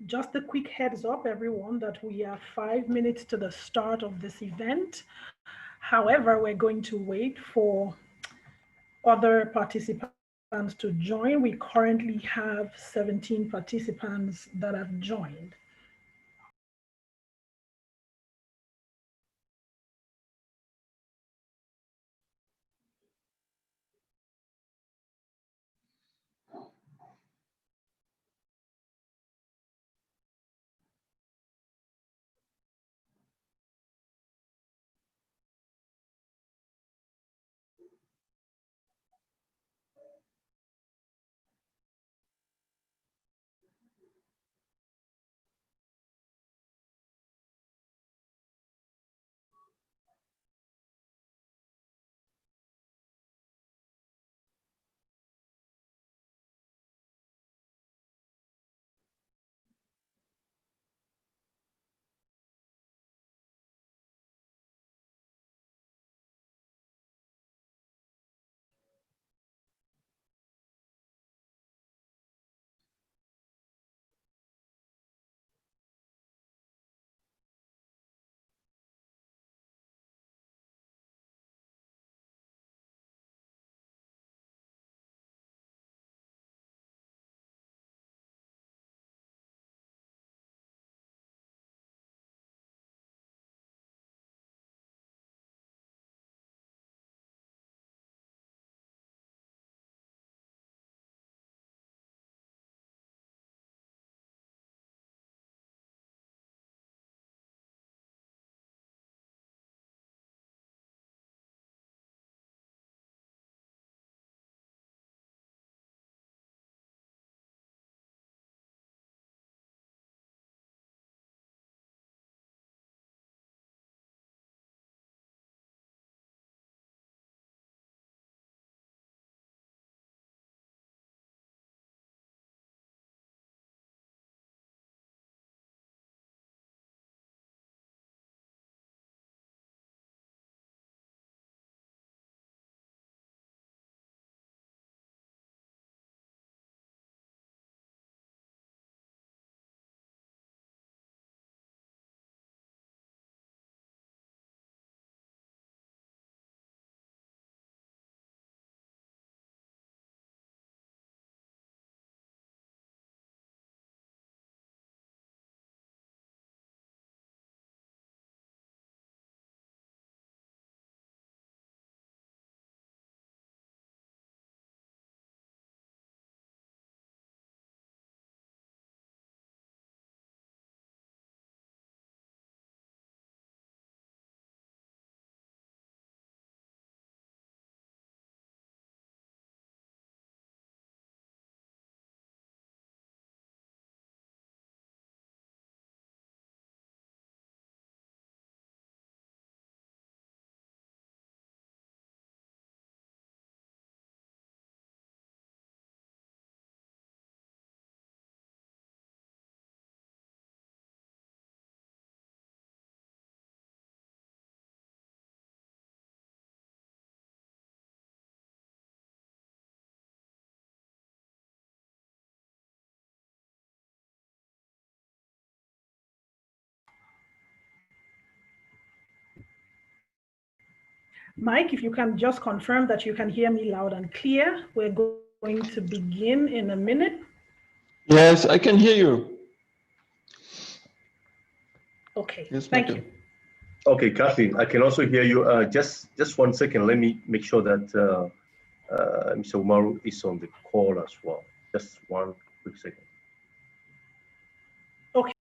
Just a quick heads up, everyone, that we are 5 minutes to the start of this event. However, we're going to wait for other participants to join. We currently have 17 participants that have joined. Mike, if you can just confirm that you can hear me loud and clear, we're going to begin in a minute. Yes, I can hear you. Okay, Yes, thank Michael. you. Okay, Kathleen, I can also hear you. Just 1 second. Let me make sure that Mr. Umaru is on the call as well. Just one quick second. Okay.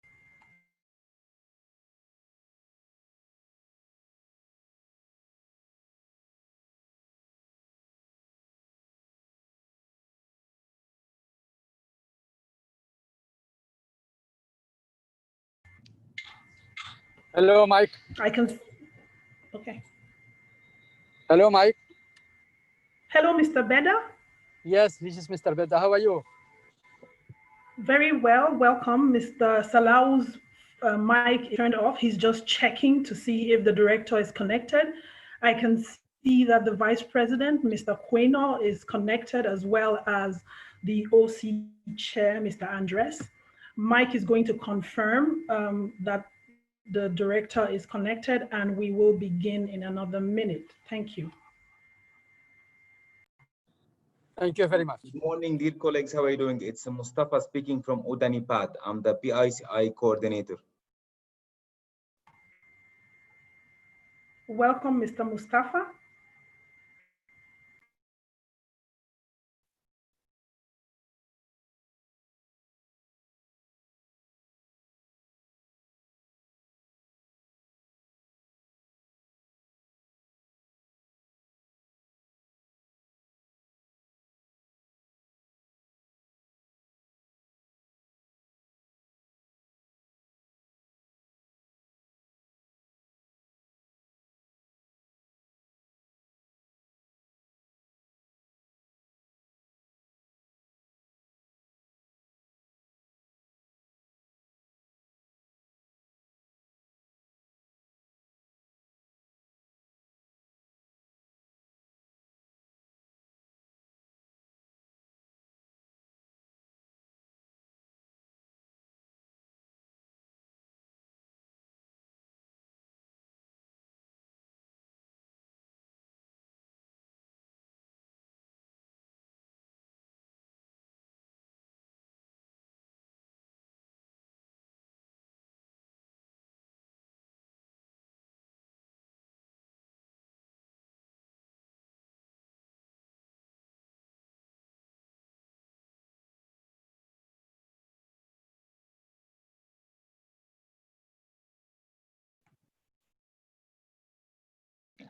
Hello, Mike. I can, okay. Hello, Mike. Hello, Mr. Beda. Yes, this is Mr. Beda. How are you? Very well, welcome. Mr. Salau's mic is turned off. He's just checking to see if the director is connected. I can see that the vice president, Mr. Queno, is connected, as well as the OC chair, Mr. Andres. Mike is going to confirm that the director is connected, and we will begin in another minute. Thank you. Thank you very much. Good morning, dear colleagues. How are you doing? It's Mustafa speaking from Udanipad. I'm the PICI coordinator. Welcome, Mr. Mustafa.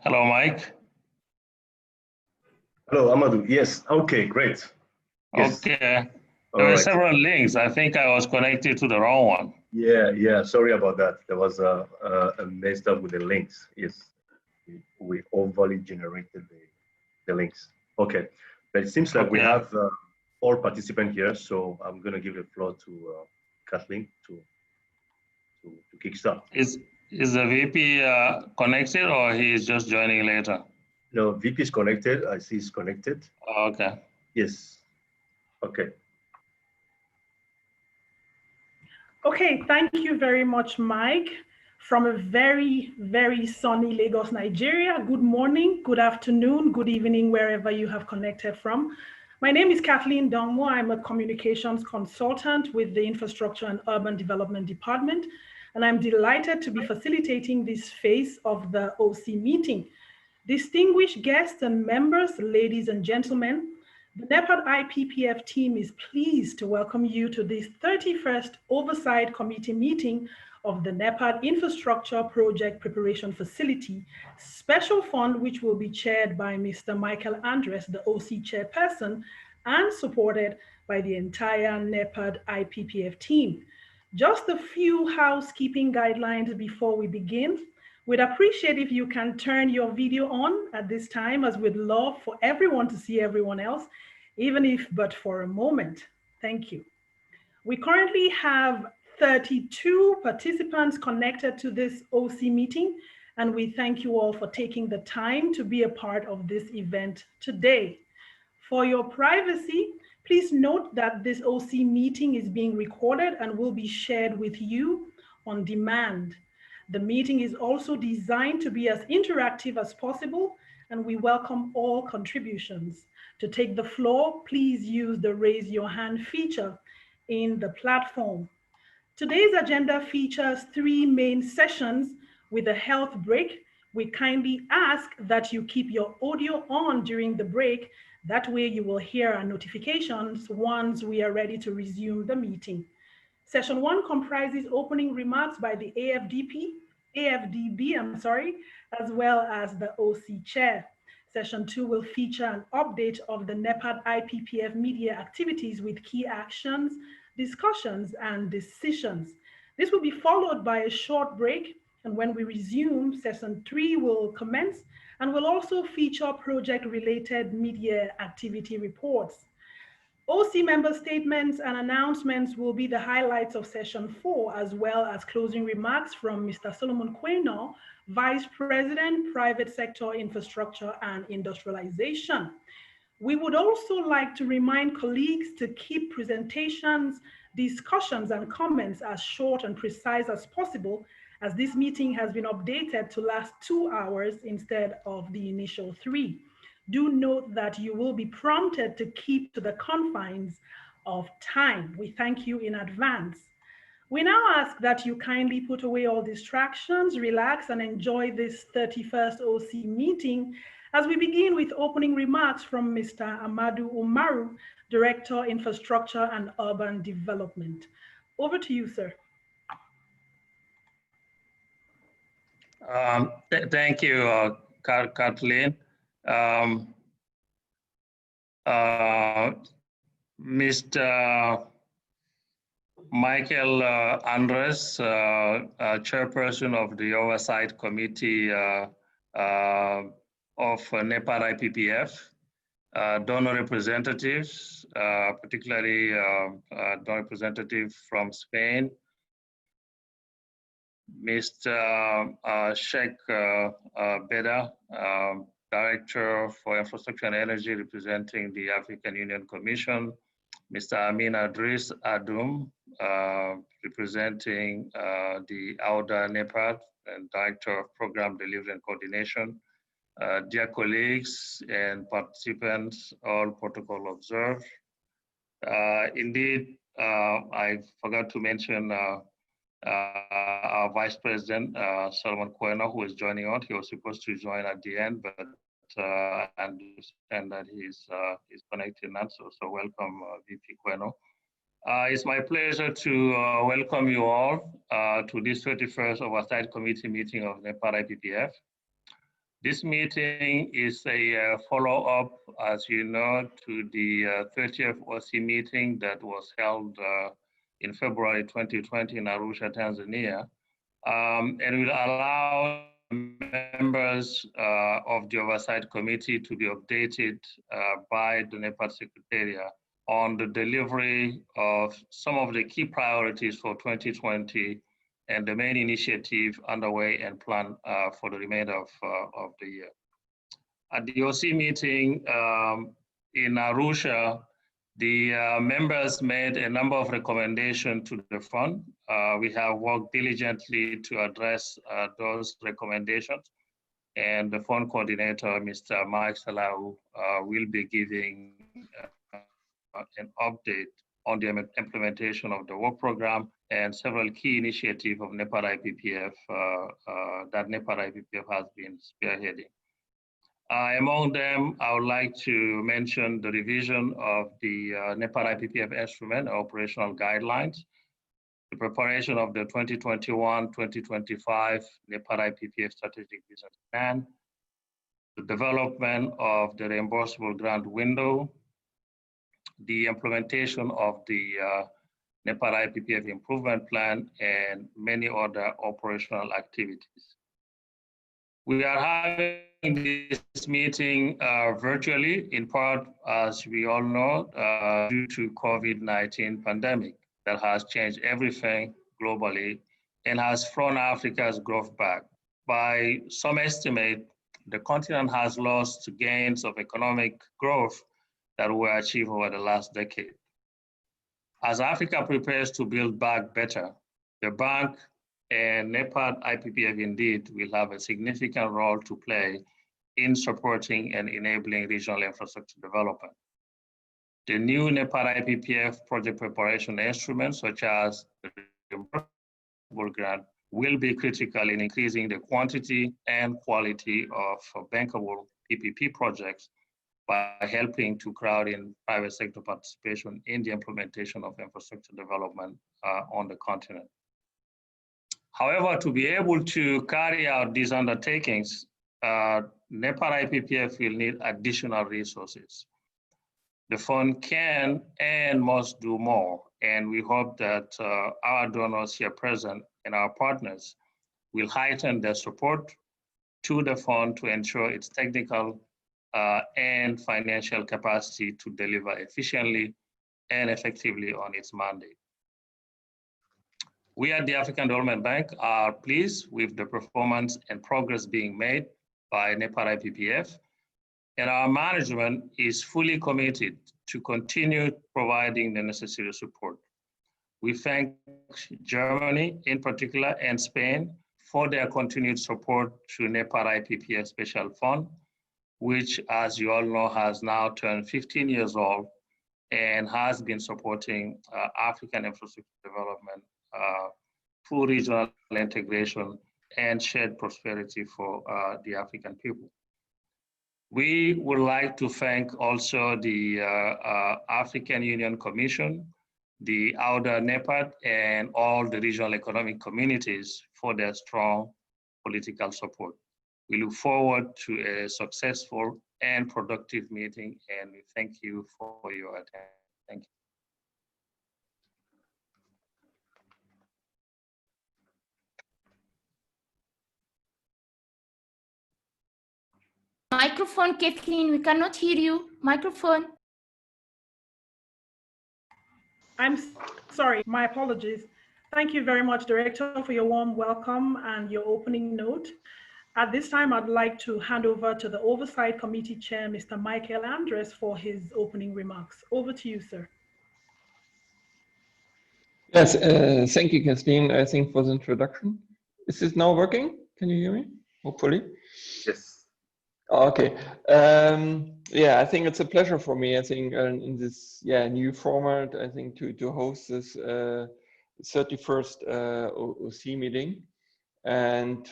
Hello, Mike. Hello, Amadou. Yes. Okay, great. Yes. Okay. All There were right. several links. I think I was connected to the wrong one. Yeah. Sorry about that. There was a messed up with the links. Yes, we overly generated the links. Okay, but it seems like we Okay. have all participants here, so I'm going to give the floor to Kathleen to kickstart. Is the VP connected, or he is just joining later? No, VP is connected. I see he's connected. Okay. Yes. Okay. Okay, thank you very much, Mike. From a very, very sunny Lagos, Nigeria. Good morning, good afternoon, good evening, wherever you have connected from. My name is Kathleen Dongmo. I'm a communications consultant with the Infrastructure and Urban Development Department, and I'm delighted to be facilitating this phase of the OC meeting. Distinguished guests and members, ladies and gentlemen, the NEPAD IPPF team is pleased to welcome you to this 31st Oversight Committee meeting of the NEPAD Infrastructure Project Preparation Facility Special Fund, which will be chaired by Mr. Michael Andres, the OC chairperson, and supported by the entire NEPAD IPPF team. Just a few housekeeping guidelines before we begin. We'd appreciate if you can turn your video on at this time, as we'd love for everyone to see everyone else, even if but for a moment. Thank you. We currently have 32 participants connected to this OC meeting, and we thank you all for taking the time to be a part of this event today. For your privacy, please note that this OC meeting is being recorded and will be shared with you on demand. The meeting is also designed to be as interactive as possible, and we welcome all contributions. To take the floor, please use the raise your hand feature in the platform. Today's agenda features 3 main sessions with a health break. We kindly ask that you keep your audio on during the break. That way you will hear our notifications once we are ready to resume the meeting. Session 1 comprises opening remarks by the AFDB, as well as the OC chair. Session 2 will feature an update of the NEPAD IPPF media activities with key actions, discussions, and decisions. This will be followed by a short break, and when we resume, Session 3 will commence and will also feature project-related media activity reports. OC member statements and announcements will be the highlights of Session 4, as well as closing remarks from Mr. Solomon Quaynor, Vice President, Private Sector Infrastructure and Industrialization. We would also like to remind colleagues to keep presentations, discussions, and comments as short and precise as possible, as this meeting has been updated to last 2 hours instead of the initial 3. Do note that you will be prompted to keep to the confines of time. We thank you in advance. We now ask that you kindly put away all distractions, relax, and enjoy this 31st OC meeting as we begin with opening remarks from Mr. Amadou Umaru, Director, Infrastructure and Urban Development. Over to you, sir. Thank you, Kathleen. Mr. Michael Andres, Chairperson of the Oversight Committee of NEPAD IPPF, donor representatives, particularly donor representative from Spain, Mr. Sheikh Beda, Director for Infrastructure and Energy representing the African Union Commission, Mr. Amin Adris Adum, representing the AUDA NEPAD and Director of Program Delivery and Coordination, dear colleagues and participants, all protocol observed. Indeed, I forgot to mention our Vice President, Solomon Queno, who is joining on. He was supposed to join at the end, but I understand that he's connected now, so welcome, VP Queno. It's my pleasure to welcome you all to this 31st Oversight Committee meeting of NEPAD IPPF. This meeting is a follow-up, as you know, to the 30th OC meeting that was held in February 2020 in Arusha, Tanzania, and will allow members of the Oversight Committee to be updated by the NEPAD Secretariat on the delivery of some of the key priorities for 2020 and the main initiative underway and planned for the remainder of the year. At the OC meeting in Arusha, the members made a number of recommendations to the fund. We have worked diligently to address those recommendations, and the fund coordinator, Mr. Mike Salau, will be giving an update on the implementation of the work program and several key initiatives of NEPAD IPPF that NEPAD IPPF has been spearheading. Among them, I would like to mention the revision of the NEPAD IPPF instrument operational guidelines, the preparation of the 2021-2025 NEPAD IPPF strategic business plan, the development of the reimbursable grant window, the implementation of the NEPAD IPPF improvement plan, and many other operational activities. We are having this meeting virtually, in part, as we all know, due to COVID-19 pandemic that has changed everything globally and has thrown Africa's growth back. By some estimate, the continent has lost gains of economic growth that were achieved over the last decade. As Africa prepares to build back better, the bank and NEPAD IPPF indeed will have a significant role to play in supporting and enabling regional infrastructure development. The new NEPAD IPPF project preparation instruments, such as the reimbursable grant, will be critical in increasing the quantity and quality of bankable PPP projects by helping to crowd in private sector participation in the implementation of infrastructure development on the continent. However, to be able to carry out these undertakings, NEPAD IPPF will need additional resources. The fund can and must do more, and we hope that our donors here present and our partners will heighten their support to the fund to ensure its technical and financial capacity to deliver efficiently and effectively on its mandate. We at the African Development Bank are pleased with the performance and progress being made by NEPAD IPPF and our management is fully committed to continue providing the necessary support. We thank Germany in particular and Spain for their continued support through NEPAD IPPF Special Fund, which, as you all know, has now turned 15 years old and has been supporting African infrastructure development, full regional integration, and shared prosperity for the African people. We would like to thank also the African Union Commission, the AUDA NEPAD, and all the regional economic communities for their strong political support. We look forward to a successful and productive meeting, and we thank you for your attention. Thank you. Microphone, Kathleen, we cannot hear you. Microphone. I'm sorry, my apologies. Thank you very much, Director, for your warm welcome and your opening note. At this time, I'd like to hand over to the Oversight Committee Chair, Mr. Michael Andres, for his opening remarks. Over to you, sir. Yes, thank you, Kathleen, I think, for the introduction. Is this now working? Can you hear me? Hopefully. Yes. Okay. Yeah, I think it's a pleasure for me, I think, in this new format, I think, to host this 31st OC meeting. And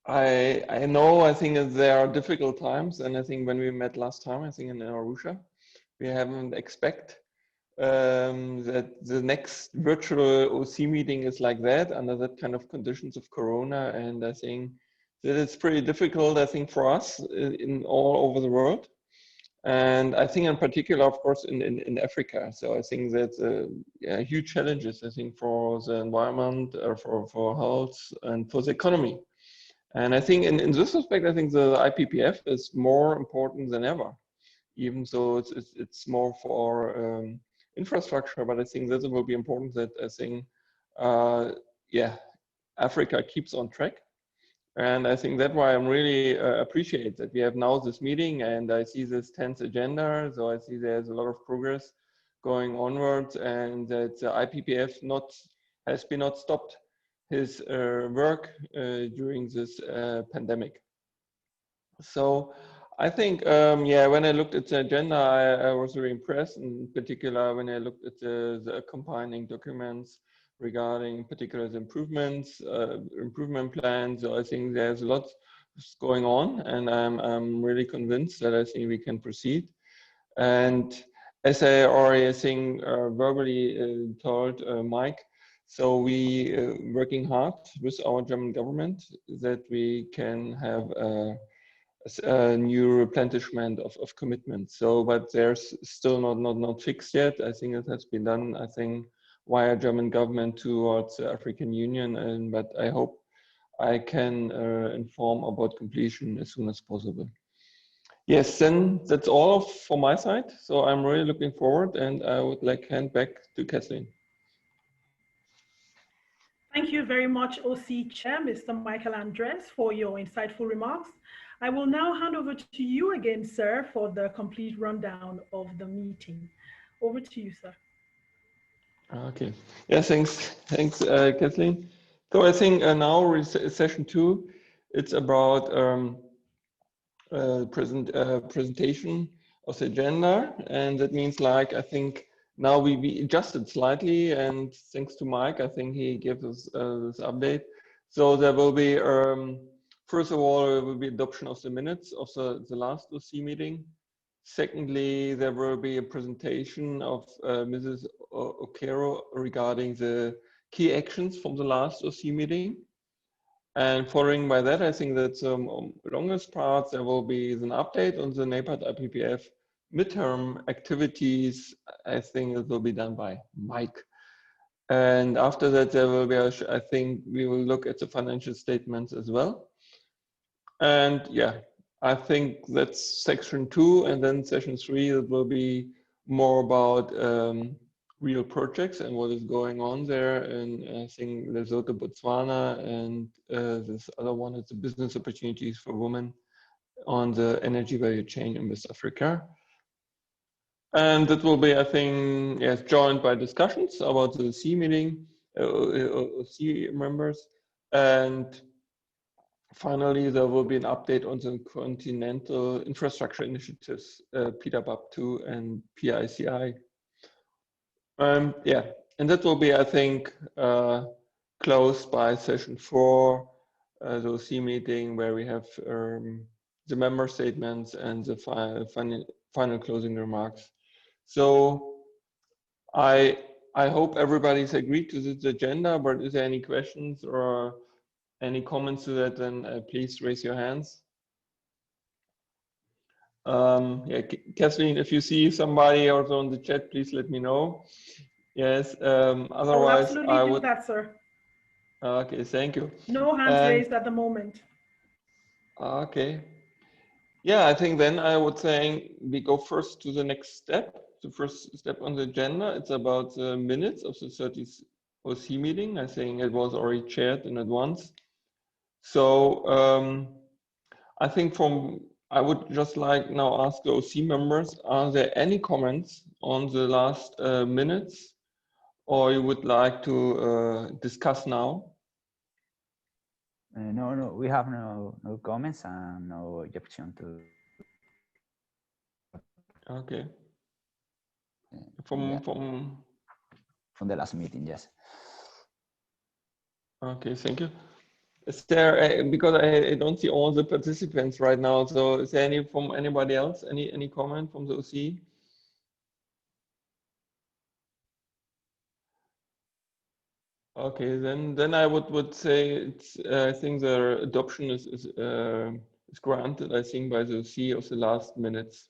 I know, I think that there are difficult times, and I think when we met last time, I think in Arusha, we haven't expect that the next virtual OC meeting is like that, under that kind of conditions of Corona. And I think that it's pretty difficult, I think, for us in all over the world. And I think in particular, of course, in Africa. So I think that huge challenges, I think, for the environment, for health, and for the economy. And I think in this respect, I think the IPPF is more important than ever, even though it's more for infrastructure. But I think that it will be important that I think, Africa keeps on track. And I think that's why I'm really appreciate that we have now this meeting, and I see this 10th agenda. So I see there's a lot of progress going onwards, and that the IPPF has been not stopped his work during this pandemic. So I think, when I looked at the agenda, I was very impressed, in particular when I looked at the accompanying documents regarding particular improvements, improvement plans. So I think there's a lot going on, and I'm really convinced that I think we can proceed. And as I already, I think, verbally told Mike, so we working hard with our German government that we can have a new replenishment of commitments. So, but there's still not fixed yet. I think it has been done, I think, via German government towards the African Union, but I hope I can inform about completion as soon as possible. Yes, then that's all from my side. So I'm really looking forward, and I would like to hand back to Kathleen. Thank you very much, OC Chair, Mr. Michael Andres, for your insightful remarks. I will now hand over to you again, sir, for the complete rundown of the meeting. Over to you, sir. Okay. Yeah, thanks, Kathleen. So I think now session 2, it's about presentation of the agenda, and that means, like, I think now we adjusted slightly, and thanks to Mike, I think he gave us this update. So there will be first of all, there will be adoption of the minutes of the last OC meeting. Secondly, there will be a presentation of Mrs. Okero regarding the key actions from the last OC meeting. And following by that, I think that the longest part, there will be an update on the NEPAD IPPF midterm activities. I think it will be done by Mike. And after that, there will be, I think we will look at the financial statements as well. And yeah, I think that's section 2, and then session 3, it will be more about real projects and what is going on there. And I think Lesotho, Botswana, and this other one is the business opportunities for women on the energy value chain in West Africa. And that will be, I think, yes, joined by discussions about the OC meeting, OC members. And finally, there will be an update on the continental infrastructure initiatives, PWAP2 and PICI. Yeah, and that will be, I think, closed by session 4, the OC meeting, where we have the member statements and the final closing remarks. So I hope everybody's agreed to this agenda, but is there any questions or any comments to that, then please raise your hands. Yeah, Kathleen, if you see somebody also on the chat, please let me know. Yes, otherwise absolutely I do would. that, sir. Okay, thank you. No hands raised at the moment. Okay. Yeah, I think then I would say we go first to the next step. The first step on the agenda, it's about the minutes of the 30th OC meeting. I think it was already chaired in advance. So I think I would just like now ask the OC members, are there any comments on the last minutes, or you would like to discuss now? No, we have no comments and no objection to. Okay. From the last meeting, yes. Okay, thank you. Is there, because I don't see all the participants right now, so is there any from anybody else? Any comment from the OC? Okay, then I would say it's. I think the adoption is granted. I think by the OC of the last minutes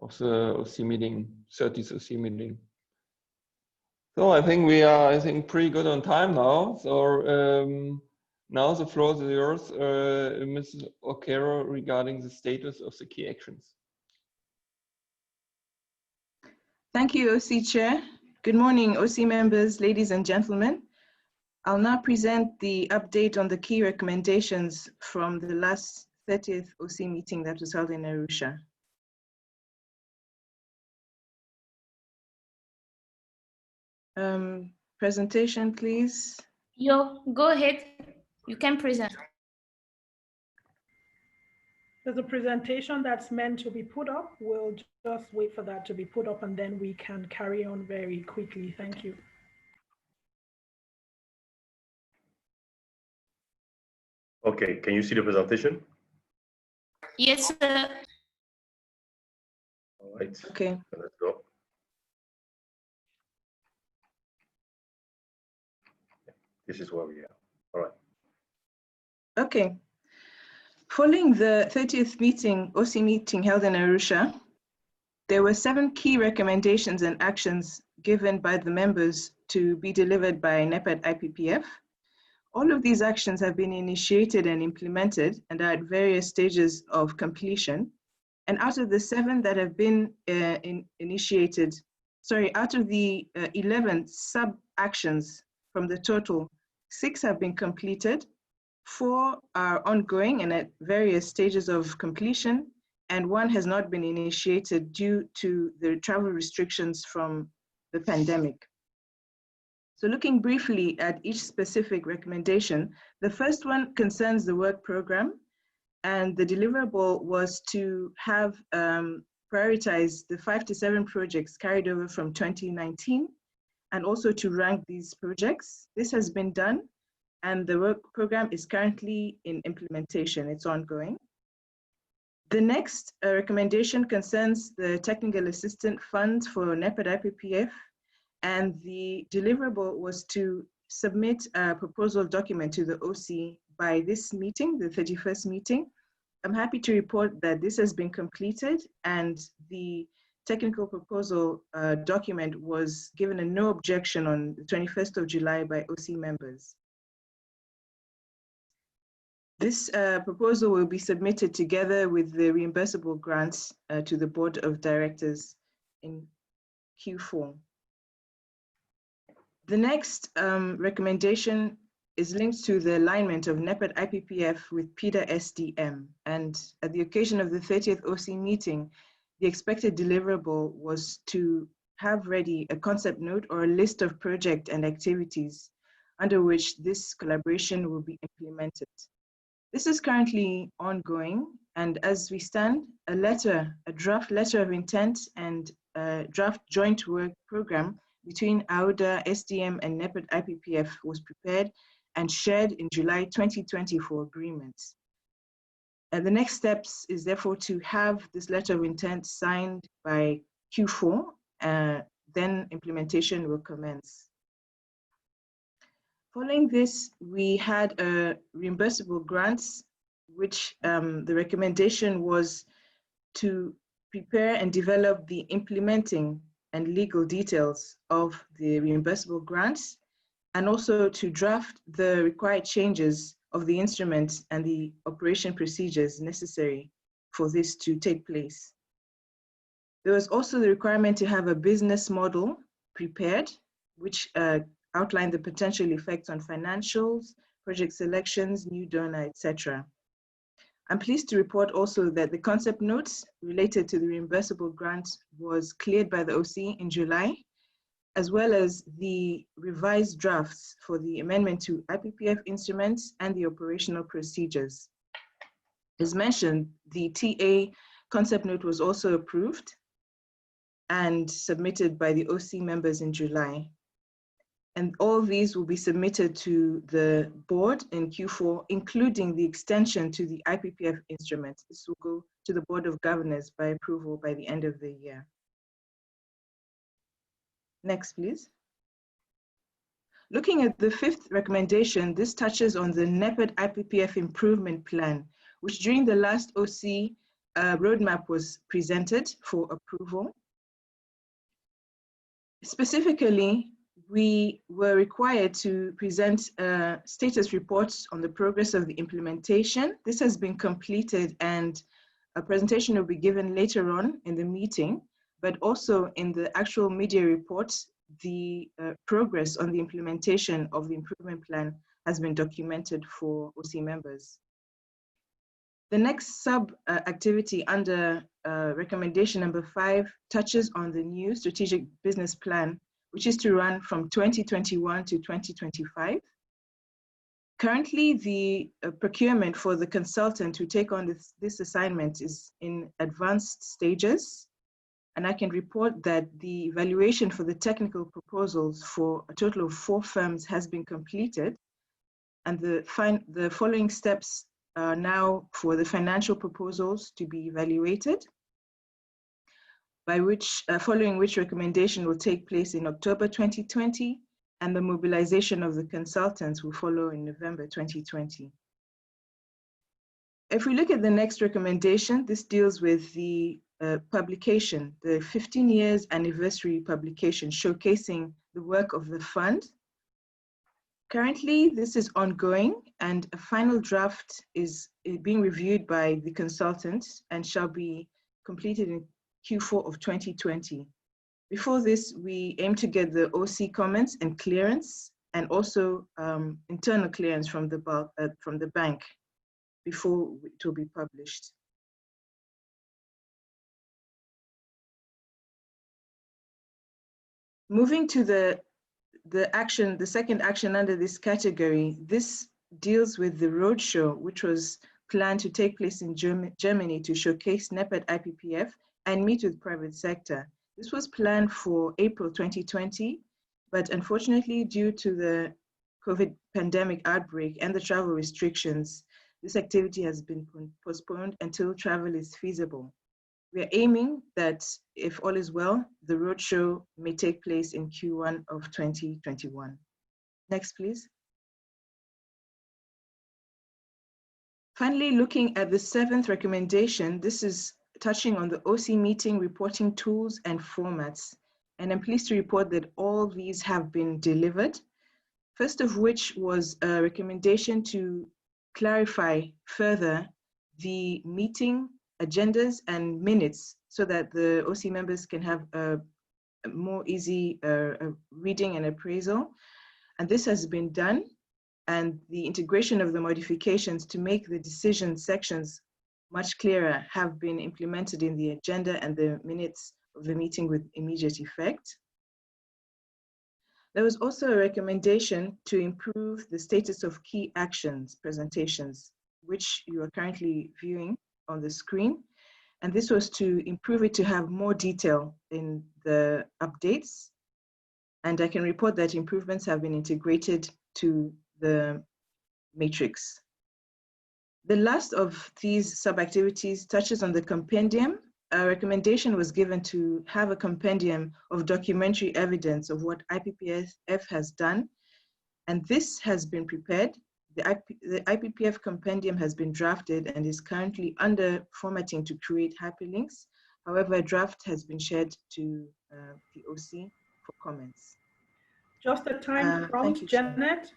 of the OC meeting, 30th OC meeting. So I think we are, I think, pretty good on time now. So now the floor is yours, Mrs. Okero, regarding the status of the key actions. Thank you, OC Chair. Good morning, OC members, ladies and gentlemen. I'll now present the update on the key recommendations from the last 30th OC meeting that was held in Arusha. Presentation, please. Yo, go ahead. You can present. There's a presentation that's meant to be put up. We'll just wait for that to be put up and then we can carry on very quickly. Thank you. Okay, can you see the presentation? Yes, sir. All right. Okay. Let's go. This is where we are. All right. Okay. Following the 30th meeting, OC meeting held in Arusha, there were 7 key recommendations and actions given by the members to be delivered by NEPAD IPPF. All of these actions have been initiated and implemented and are at various stages of completion. And out of the 7 that have been out of the 11 sub-actions from the total, 6 have been completed, 4 are ongoing and at various stages of completion, and 1 has not been initiated due to the travel restrictions from the pandemic. So looking briefly at each specific recommendation, the first one concerns the work program, and the deliverable was to have prioritized the 5 to 7 projects carried over from 2019, and also to rank these projects. This has been done, and the work program is currently in implementation. It's ongoing. The next recommendation concerns the technical assistance fund for NEPAD IPPF, and the deliverable was to submit a proposal document to the OC by this meeting, the 31st meeting. I'm happy to report that this has been completed, and the technical proposal document was given a no objection on the 21st of July by OC members. This proposal will be submitted together with the reimbursable grants to the Board of Directors in Q4. The next recommendation is linked to the alignment of NEPAD IPPF with PIDA SDM. And at the occasion of the 30th OC meeting, the expected deliverable was to have ready a concept note or a list of projects and activities under which this collaboration will be implemented. This is currently ongoing, and as we stand, a draft letter of intent and a draft joint work program between AUDA, SDM, and NEPAD IPPF was prepared and shared in July 2020 for agreements. And the next steps is therefore to have this letter of intent signed by Q4, then implementation will commence. Following this, we had reimbursable grants, which the recommendation was to prepare and develop the implementing and legal details of the reimbursable grants, and also to draft the required changes of the instrument and the operation procedures necessary for this to take place. There was also the requirement to have a business model prepared, which outlined the potential effects on financials, project selections, new donor, etc. I'm pleased to report also that the concept notes related to the reimbursable grant was cleared by the OC in July, as well as the revised drafts for the amendment to IPPF instruments and the operational procedures. As mentioned, the TA concept note was also approved and submitted by the OC members in July. And all these will be submitted to the board in Q4, including the extension to the IPPF instrument. This will go to the Board of Governors by approval by the end of the year. Next, please. Looking at the fifth recommendation, this touches on the NEPAD IPPF improvement plan, which during the last OC roadmap was presented for approval. Specifically, we were required to present status reports on the progress of the implementation. This has been completed, and a presentation will be given later on in the meeting, but also in the actual media reports, the progress on the implementation of the improvement plan has been documented for OC members. The next sub-activity under recommendation number 5 touches on the new strategic business plan, which is to run from 2021 to 2025. Currently, the procurement for the consultant to take on this assignment is in advanced stages. And I can report that the evaluation for the technical proposals for a total of 4 firms has been completed. And the following steps are now for the financial proposals to be evaluated, following which recommendation will take place in October 2020, and the mobilization of the consultants will follow in November 2020. If we look at the next recommendation, this deals with the publication, the 15 years anniversary publication showcasing the work of the fund. Currently, this is ongoing, and a final draft is being reviewed by the consultants and shall be completed in Q4 of 2020. Before this, we aim to get the OC comments and clearance, and also internal clearance from the bank before it will be published. Moving to the second action under this category, this deals with the roadshow, which was planned to take place in Germany to showcase NEPAD IPPF and meet with private sector. This was planned for April 2020, but unfortunately, due to the COVID pandemic outbreak and the travel restrictions, this activity has been postponed until travel is feasible. We are aiming that, if all is well, the roadshow may take place in Q1 of 2021. Next, please. Finally, looking at the 7th recommendation, this is touching on the OC meeting reporting tools and formats. And I'm pleased to report that all these have been delivered. First of which was a recommendation to clarify further the meeting agendas and minutes so that the OC members can have a more easy reading and appraisal. And this has been done. and the integration of the modifications to make the decision sections much clearer have been implemented in the agenda and the minutes of the meeting with immediate effect. There was also a recommendation to improve the status of key actions presentations, which you are currently viewing on the screen. And this was to improve it to have more detail in the updates. And I can report that improvements have been integrated to the matrix. The last of these sub-activities touches on the compendium. A recommendation was given to have a compendium of documentary evidence of what IPPF has done. And this has been prepared. The IPPF compendium has been drafted and is currently under formatting to create hyperlinks. However, a draft has been shared to the OC for comments. Just a time prompt, you, Janet.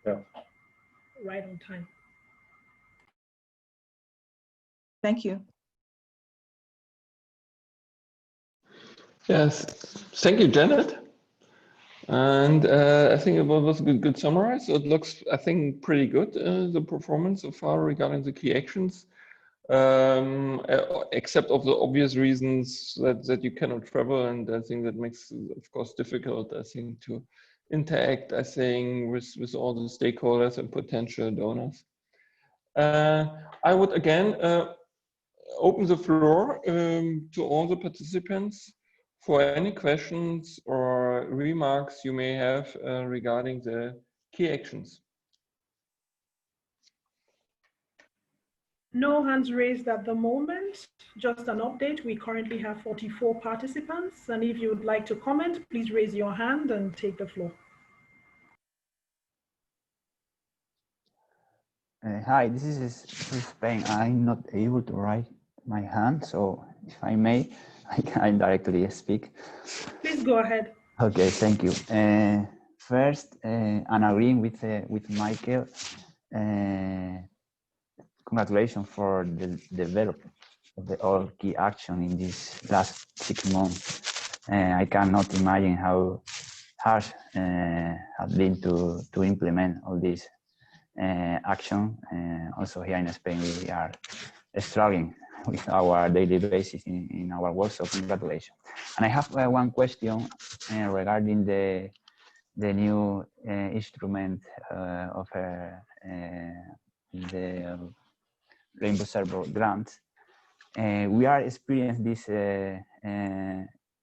Yeah. Right on time. Thank you. Yes, thank you, Janet. And I think it was a good summary. So it looks, I think, pretty good, the performance so far regarding the key actions, except of the obvious reasons that you cannot travel. And I think that makes, of course, difficult, I think, to interact, I think, with all the stakeholders and potential donors. I would again open the floor to all the participants for any questions or remarks you may have regarding the key actions. No hands raised at the moment. Just an update. We currently have 44 participants. And if you would like to comment, please raise your hand and take the floor. Hi, this is Spain. I'm not able to raise my hand, so if I may, I can directly speak. Please go ahead. Okay, thank you. First, and agreeing with Michael, congratulations for the development of the all key action in these last 6 months. I cannot imagine how hard has been to implement all this action. Also here in Spain, we are struggling with our daily basis in our work, so congratulations. And I have one question regarding the new instrument of the Rainbow Server grant. We are experiencing this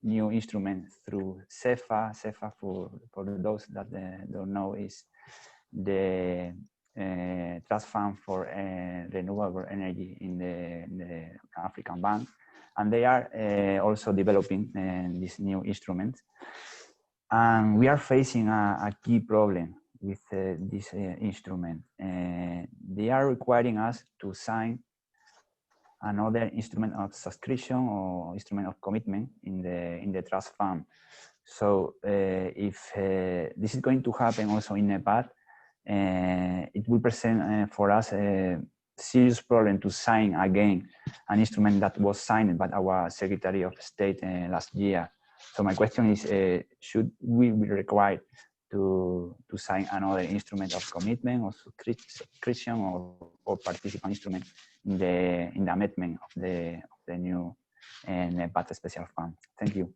new instrument through CEFA. CEFA, for those that don't know, is the Trust Fund for Renewable Energy in the African Bank, and they are also developing this new instrument. And we are facing a key problem with this instrument. They are requiring us to sign another instrument of subscription or instrument of commitment in the trust fund. So if this is going to happen also in Nepal, it will present for us a serious problem to sign again an instrument that was signed by our Secretary of State last year. So my question is, should we be required to sign another instrument of commitment or subscription or participant instrument in the amendment of the new NEPAD Special Fund? Thank you.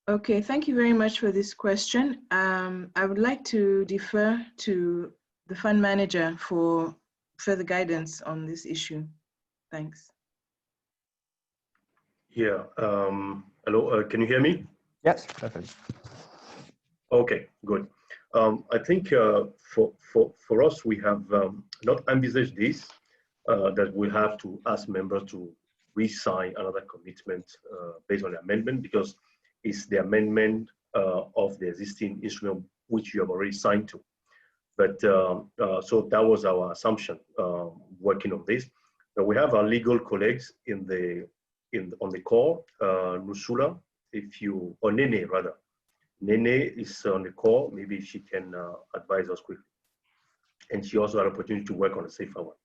Okay, thank you very much for this question. I would like to defer to the fund manager for further guidance on this issue. Thanks. Yeah. Hello. Can you hear me? Yes, perfect. Okay, good. I think for us, we have not envisaged this, that we'll have to ask members to re-sign another commitment based on the amendment, because it's the amendment of the existing instrument which you have already signed to. But so that was our assumption working on this. Now we have our legal colleagues on the call, Nusula, or Nene rather. Nene is on the call. Maybe she can advise us quickly. And she also had an opportunity to work on a safer one.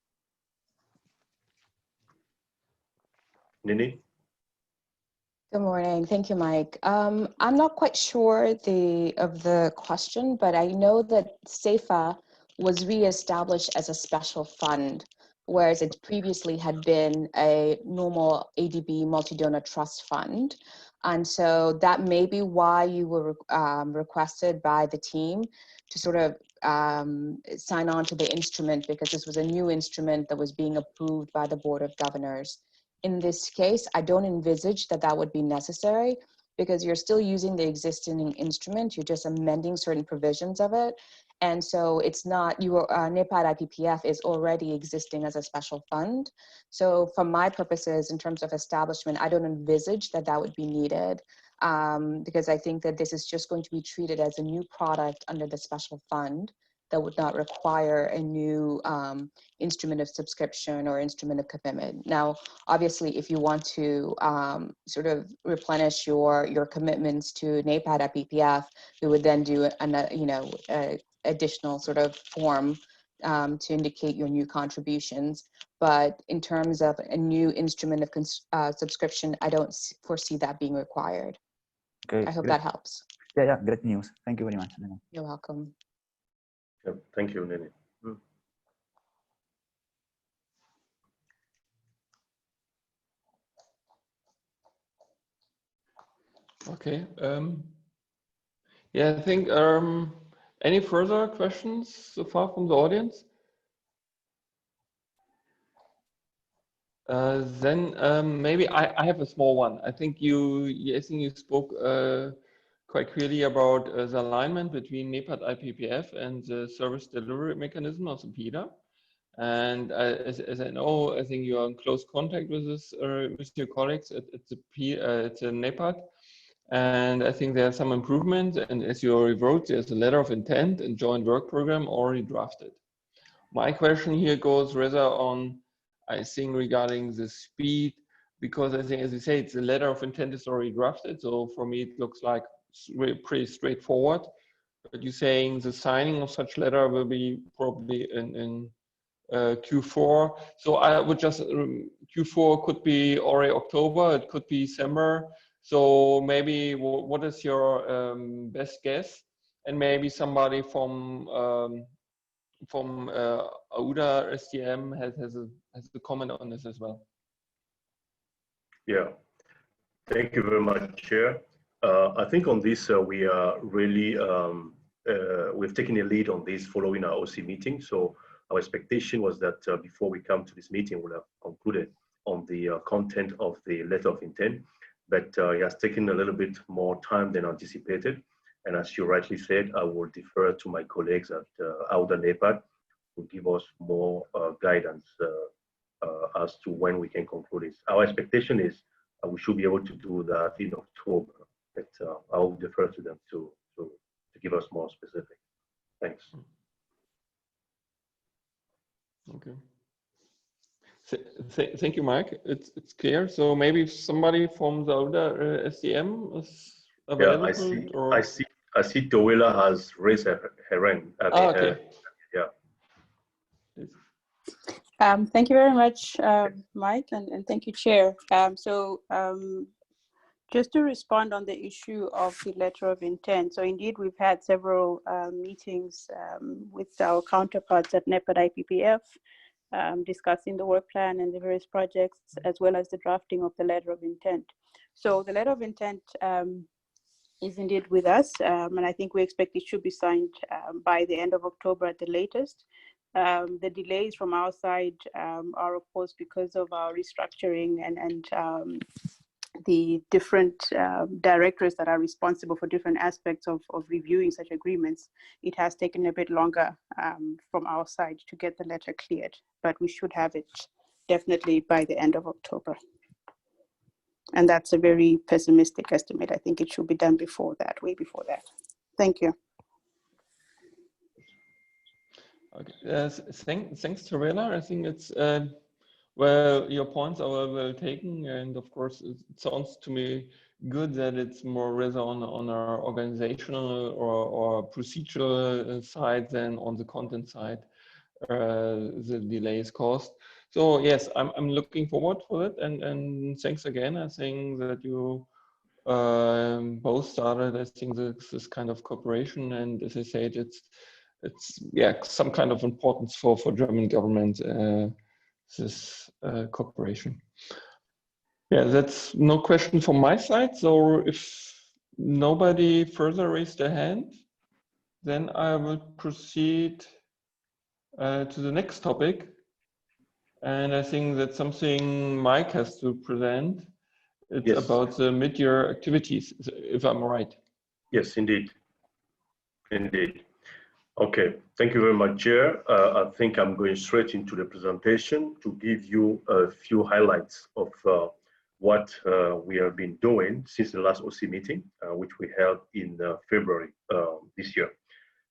Nene? Good morning. Thank you, Mike. I'm not quite sure of the question, but I know that SEFA was reestablished as a special fund, whereas it previously had been a normal ADB multi-donor trust fund. And so that may be why you were requested by the team to sort of sign on to the instrument, because this was a new instrument that was being approved by the Board of Governors. In this case, I don't envisage that that would be necessary, because you're still using the existing instrument, you're just amending certain provisions of it. And so it's not, your NEPAD IPPF is already existing as a special fund. So for my purposes, in terms of establishment, I don't envisage that that would be needed, because I think that this is just going to be treated as a new product under the special fund that would not require a new instrument of subscription or instrument of commitment. Now, obviously, if you want to sort of replenish your commitments to NEPAD at BPF, we would then do an additional sort of form to indicate your new contributions. But in terms of a new instrument of subscription, I don't foresee that being required. Okay, I hope great. that helps. Yeah, great news. Thank you very much. You're welcome. Yeah, thank you, Nene. Okay. Yeah, I think any further questions so far from the audience? Then maybe I have a small one. I think you spoke quite clearly about the alignment between NEPAD IPPF and the service delivery mechanism of the PIDA. And as I know, I think you are in close contact with this with your colleagues at the NEPAD. And I think there are some improvements. And as you already wrote, there's a letter of intent and joint work program already drafted. My question here goes rather on, I think, regarding the speed, because I think, as you say, it's a letter of intent is already drafted. So for me, it looks like pretty straightforward. But you're saying the signing of such letter will be probably in Q4. So I would just, Q4 could be already October, it could be December. So maybe what is your best guess? And maybe somebody from AUDA STM has a comment on this as well. Yeah, thank you very much, Chair. I think on this, we are really, we've taken a lead on this following our OC meeting. So our expectation was that before we come to this meeting, we'll have concluded on the content of the letter of intent, but it has taken a little bit more time than anticipated. And as you rightly said, I will defer to my colleagues at AUDA NEPAD to give us more guidance as to when we can conclude this. Our expectation is we should be able to do that in October, but I will defer to them to give us more specific. Thanks. Okay. Thank you, Mike. It's clear. So maybe if somebody from the AUDA STM is available. Yeah, I see Towela has raised her hand. Okay. Yeah. Thank you very much, Mike, and thank you, Chair. Just to respond on the issue of the letter of intent. So indeed, we've had several meetings with our counterparts at NEPAD IPPF, discussing the work plan and the various projects, as well as the drafting of the letter of intent. So the letter of intent is indeed with us, and I think we expect it should be signed by the end of October at the latest. The delays from our side are, of course, because of our restructuring and the different directors that are responsible for different aspects of reviewing such agreements. It has taken a bit longer from our side to get the letter cleared, but we should have it definitely by the end of October. And that's a very pessimistic estimate. I think it should be done before that, way before that. Thank you. Okay. Thanks, Towela. I think it's well, your points are well taken, and of course, it sounds to me good that it's more rather on our organizational or procedural side than on the content side. The delay is caused. So yes, I'm looking forward for it, and thanks again. I think that you both started, I think, this kind of cooperation, and as I said, it's some kind of importance for German government, this cooperation. Yeah, that's no question from my side. So if nobody further raised their hand, then I will proceed to the next topic. And I think that's something Mike has to present. It's Yes. about the mid-year activities, if I'm right. Yes, indeed. Indeed. Okay, thank you very much, Chair. I think I'm going straight into the presentation to give you a few highlights of what we have been doing since the last OC meeting, which we held in February this year.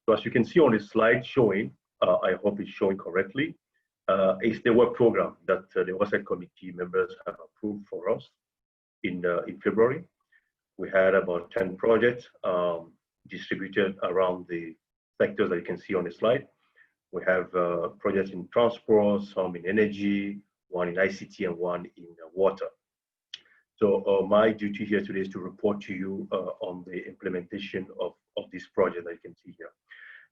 So as you can see on the slide showing, I hope it's showing correctly, is the work program that the oversight committee members have approved for us in February. We had about 10 projects distributed around the sectors that you can see on the slide. We have projects in transport, some in energy, one in ICT, and one in water. So my duty here today is to report to you on the implementation of this project that you can see here.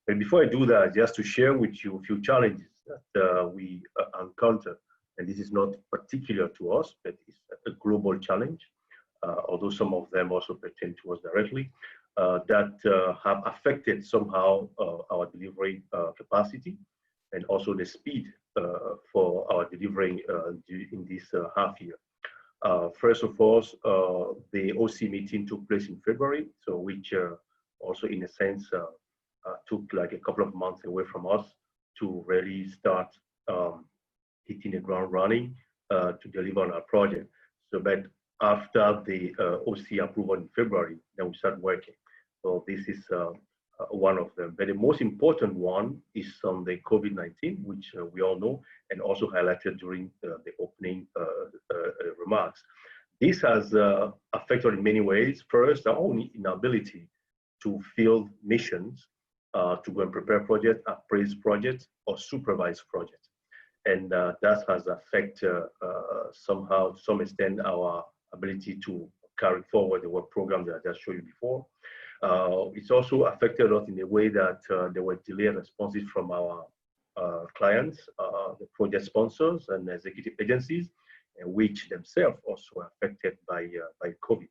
But before I do that, just to share with you a few challenges that we encounter, and this is not particular to us, but it's a global challenge, although some of them also pertain to us directly, that have affected somehow our delivery capacity and also the speed for our delivering in this half year. First of all, the OC meeting took place in February, so which also in a sense took like a couple of months away from us to really start hitting the ground running to deliver on our project. So, but after the OC approval in February, then we start working. So this is one of them. But the most important one is on the COVID-19, which we all know, and also highlighted during the opening remarks. This has affected in many ways. First, our own inability to field missions, to go and prepare projects, appraise projects, or supervise projects. And that has affected somehow, to some extent, our ability to carry forward the work program that I just showed you before. It's also affected us in a way that there were delayed responses from our clients, the project sponsors and executive agencies, which themselves also were affected by COVID.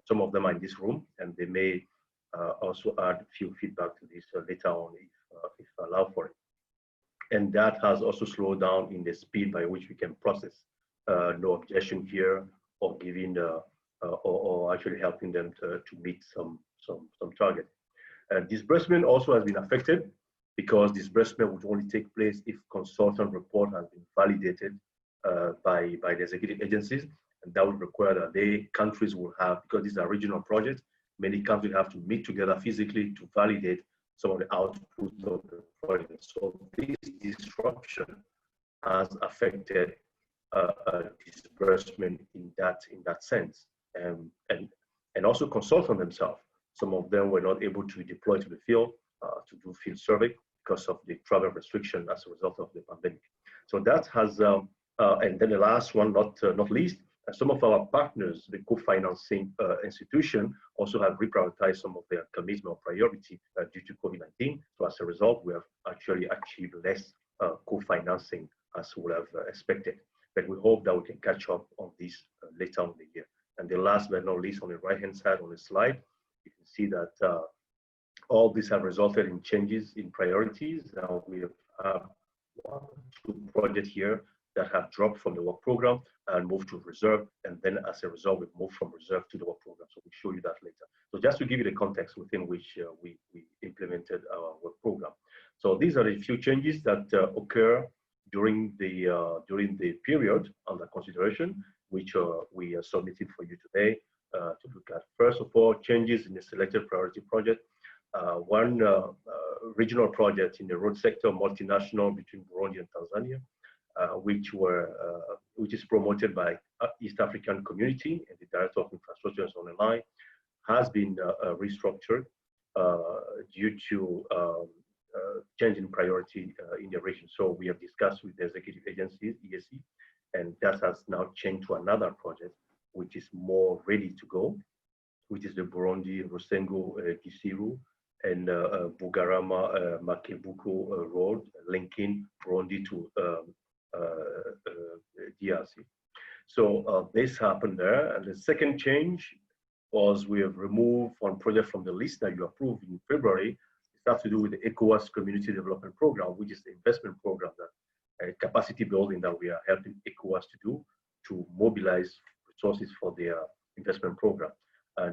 Some of them are in this room, and they may also add a few feedback to this later on if allowed for it. And that has also slowed down in the speed by which we can process. No objection here, or giving or actually helping them to meet some target. Disbursement also has been affected because disbursement would only take place if consultant report has been validated by the executive agencies, and that would require that countries will have, because these are regional projects, many countries have to meet together physically to validate some of the outputs of the project. So this disruption has affected disbursement in that sense, and also consultants themselves. Some of them were not able to deploy to the field to do field survey because of the travel restriction as a result of the pandemic. So that has, and then the last one, not least, some of our partners, the co-financing institution, also have reprioritized some of their commitment or priority due to COVID-19. So as a result, we have actually achieved less co-financing as we would have expected. But we hope that we can catch up on this later on in the year. And the last but not least, on the right-hand side on the slide, you can see that all these have resulted in changes in priorities. Now we have 1 or 2 projects here that have dropped from the work program and moved to reserve. And then as a result, we've moved from reserve to the work program. So we'll show you that later. So just to give you the context within which we implemented our work program. So these are the few changes that occur during the period under consideration, which we submitted for you today to look at. First of all, changes in the selected priority project. One regional project in the road sector, multinational between Burundi and Tanzania, which is promoted by East African Community, and the Director of Infrastructure is on the line, has been restructured due to change in priority in the region. So we have discussed with the executive agencies, ESC, and that has now changed to another project, which is more ready to go. which is the Burundi Rusengo Gisiru and Bugarama Makebuko road linking Burundi to DRC. So this happened there. And the second change was we have removed one project from the list that you approved in February. It has to do with the ECOWAS Community Development Program, which is the investment program that capacity building that we are helping ECOWAS to do to mobilize resources for their investment program.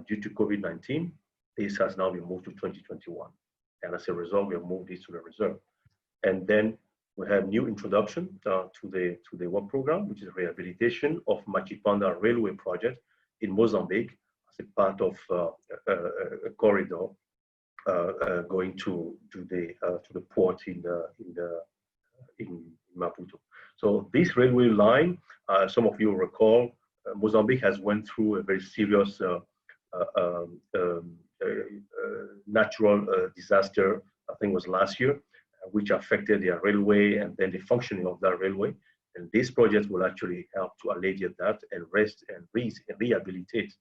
Due to COVID-19, this has now been moved to 2021. And as a result, we have moved this to the reserve. And then we have new introduction to the work program, which is rehabilitation of Machipanda Railway Project in Mozambique as a part of a corridor going to the port in Maputo. So this railway line, some of you will recall, Mozambique has went through a very serious natural disaster, I think it was last year, which affected their railway and then the functioning of that railway. And this project will actually help to alleviate that and rehabilitate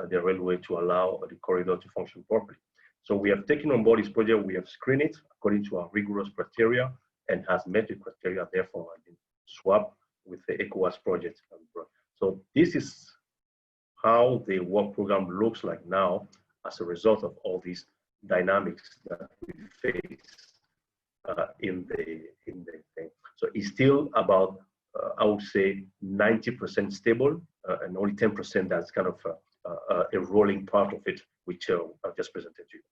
the railway to allow the corridor to function properly. So we have taken on board this project, we have screened it according to our rigorous criteria and has met the criteria, therefore has been swapped with the ECOWAS project. So this is how the work program looks like now as a result of all these dynamics that we face in the thing. So it's still about, I would say, 90% stable and only 10% that's kind of a rolling part of it, which I've just presented to you.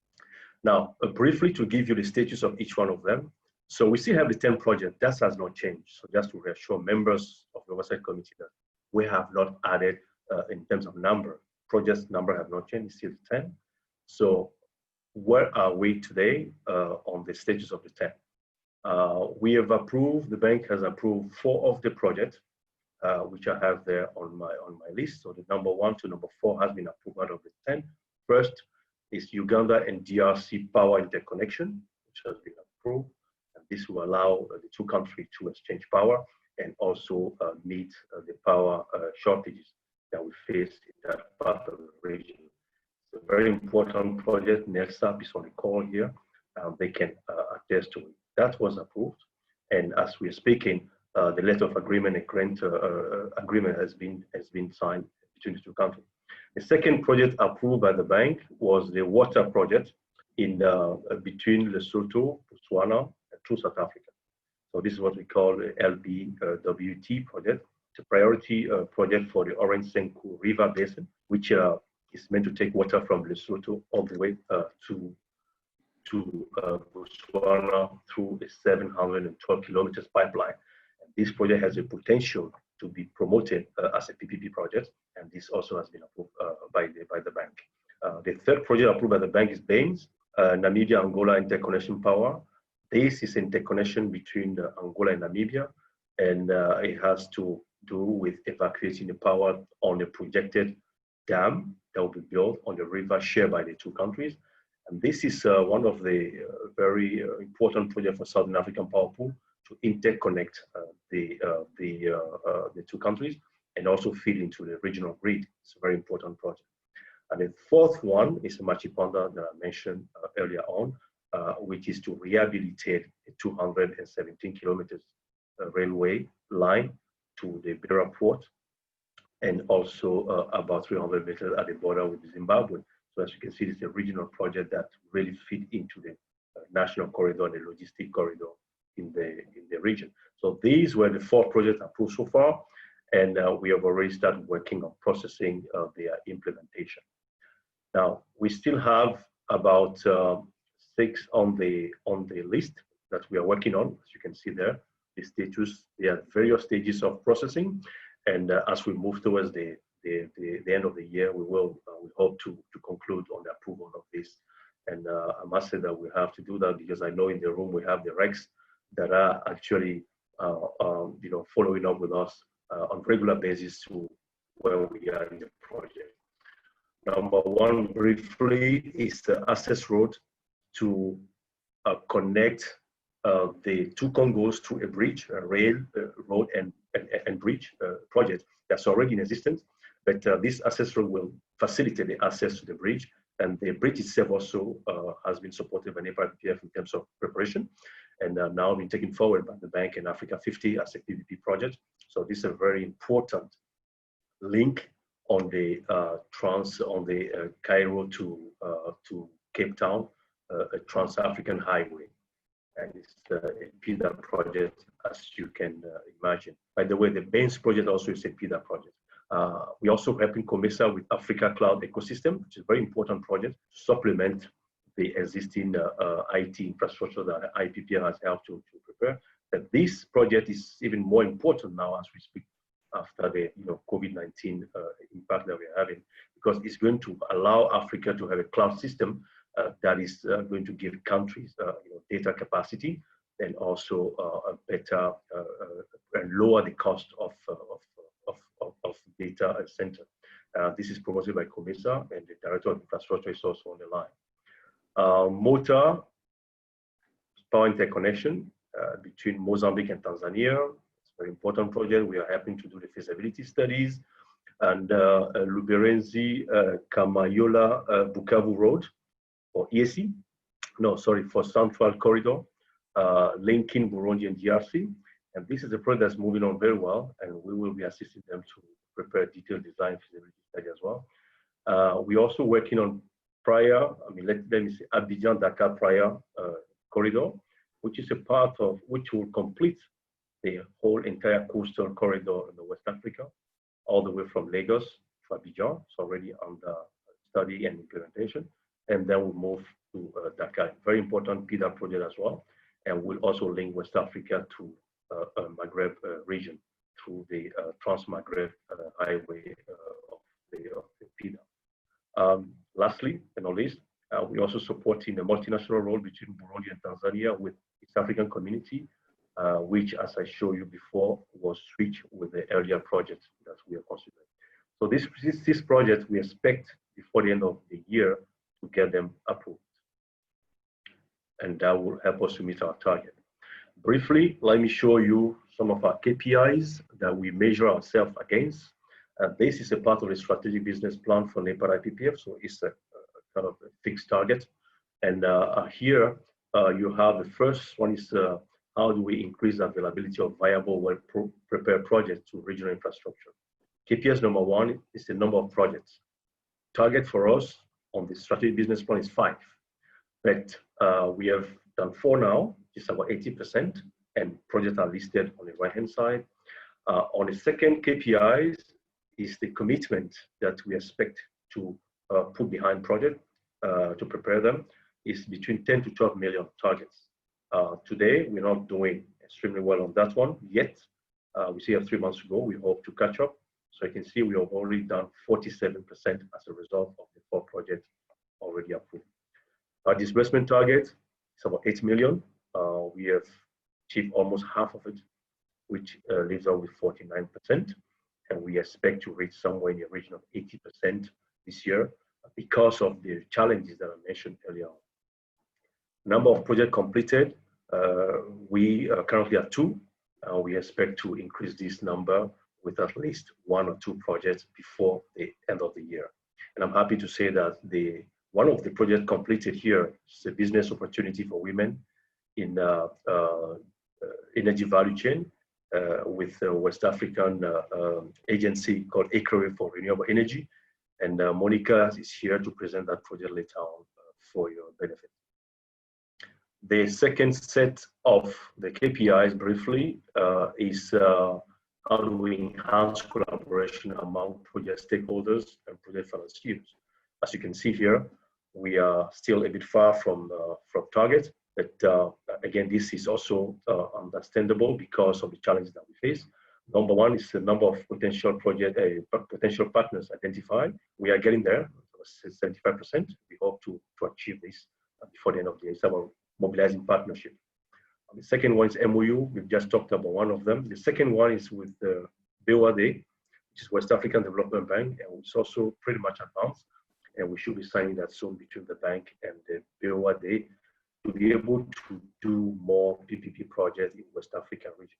Now, briefly to give you the status of each one of them. So we still have the 10 projects, that has not changed. So just to reassure members of the Oversight Committee that we have not added in terms of number. Projects number have not changed, it's still 10. So where are we today on the status of the 10? We have approved, the bank has approved 4 of the projects, which I have there on my list. So the number 1 to number 4 has been approved out of the 10. First is Uganda and DRC power interconnection, which has been approved. And this will allow the two countries to exchange power and also meet the power shortages that we face in that part of the region. It's a very important project. NELSAP is on the call here. They can attest to it. That was approved. And as we're speaking, the letter of agreement and grant agreement has been signed between the two countries. The second project approved by the bank was the water project in between Lesotho, Botswana, and through South Africa. So this is what we call the LBWT project. It's a priority project for the Orange Senku River Basin, which is meant to take water from Lesotho all the way to Botswana through a 712 kilometers pipeline. And this project has a potential to be promoted as a PPP project, and this also has been approved by the bank. The third project approved by the bank is BAMES, Namibia-Angola Interconnection Power. This is interconnection between Angola and Namibia, and it has to do with evacuating the power on a projected dam that will be built on the river shared by the two countries. And this is one of the very important projects for Southern African Power Pool to interconnect the two countries and also feed into the regional grid. It's a very important project. And the fourth one is the Machipanda that I mentioned earlier on, which is to rehabilitate a 217 kilometers railway line to the Beira port, and also about 300 meters at the border with Zimbabwe. So as you can see, it's a regional project that really fit into the national corridor, the logistic corridor in the region. So these were the 4 projects approved so far, and we have already started working on processing their implementation. Now, we still have about 6 on the list that we are working on. As you can see there, the status, they are various stages of processing. And as we move towards the end of the year, we hope to conclude on the approval of this. And I must say that we have to do that because I know in the room we have the recs that are actually following up with us on regular basis to where we are in the project. Number 1, briefly, is the access road to connect the two Congos through a bridge, a rail, road, and bridge project that's already in existence But this access road will facilitate the access to the bridge, and the bridge itself also has been supported by NEPAD IPPF in terms of preparation, and now been taken forward by the bank and Africa 50 as a PPP project. So this is a very important link on the Cairo to Cape Town, a Trans-African highway. And it's a PIDA project, as you can imagine. By the way, the Baines project also is a PIDA project. We also helping COMESA with Africa Cloud Ecosystem, which is a very important project to supplement the existing IT infrastructure that IPPF has helped to prepare. But this project is even more important now as we speak after the COVID-19 impact that we're having, because it's going to allow Africa to have a cloud system that is going to give countries data capacity and also a better and lower the cost of data center. This is promoted by COMESA, and the Director of Infrastructure is also on the line. Mota power interconnection between Mozambique and Tanzania. It's a very important project. We are helping to do the feasibility studies. And Luberenzi Kamayola Bukavu Road, or EAC, no, sorry, for Central Corridor, linking Burundi and DRC. And this is a project that's moving on very well, and we will be assisting them to prepare detailed design feasibility study as well. We're also working on Praia, let me say Abidjan-Dakar Praia corridor, which is a part of, which will complete the whole entire coastal corridor in the West Africa, all the way from Lagos to Abidjan. It's already under study and implementation. And then we'll move to Dakar. Very important PIDA project as well. And we'll also link West Africa to Maghreb region through the Trans-Maghreb highway of the PIDA. Lastly, and not least, we're also supporting a multinational role between Burundi and Tanzania with East African community, which, as I showed you before, was switched with the earlier project that we are considering. So this project, we expect before the end of the year to get them approved. And that will help us to meet our target. Briefly, let me show you some of our KPIs that we measure ourselves against. This is a part of the strategic business plan for NEPAD IPPF, so it's a kind of a fixed target. And here you have the first one is how do we increase the availability of viable, well-prepared projects to regional infrastructure. KPIs number one is the number of projects. Target for us on the strategic business plan is 5, but we have done 4 now, it's about 80%, and projects are listed on the right-hand side. On the second KPIs is the commitment that we expect to put behind project to prepare them is between 10 to 12 million targets. Today, we're not doing extremely well on that one yet. We still have 3 months to go. We hope to catch up. So you can see we have already done 47% as a result of the 4 projects already approved. Our disbursement target is about 8 million. We have achieved almost half of it, which leaves us with 49%. And we expect to reach somewhere in the region of 80% this year because of the challenges that I mentioned earlier on. Number of projects completed, we are currently at 2. We expect to increase this number with at least 1 or 2 projects before the end of the year. And I'm happy to say that one of the projects completed here is a business opportunity for women in energy value chain with a West African agency called Equerry for Renewable Energy. And Monica is here to present that project later on for your benefit. The second set of the KPIs briefly is how do we enhance collaboration among project stakeholders and project financiers. As you can see here, we are still a bit far from target, but again, this is also understandable because of the challenges that we face. Number one is the number of potential potential partners identified. We are getting there, 75%. We hope to achieve this before the end of the year. It's about mobilizing partnership. The second one is MOU. We've just talked about one of them. The second one is with the BOAD, which is West African Development Bank, and it's also pretty much advanced. And we should be signing that soon between the bank and the BOAD to be able to do more PPP projects in West African region.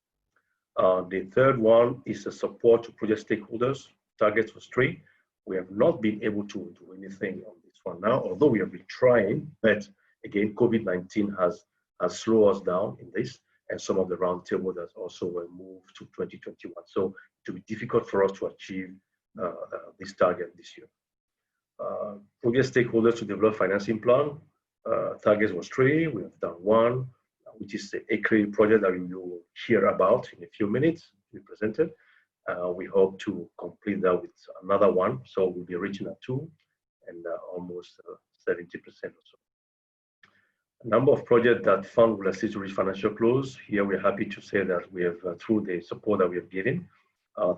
The third one is the support to project stakeholders. target was 3. We have not been able to do anything on this one now, although we have been trying, but again, COVID-19 has slowed us down in this, and some of the roundtable that also were moved to 2021. So it will be difficult for us to achieve this target this year. Project stakeholders to develop financing plan. Target was 3. We have done 1, which is the ECRI project that you will hear about in a few minutes. We presented. We hope to complete that with another 1, so we'll be reaching at 2 and almost 70% or so. A number of projects that fund will assist to reach financial close. Here we're happy to say that we have, through the support that we have given,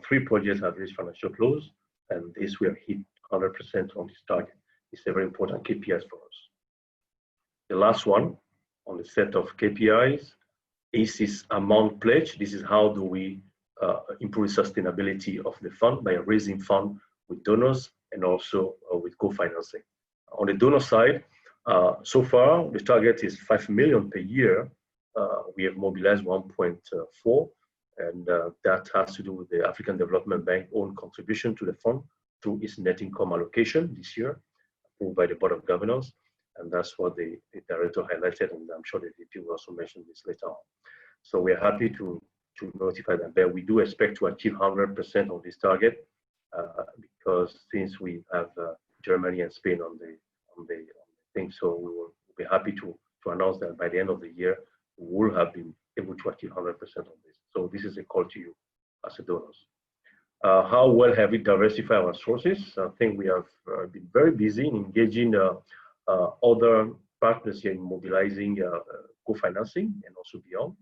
3 projects have reached financial close, and this we have hit 100% on this target. It's a very important KPIs for us. The last one on the set of KPIs is this amount pledge. This is how do we improve sustainability of the fund by raising fund with donors and also with co-financing. On the donor side, so far the target is 5 million per year. We have mobilized 1.4, and that has to do with the African Development Bank own contribution to the fund through its net income allocation this year, approved by the Board of Governors. And that's what the director highlighted, and I'm sure the VP will also mention this later on. So we're happy to notify that we do expect to achieve 100% of this target, because since we have Germany and Spain on the thing, so we will be happy to announce that by the end of the year, we will have been able to achieve 100% of this. So this is a call to you as a donors. How well have we diversified our sources? I think we have been very busy in engaging other partners in mobilizing co-financing and also beyond.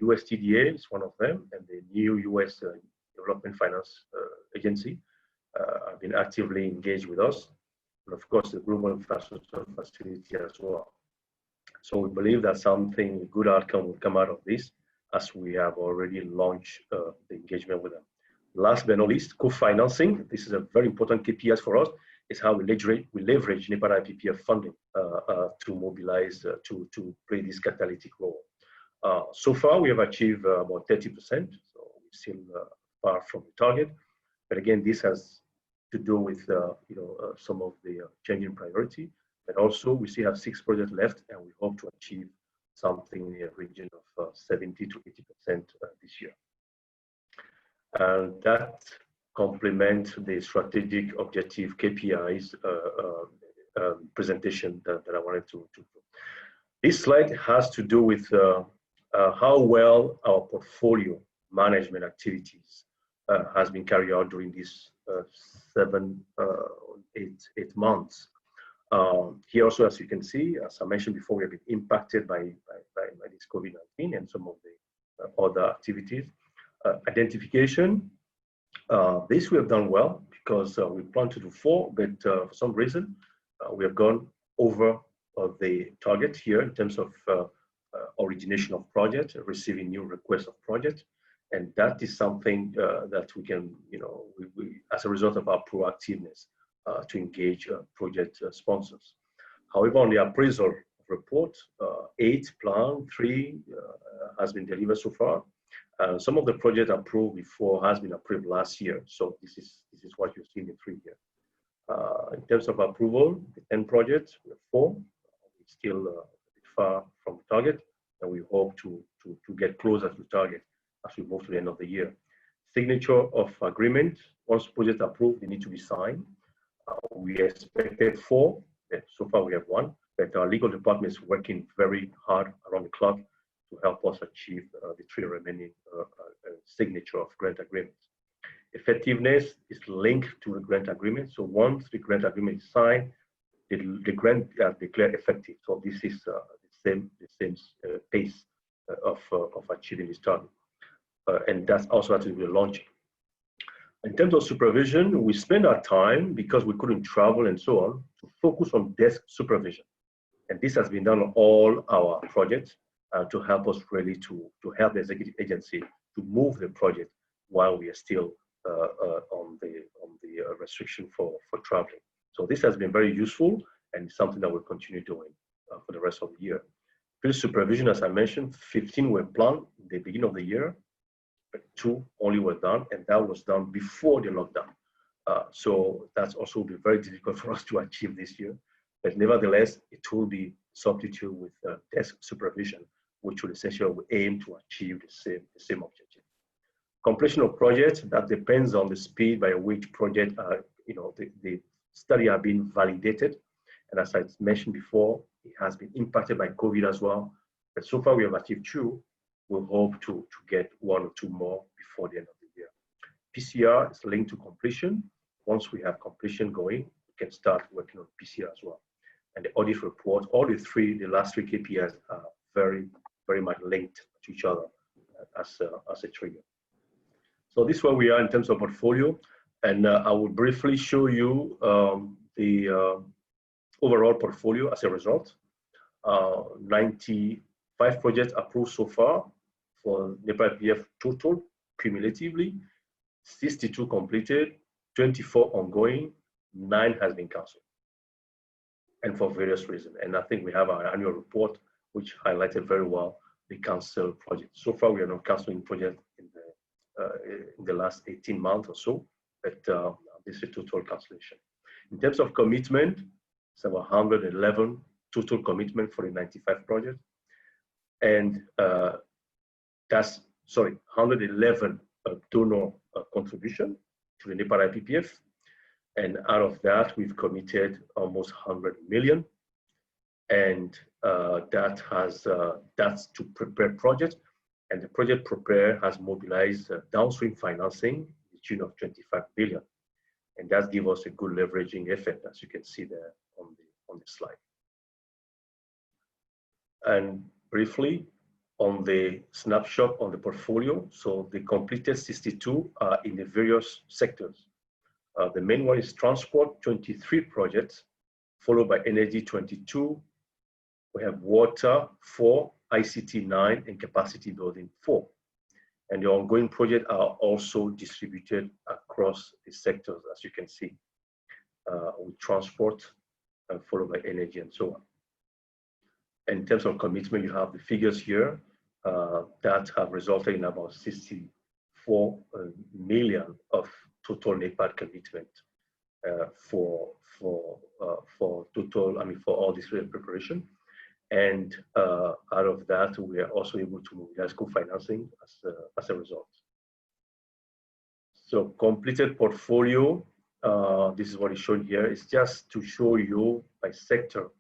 USTDA is one of them, and the new US Development Finance Agency have been actively engaged with us, and of course the Global Infrastructure Facility as well. So we believe that something good outcome will come out of this, as we have already launched the engagement with them. Last but not least, co-financing. This is a very important KPIs for us. Is how we leverage NEPAD IPPF funding to mobilize to play this catalytic role. So far, we have achieved about 30%, so we're still far from the target. But again, this has to do with some of the changing priority. But also, we still have 6 projects left, and we hope to achieve something in the region of 70 to 80% this year. And that complement the strategic objective KPIs presentation that I wanted to do. This slide has to do with how well our portfolio management activities has been carried out during these 8 months. Here also, as you can see, as I mentioned before, we have been impacted by this COVID-19 and some of the other activities. Identification. This we have done well because we planned to do 4, but for some reason we have gone over the target here in terms of origination of project, receiving new requests of project, and that is something that we can, we as a result of our proactiveness to engage project sponsors. However, on the appraisal report, 8 planned, 3 has been delivered so far. Some of the projects approved before has been approved last year. So this is what you see in the 3 here. In terms of approval, the 10 projects, we have 4. We're still a bit far from the target, and we hope to get closer to the target as we move to the end of the year. Signature of agreement. Once project approved, they need to be signed. We expected 4, but so far we have 1. But our legal department is working very hard around the clock to help us achieve the 3 remaining signature of grant agreements. Effectiveness is linked to the grant agreement. So once the grant agreement is signed, the grant is declared effective. So this is the same pace of achieving this target. And that's also what we're launching. In terms of supervision, we spend our time, because we couldn't travel and so on, to focus on desk supervision. And this has been done on all our projects to help us really to help the executive agency to move the project while we are still on the restriction for traveling. So this has been very useful and something that we'll continue doing for the rest of the year. Field supervision, as I mentioned, 15 were planned at the beginning of the year. but 2 only were done, and that was done before the lockdown. So that's also be very difficult for us to achieve this year. But nevertheless, it will be substituted with desk supervision, which will essentially aim to achieve the same objective. Completion of projects, that depends on the speed by which project, the study are being validated. And as I mentioned before, it has been impacted by COVID as well. But so far we have achieved 2. We'll hope to get 1 or 2 more before the end of the year. PCR is linked to completion. Once we have completion going, we can start working on PCR as well. And the audit report, all the last three KPIs are very, very much linked to each other as a trigger. So this is where we are in terms of portfolio. And I will briefly show you the overall portfolio as a result. 95 projects approved so far for NEPA IPPF total, cumulatively, 62 completed, 24 ongoing, 9 has been cancelled, and for various reasons. And I think we have our annual report, which highlighted very well the cancelled projects. So far, we are not cancelling projects in the last 18 months or so, but this is a total cancellation. In terms of commitment, it's about 111 total commitment for the 95 projects. And that's, 111 donor contribution to the NEPA IPPF. And out of that, we've committed almost 100 million. And that's to prepare projects. And the project prepare has mobilized downstream financing in the tune of 25 billion. And that gives us a good leveraging effect, as you can see there on the slide. And briefly, on the snapshot on the portfolio, so the completed 62 are in the various sectors. The main one is transport, 23 projects, followed by energy, 22. We have water, 4, ICT, 9, and capacity building, 4. And the ongoing projects are also distributed across the sectors, as you can see, with transport, followed by energy, and so on. In terms of commitment, you have the figures here that have resulted in about 64 million of total NEPAD commitment for all this preparation. And out of that, we are also able to mobilize co-financing as a result. So completed portfolio, this is what is shown here. It's just to show you by sector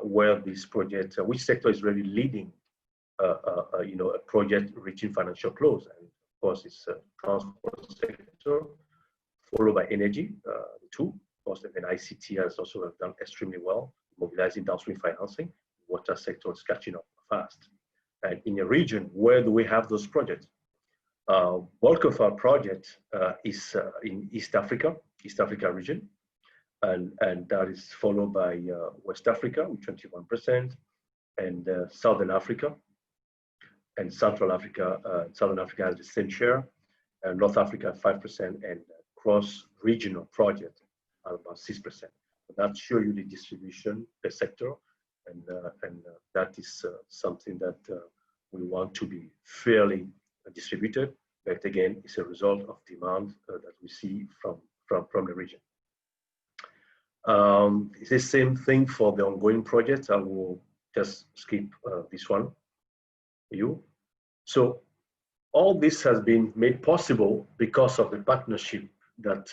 where this project, which sector is really leading a project reaching financial close. And of course, it's transport sector, followed by energy, 2. Of course, then ICT has also done extremely well, mobilizing downstream financing. Water sector is catching up fast. And in a region, where do we have those projects? Bulk of our project is in East Africa region. And that is followed by West Africa with 21%, and Southern Africa, and Central Africa. Southern Africa has the same share, and North Africa 5%, and cross-regional projects are about 6%. That shows you the distribution per sector, and that is something that we want to be fairly distributed. But again, it's a result of demand that we see from the region. It's the same thing for the ongoing projects. I will just skip this one for you. So all this has been made possible because of the partnership that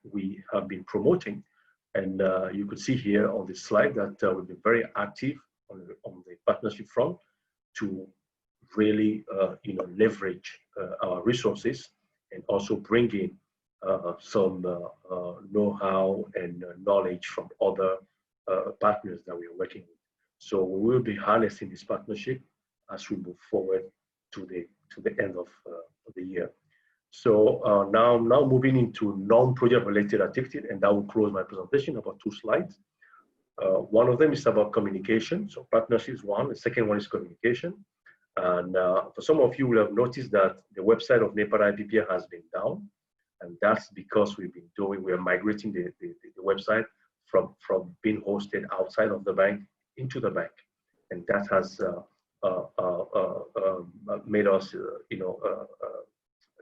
we have been promoting. And you could see here on this slide that we've been very active on the partnership front to really leverage our resources and also bring in some know-how and knowledge from other partners that we are working with. So we will be harnessing this partnership as we move forward to the end of the year. So now moving into non-project related activity, and that will close my presentation, about 2 slides. One of them is about communication. So partnership is one. The second one is communication. And for some of you will have noticed that the website of NEPA IPPF has been down. And that's because we are migrating the website from being hosted outside of the bank into the bank. And that has made us,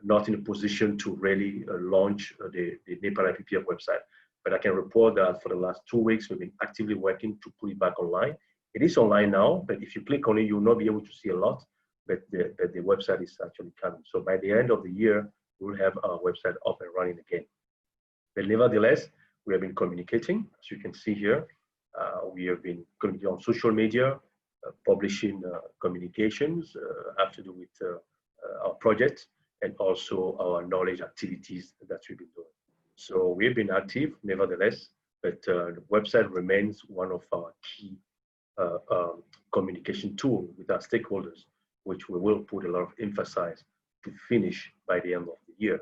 not in a position to really launch the NEPAD IPPF website. But I can report that for the last 2 weeks, we've been actively working to put it back online. It is online now, but if you click on it, you'll not be able to see a lot, but the website is actually coming. So by the end of the year, we'll have our website up and running again. But nevertheless, we have been communicating, as you can see here. We have been communicating on social media, publishing communications have to do with our project and also our knowledge activities that we've been doing. So we've been active, nevertheless, but the website remains one of our key communication tools with our stakeholders, which we will put a lot of emphasis to finish by the end of the year.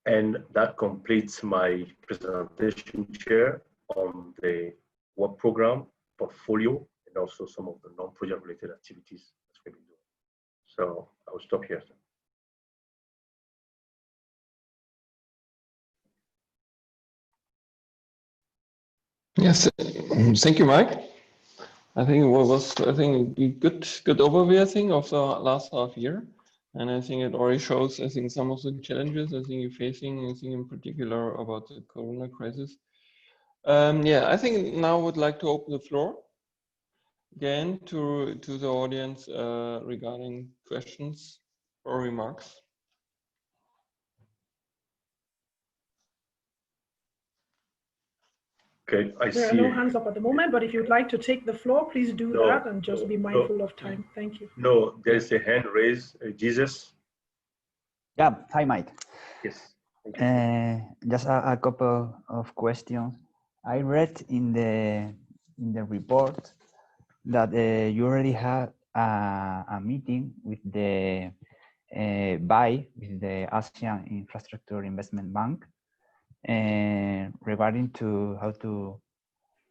And that completes my presentation, Chair, on the work program, portfolio, and also some of the non-project related activities that we've been doing. So I will stop here. Yes, thank you, Mike. I think it was a good overview, I think, of the last half year. And I think it already shows, I think, some of the challenges I think you're facing, I think in particular about the Corona crisis. Yeah, I think now I would like to open the floor again to the audience regarding questions or remarks. Okay, I see. There are no hands up at the moment, but if you'd like to take the floor, please do that and just be mindful of time. Thank you. No, there's a hand raised. Jesus. Yeah, hi, Mike. Yes. Just a couple of questions. I read in the report that you already had a meeting with the BIE, with the ASEAN Infrastructure Investment Bank, regarding to how to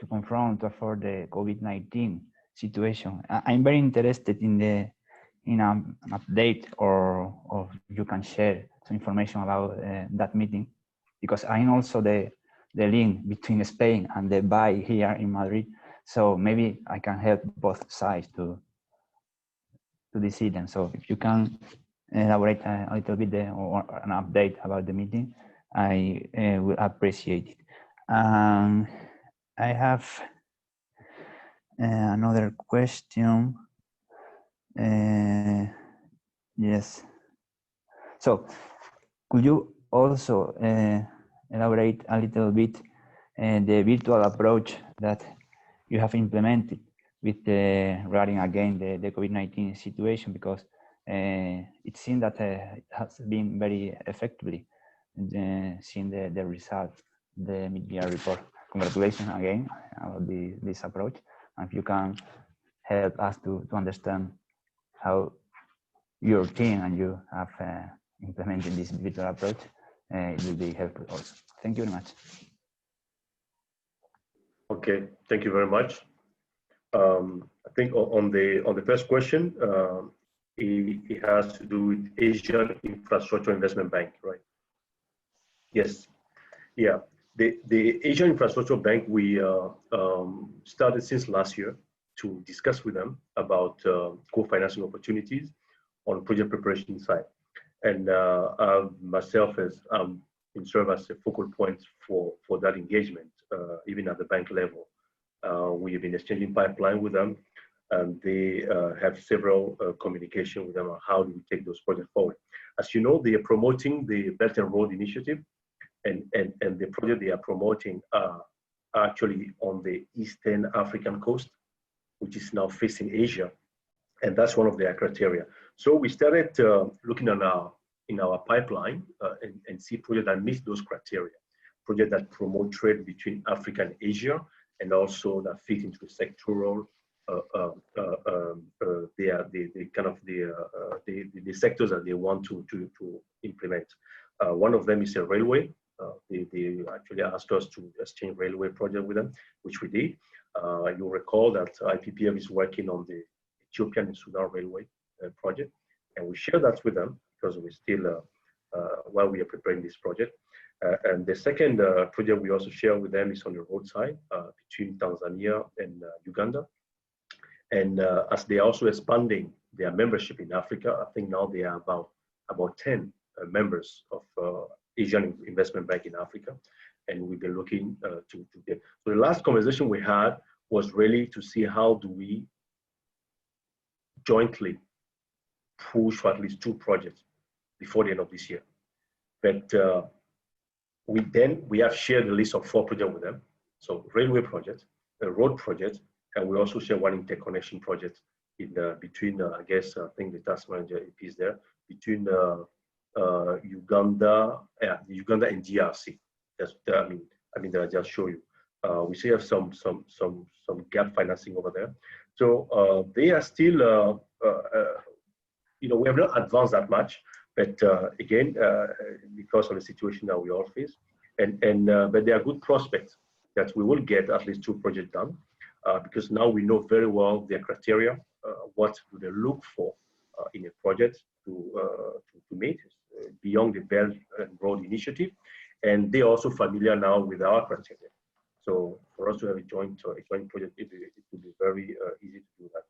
confront to afford the COVID-19 situation. I'm very interested in an update or you can share some information about that meeting, because I know also the link between Spain and the BIE here in Madrid. So maybe I can help both sides to decide them. So if you can elaborate a little bit or an update about the meeting, I will appreciate it. I have another question. Yes. So could you also elaborate a little bit the virtual approach that you have implemented with regarding again the COVID-19 situation, because it seems that it has been very effectively seeing the results, the mid-year report. Congratulations again about this approach. And if you can help us to understand how your team and you have implemented this virtual approach, it will be helpful also. Thank you very much. Okay, thank you very much. I think on the first question, it has to do with Asian Infrastructure Investment Bank, right? Yes, yeah. The Asian Infrastructure Bank, we started since last year to discuss with them about co-financing opportunities on project preparation side. And myself as serve as a focal point for that engagement, even at the bank level. We've been exchanging pipeline with them, and they have several communication with them on how do we take those projects forward. As you know, they are promoting the Belt and Road Initiative, and the project they are promoting are actually on the Eastern African coast, which is now facing Asia, and that's one of their criteria. So we started looking in our pipeline and see projects that meet those criteria, projects that promote trade between Africa and Asia, and also that fit into the sectoral, the sectors that they want to implement. One of them is a railway. They actually asked us to exchange railway project with them, which we did. You'll recall that IPPF is working on the Ethiopian and Sudan railway project, and we share that with them because we're still, while we are preparing this project. And the second project we also share with them is on the roadside between Tanzania and Uganda. And as they are also expanding their membership in Africa, I think now they are about about 10 members of Asian Investment Bank in Africa, and we've been looking to get. So the last conversation we had was really to see how do we jointly push for at least 2 projects before the end of this year. But we have shared a list of 4 projects with them. So railway project, a road project, and we also share one interconnection project in between, I think the task manager is there, between Uganda and DRC. That's I mean that I just show you. We still have some gap financing over there. So they are still, we have not advanced that much, but again, because of the situation that we all face, but there are good prospects that we will get at least 2 projects done, because now we know very well their criteria, what do they look for in a project to meet beyond the Belt and Road Initiative, and they're also familiar now with our criteria. So for us to have a joint project, it will be very easy to do that.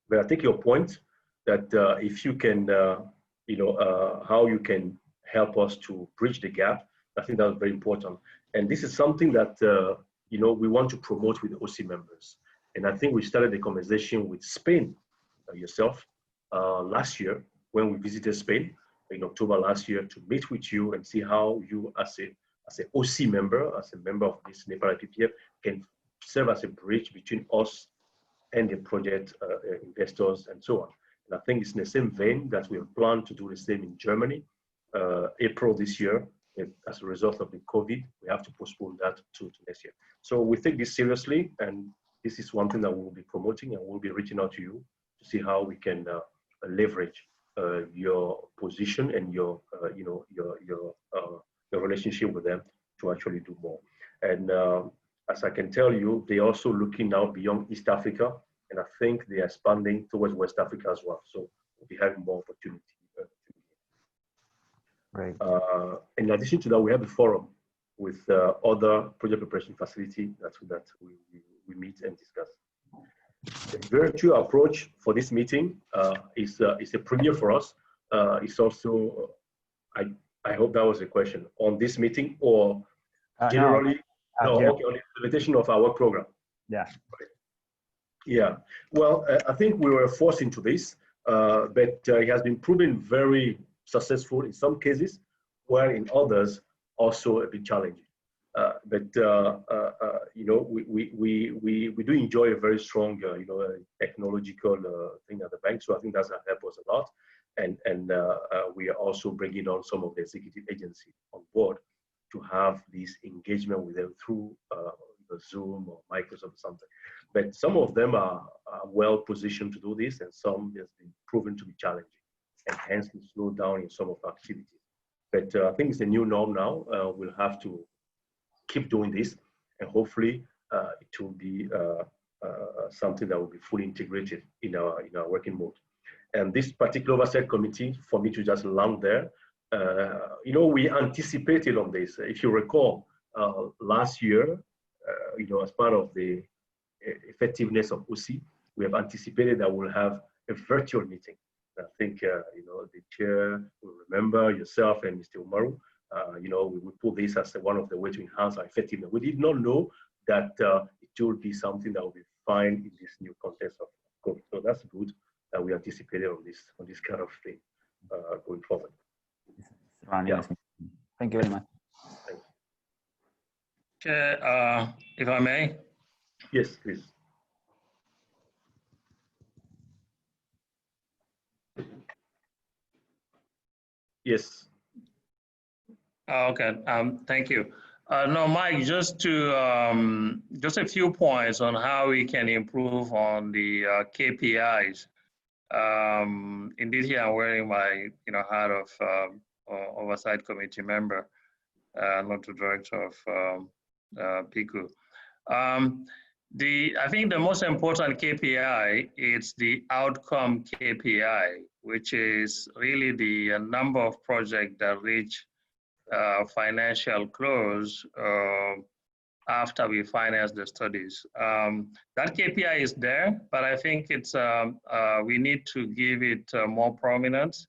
But I take your point that if you can, how you can help us to bridge the gap, I think that's very important. And this is something that, we want to promote with the OC members. And I think we started the conversation with Spain, yourself, last year when we visited Spain in October last year to meet with you and see how you as an OC member, as a member of this Nepal IPPF, can serve as a bridge between us and the project investors and so on. And I think it's in the same vein that we have planned to do the same in Germany, April this year. As a result of the COVID, we have to postpone that to next year. So we take this seriously, and this is one thing that we'll be promoting, and we'll be reaching out to you to see how we can leverage your position and your relationship with them to actually do more. And as I can tell you, they're also looking now beyond East Africa, and I think they are expanding towards West Africa as well. So we'll be having more opportunity. Right. In addition to that, we have a forum with other project preparation facility that we meet and discuss. The virtual approach for this meeting is a premiere for us. It's also, I hope that was a question on this meeting, or generally, okay, on the implementation of our program. Yeah. Right. Yeah. Well, I think we were forced into this, but it has been proven very successful in some cases, where in others also a bit challenging. But we do enjoy a very strong technological thing at the bank, so I think that's going to help us a lot. And we are also bringing on some of the executive agency on board to have this engagement with them through Zoom or Microsoft or something. But some of them are well positioned to do this, and some has been proven to be challenging, and hence we slow down in some of our activities. But I think it's a new norm now. We'll have to keep doing this, and hopefully it will be something that will be fully integrated in our working mode. And this particular oversight committee, for me to just land there, we anticipated on this. If you recall, last year, as part of the effectiveness of OC, we have anticipated that we'll have a virtual meeting. I think, the chair will remember, yourself and Mr. Umaru, we put this as one of the ways to enhance our effectiveness. We did not know that it will be something that will be fine in this new context of COVID. So that's good that we anticipated on this kind of thing going forward. Yeah. Thank you very much. Chair, if I may. Yes, please. Yes. Okay. Thank you. No, Mike, just a few points on how we can improve on the KPIs. Indeed, here I'm wearing my hat of oversight committee member, not the director of PICU. I think the most important KPI is the outcome KPI, which is really the number of projects that reach financial close after we finance the studies. That KPI is there, but I think it's we need to give it more prominence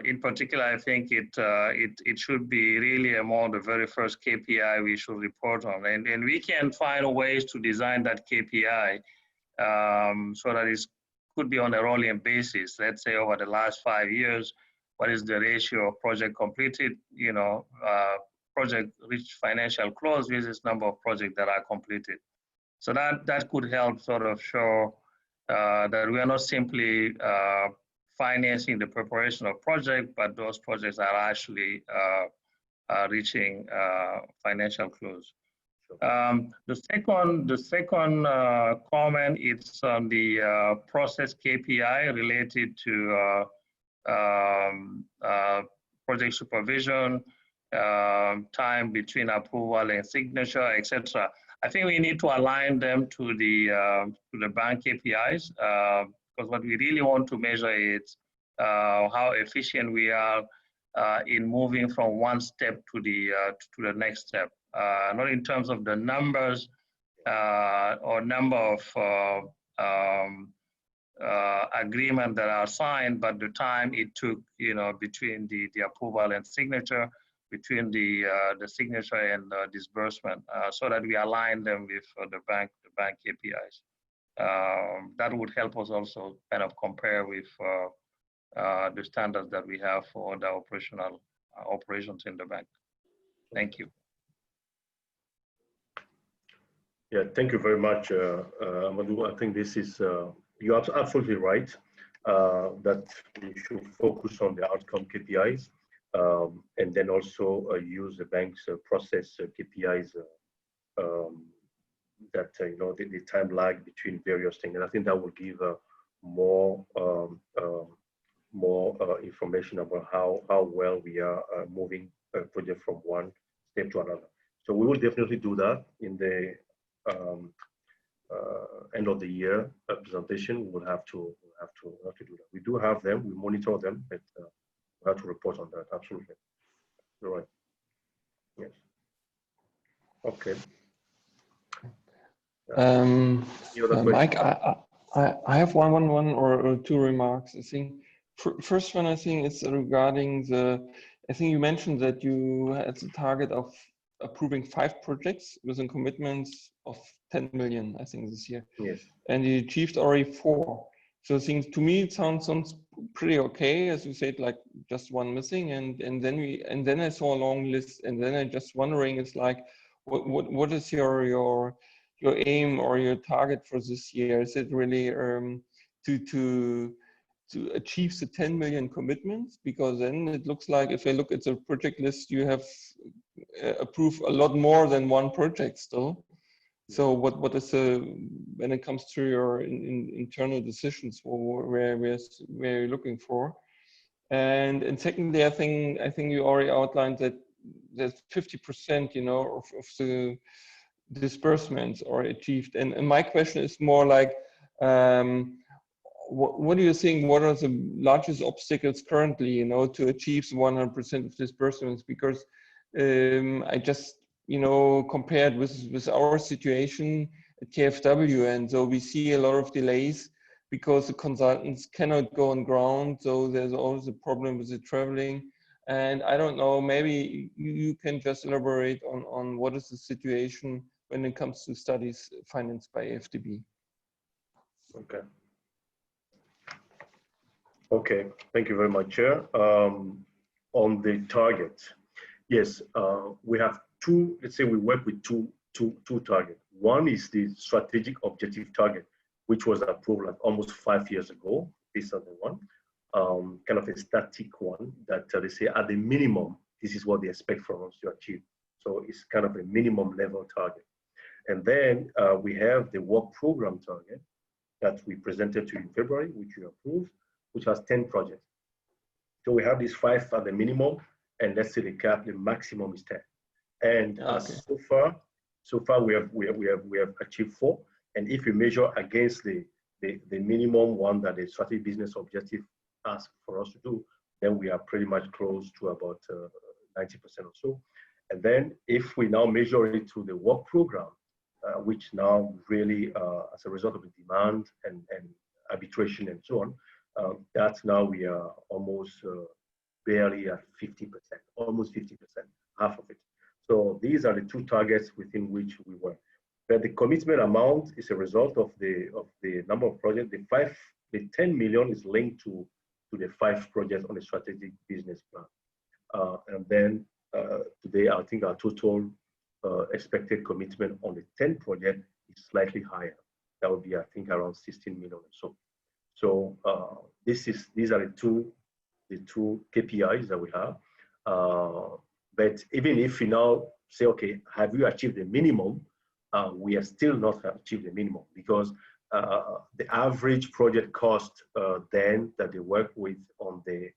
In particular, I think it should be really among the very first KPI we should report on, and we can find ways to design that KPI so that it could be on a rolling basis. Let's say over the last 5 years, what is the ratio of project completed, project reached financial close versus number of projects that are completed. So that could help sort of show that we are not simply financing the preparation of projects, but those projects are actually reaching financial close. The second comment is on the process KPI related to project supervision, time between approval and signature, etc. I think we need to align them to the bank KPIs because what we really want to measure is how efficient we are in moving from one step to the next step. Not in terms of the numbers or number of agreements that are signed, but the time it took, between the approval and signature, between the signature and the disbursement, so that we align them with the bank KPIs. That would help us also kind of compare with the standards that we have for the operations in the bank. Thank you. Yeah, thank you very much, Amadou. I think this is, you're absolutely right, that we should focus on the outcome KPIs and then also use the bank's process KPIs that, the time lag between various things. And I think that will give more information about how well we are moving a project from one step to another. So we will definitely do that in the end of the year presentation. We'll have to do that. We do have them, we monitor them, but we have to report on that. Absolutely. You're right. Yes. Okay. Mike, I have one or two remarks. I think first one, I think is regarding I think you mentioned that you had the target of approving 5 projects with a commitment of 10 million, I think, this year. Yes. And you achieved already 4. So I think to me it sounds pretty okay, as you said, like just one missing, and then I saw a long list, and then I'm just wondering, it's like, what is your aim or your target for this year? Is it really to achieve the 10 million commitments? Because then it looks like, if I look at the project list, you have approved a lot more than one project still. So what is when it comes to your internal decisions, where you're looking for? And secondly, I think you already outlined that there's 50%, of the disbursements are achieved. And my question is more like, what do you think? What are the largest obstacles currently, to achieve 100% of disbursements? Because I just, compared with our situation at KfW, and so we see a lot of delays because the consultants cannot go on ground. So there's always a problem with the traveling. And I don't know, maybe you can just elaborate on what is the situation when it comes to studies financed by AFDB. Okay. Okay, thank you very much, Chair. On the target, yes, we have two. Let's say we work with two targets. One is the strategic objective target, which was approved like almost 5 years ago. This is the one, kind of a static one that they say at the minimum, this is what they expect from us to achieve. So it's kind of a minimum level target. And then we have the work program target that we presented to you in February, which you approved, which has 10 projects. So we have these 5 at the minimum, and let's say the cap, the maximum is 10. And so far we have achieved 4. And if we measure against the minimum one that the strategic business objective asks for us to do, then we are pretty much close to about 90% or so. And then if we now measure it through the work program, which now really, as a result of the demand and arbitration and so on, That now we are almost barely at 50%, almost 50%, half of it. So these are the two targets within which we work. But the commitment amount is a result of the number of projects. The 10 million is linked to the 5 projects on the strategic business plan. And then today, I think our total expected commitment on the 10 project is slightly higher. That would be, I think, around 16 million or so. So these are the two KPIs that we have. But even if we now say, okay, have you achieved the minimum? We have still not achieved the minimum, because the average project cost then that they work with on the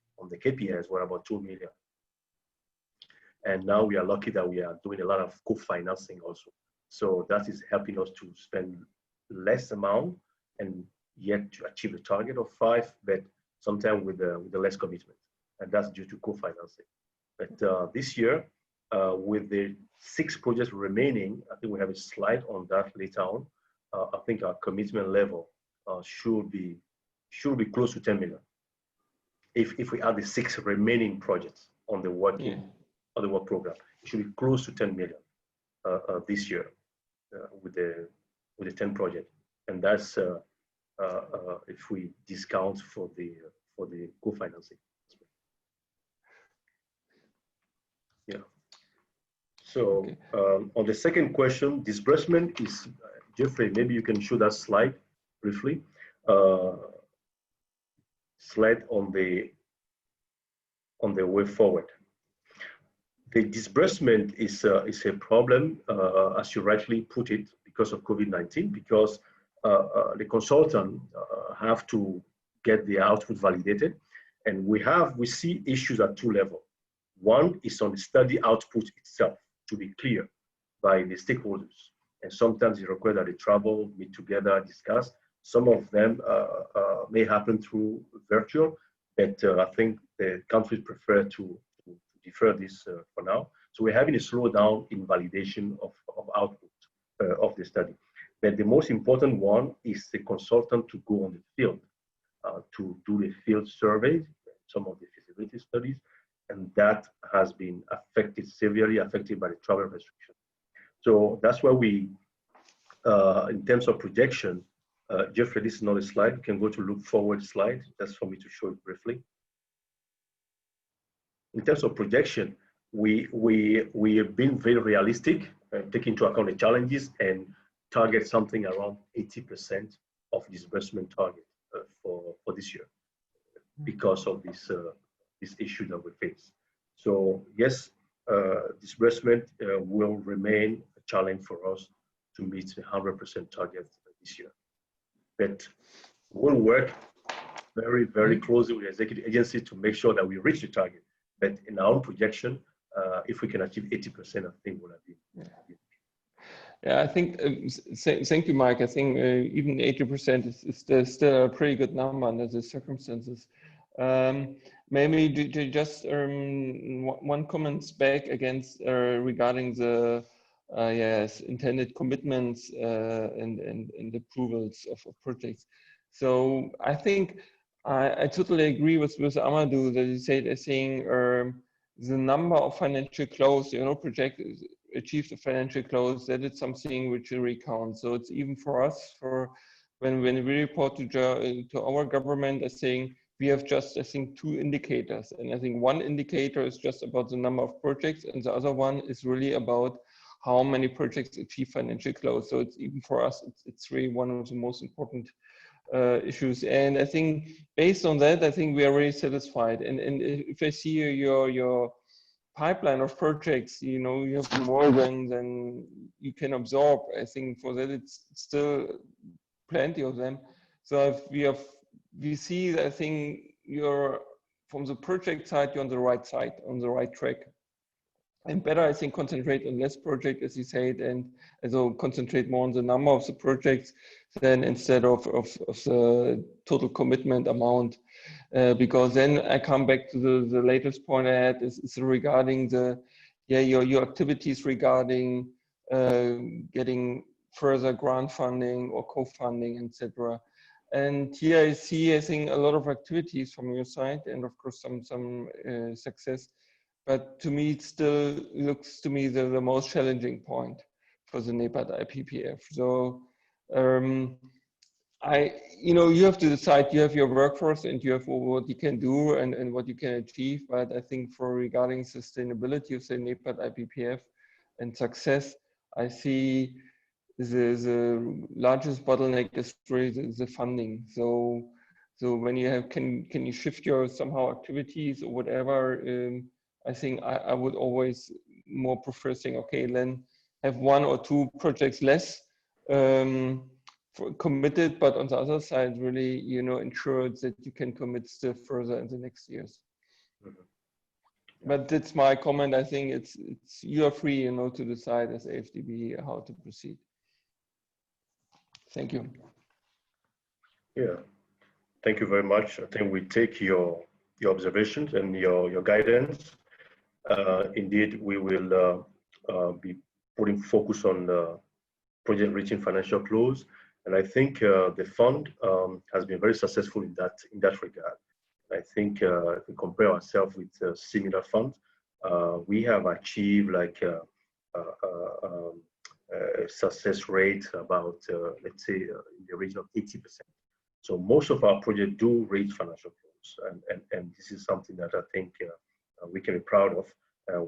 KPIs were about 2 million. And now we are lucky that we are doing a lot of co-financing also. So that is helping us to spend less amount and yet to achieve a target of 5, but sometimes with the less commitment. And that's due to co-financing. But this year, with the 6 projects remaining, I think we have a slide on that later on. I think our commitment level should be close to 10 million. If we add the 6 remaining projects on the work program, it should be close to 10 million this year with the 10 project, and that's if we discount for the co-financing. Yeah. So on the second question, disbursement is Jeffrey. Maybe you can show that slide briefly. Slide on the way forward. The disbursement is a problem, as you rightly put it, because of COVID-19, because the consultant have to get the output validated, and we see issues at 2 levels. One is on the study output itself, to be clear, by the stakeholders, and sometimes it requires that they travel, meet together, discuss. Some of them may happen through virtual, but I think the countries prefer to defer this for now. So we're having a slowdown in validation of output of the study. But the most important one is the consultant to go on the field, to do the field surveys, some of the feasibility studies, and that has been severely affected by the travel restriction. So that's why we, in terms of projection, Jeffrey, this is not a slide. You can go to look forward slide. That's for me to show it briefly. In terms of projection, we have been very realistic, taking into account the challenges, and target something around 80% of disbursement target for this year, because of this issue that we face. So yes, disbursement will remain a challenge for us to meet the 100% target this year. But we'll work very, very closely with the executive agency to make sure that we reach the target. But in our own projection, if we can achieve 80%, I think we'll have been. Yeah, I think, thank you, Mike. I think even 80% is still a pretty good number under the circumstances. Maybe just one comment back against regarding the intended commitments and approvals of projects. So I think I totally agree with Amadou that he said, I think the number of financial close, project achieved a financial close, that is something which we recount. So it's even for us, for when we report to our government, I think we have just, 2 indicators. And I think one indicator is just about the number of projects, and the other one is really about how many projects achieve financial close. So it's even for us, it's really one of the most important issues. And I think based on that, I think we are really satisfied. And if I see your pipeline of projects, you have more than you can absorb. I think for that, it's still plenty of them. So if we see, I think from the project side, you're on the right side, on the right track. And better, I think, concentrate on less project, as you said, and also concentrate more on the number of the projects than instead of the total commitment amount. Because then I come back to the latest point I had is regarding your activities regarding getting further grant funding or co-funding, etc. And here I see, I think, a lot of activities from your side, and of course some success. But to me, it still looks to me the most challenging point for the NEPAD IPPF. So you have to decide. You have your workforce and you have what you can do and what you can achieve. But I think for regarding sustainability of the NEPAD IPPF and success, I see the largest bottleneck is really the funding. So when you have, can you shift your somehow activities or whatever? I think I would always more prefer saying, okay, then have 1 or 2 projects less committed, but on the other side, really, ensure that you can commit still further in the next years. But that's my comment. I think it's you are free, to decide as AFDB how to proceed. Thank you. Yeah, thank you very much. I think we take your observations and your guidance. Indeed, we will be putting focus on the project reaching financial close, and I think the fund has been very successful in that regard. I think if we compare ourselves with similar funds, we have achieved like a success rate about, let's say, in the region of 80%. So most of our projects do reach financial close, and this is something that I think we can be proud of.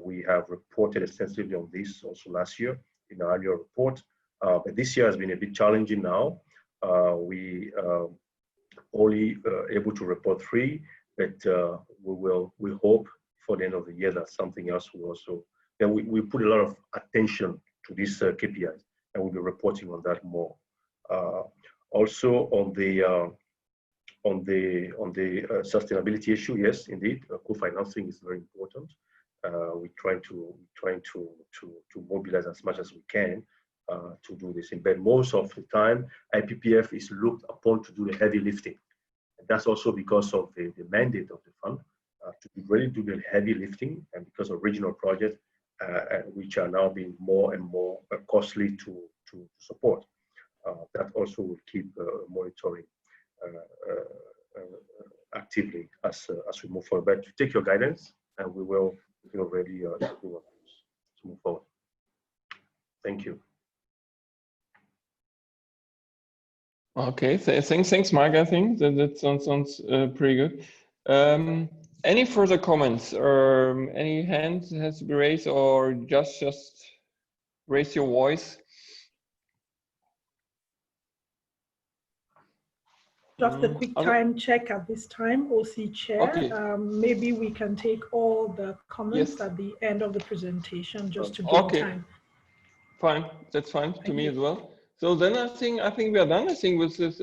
We have reported extensively on this also last year in our annual report, but this year has been a bit challenging now. We only able to report 3, but we hope for the end of the year that something else will also. Then we put a lot of attention to these KPIs, and we'll be reporting on that more. Also on the sustainability issue, yes, indeed, co-financing is very important. We're trying to mobilize as much as we can to do this. But most of the time, IPPF is looked upon to do the heavy lifting. And that's also because of the mandate of the fund to really do the heavy lifting, and because of regional projects which are now being more and more costly to support. That also will keep monitoring actively as we move forward. But to take your guidance, and we will be ready to move forward. Thank you. Okay, thanks, Mark. I think that sounds pretty good. Any further comments or any hand has to be raised, or just raise your voice? Just a quick time check at this time, OC Chair. Okay. Maybe we can take all the comments at the end of the presentation, just to give time. Fine, that's fine to me as well. So then I think we are done. I think with this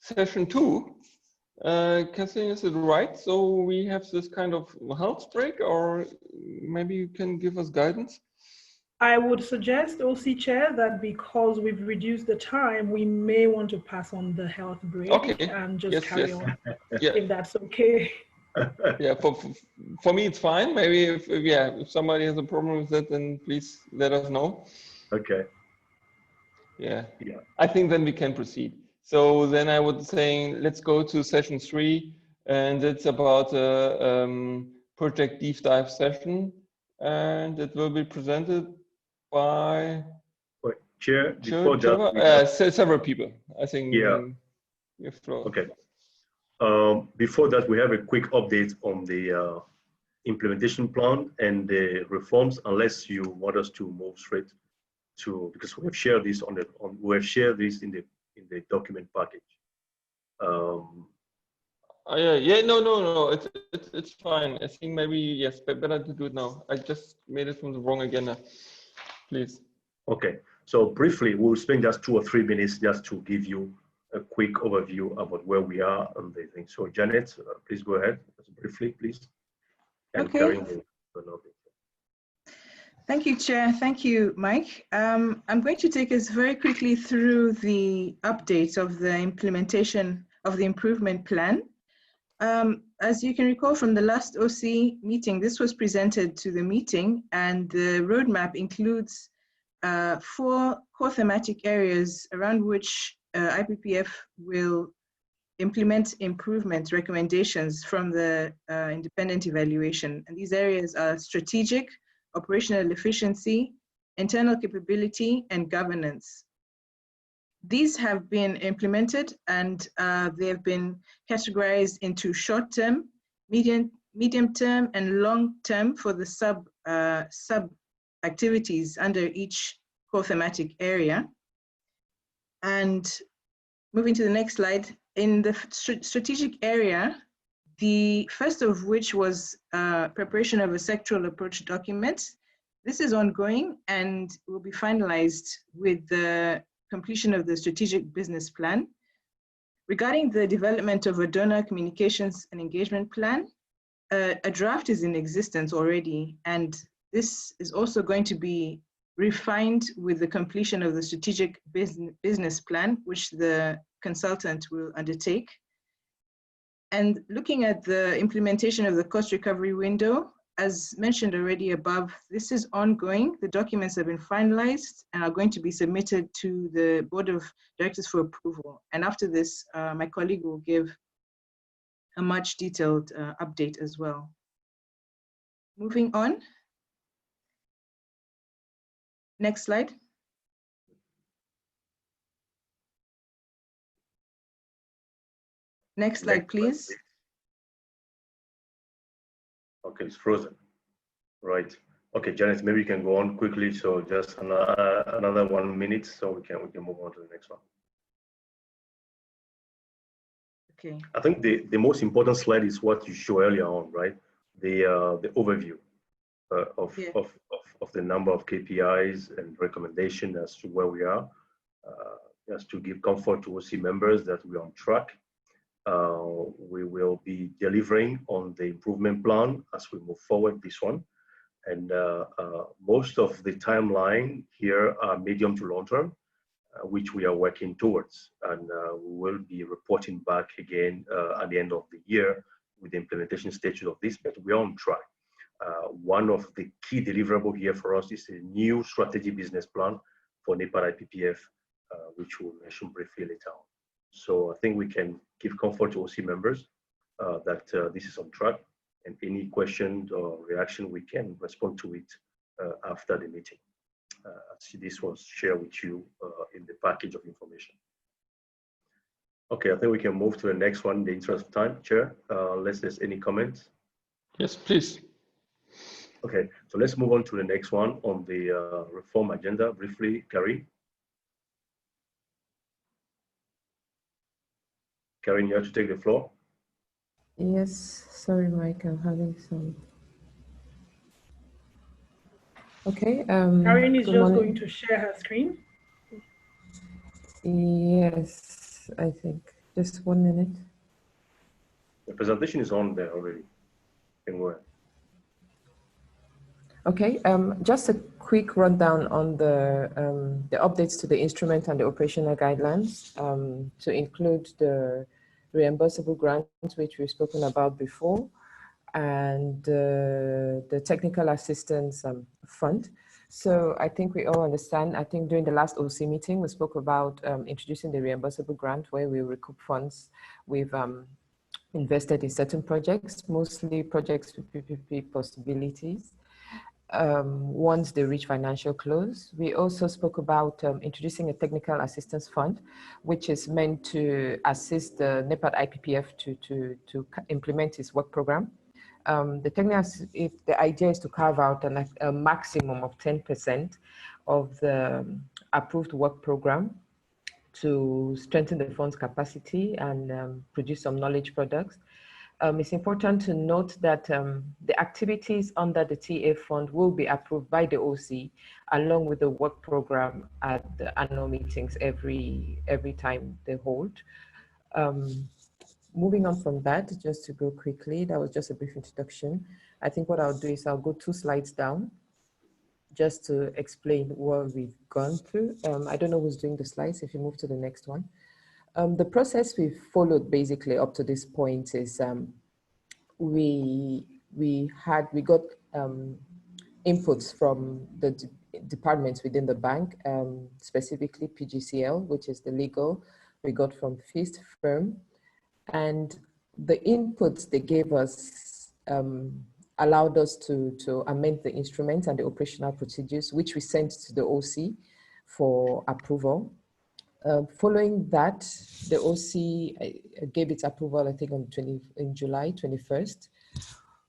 session 2. Kathleen, is it right? So we have this kind of health break, or maybe you can give us guidance? I would suggest, OC Chair, that because we've reduced the time, we may want to pass on the health break and just carry on, if that's okay. Yeah, for me it's fine. Maybe if somebody has a problem with that, then please let us know. Okay. Yeah. I think then we can proceed. So then I would say let's go to session 3, and it's about a project deep dive session, and it will be presented by Chair. Before that, several people. I think. Yeah. Your floor. Okay. Before that, we have a quick update on the implementation plan and the reforms, unless you want us to move straight to, because we have shared this we have shared this in the document package. No, it's fine. I think maybe yes, but better to do it now. I just made it from the wrong agenda. Please. Okay, so briefly, we'll spend just 2 or 3 minutes just to give you a quick overview about where we are on the thing. So Janet, please go ahead, just briefly, please. And okay. Thank you, Chair. Thank you, Mike. I'm going to take us very quickly through the updates of the implementation of the improvement plan. As you can recall from the last OC meeting, this was presented to the meeting, and the roadmap includes 4 core thematic areas around which IPPF will implement improvement recommendations from the independent evaluation. And these areas are strategic, operational efficiency, internal capability, and governance. These have been implemented and they have been categorized into short-term, medium-term, and long-term for the sub activities under each core thematic area. And moving to the next slide, in the strategic area, the first of which was preparation of a sectoral approach document. This is ongoing and will be finalized with the completion of the strategic business plan. Regarding the development of a donor communications and engagement plan, a draft is in existence already, and this is also going to be refined with the completion of the strategic business plan, which the consultant will undertake. And looking at the implementation of the cost recovery window, as mentioned already above, this is ongoing. The documents have been finalized and are going to be submitted to the Board of Directors for approval. And after this, my colleague will give a much detailed update as well. Moving on. Next slide. Next slide, please. Okay, it's frozen. Right. Okay, Janice, maybe you can go on quickly. So just another 1 minute, so we can move on to the next one. Okay. I think the most important slide is what you show earlier on, right? The overview of the number of KPIs and recommendation as to where we are, just to give comfort to OC members that we're on track. We will be delivering on the improvement plan as we move forward this one. And most of the timeline here are medium to long term, which we are working towards. And we will be reporting back again at the end of the year with the implementation stages of this, but we're on track. One of the key deliverables here for us is a new strategy business plan for NEPAD IPPF, which we'll mention briefly later on. So I think we can give comfort to OC members that this is on track, and any question or reaction, we can respond to it after the meeting. This was shared with you in the package of information. Okay, I think we can move to the next one in the interest of time, Chair, unless there's any comments. Yes, please. Okay, so let's move on to the next one on the reform agenda briefly, Karin. Karin, you have to take the floor. Yes, sorry, Mike, I'm having some. Okay. Karin is just going to share her screen. Yes, I think. Just 1 minute. The presentation is on there already. Okay, just a quick rundown on the updates to the instrument and the operational guidelines, to include the reimbursable grants, which we've spoken about before, and the technical assistance fund. So I think we all understand. I think during the last OC meeting, we spoke about introducing the reimbursable grant where we recoup funds we've invested in certain projects, mostly projects with PPP possibilities. Once they reach financial close. We also spoke about introducing a technical assistance fund, which is meant to assist the NEPAD IPPF to implement its work program. The idea is to carve out a maximum of 10% of the approved work program to strengthen the fund's capacity and produce some knowledge products. It's important to note that the activities under the TA fund will be approved by the OC along with the work program at the annual meetings every time they hold. Moving on from that, just to go quickly, that was just a brief introduction. I think what I'll do is I'll go 2 slides down just to explain what we've gone through. I don't know who's doing the slides, if you move to the next one. The process we've followed basically up to this point is we got inputs from the departments within the bank, specifically PGCL, which is the legal. We got from FIST firm, and the inputs they gave us allowed us to amend the instruments and the operational procedures, which we sent to the OC for approval. Following that, the OC gave its approval, I think, in July 21st.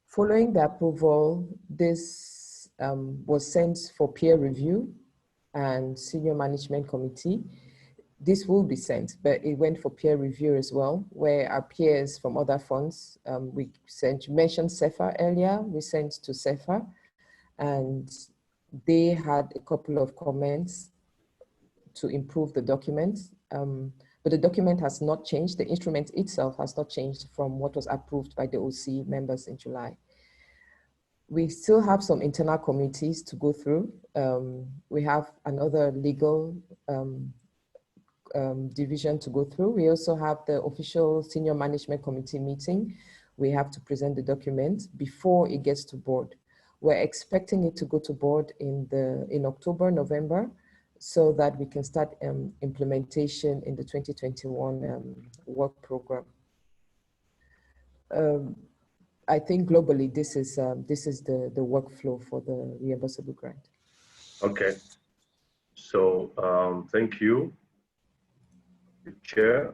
Following the approval, this was sent for peer review and senior management committee. This will be sent, but it went for peer review as well, where our peers from other funds, we sent, you mentioned CEFA earlier, we sent to CEFA, and they had a couple of comments to improve the document. But the document has not changed. The instrument itself has not changed from what was approved by the OC members in July. We still have some internal committees to go through. We have another legal division to go through. We also have the official senior management committee meeting. We have to present the document before it gets to board. We're expecting it to go to board in October, November, so that we can start implementation in the 2021 work program. I think globally, this is the workflow for the reimbursable grant. Okay, so thank you, Chair.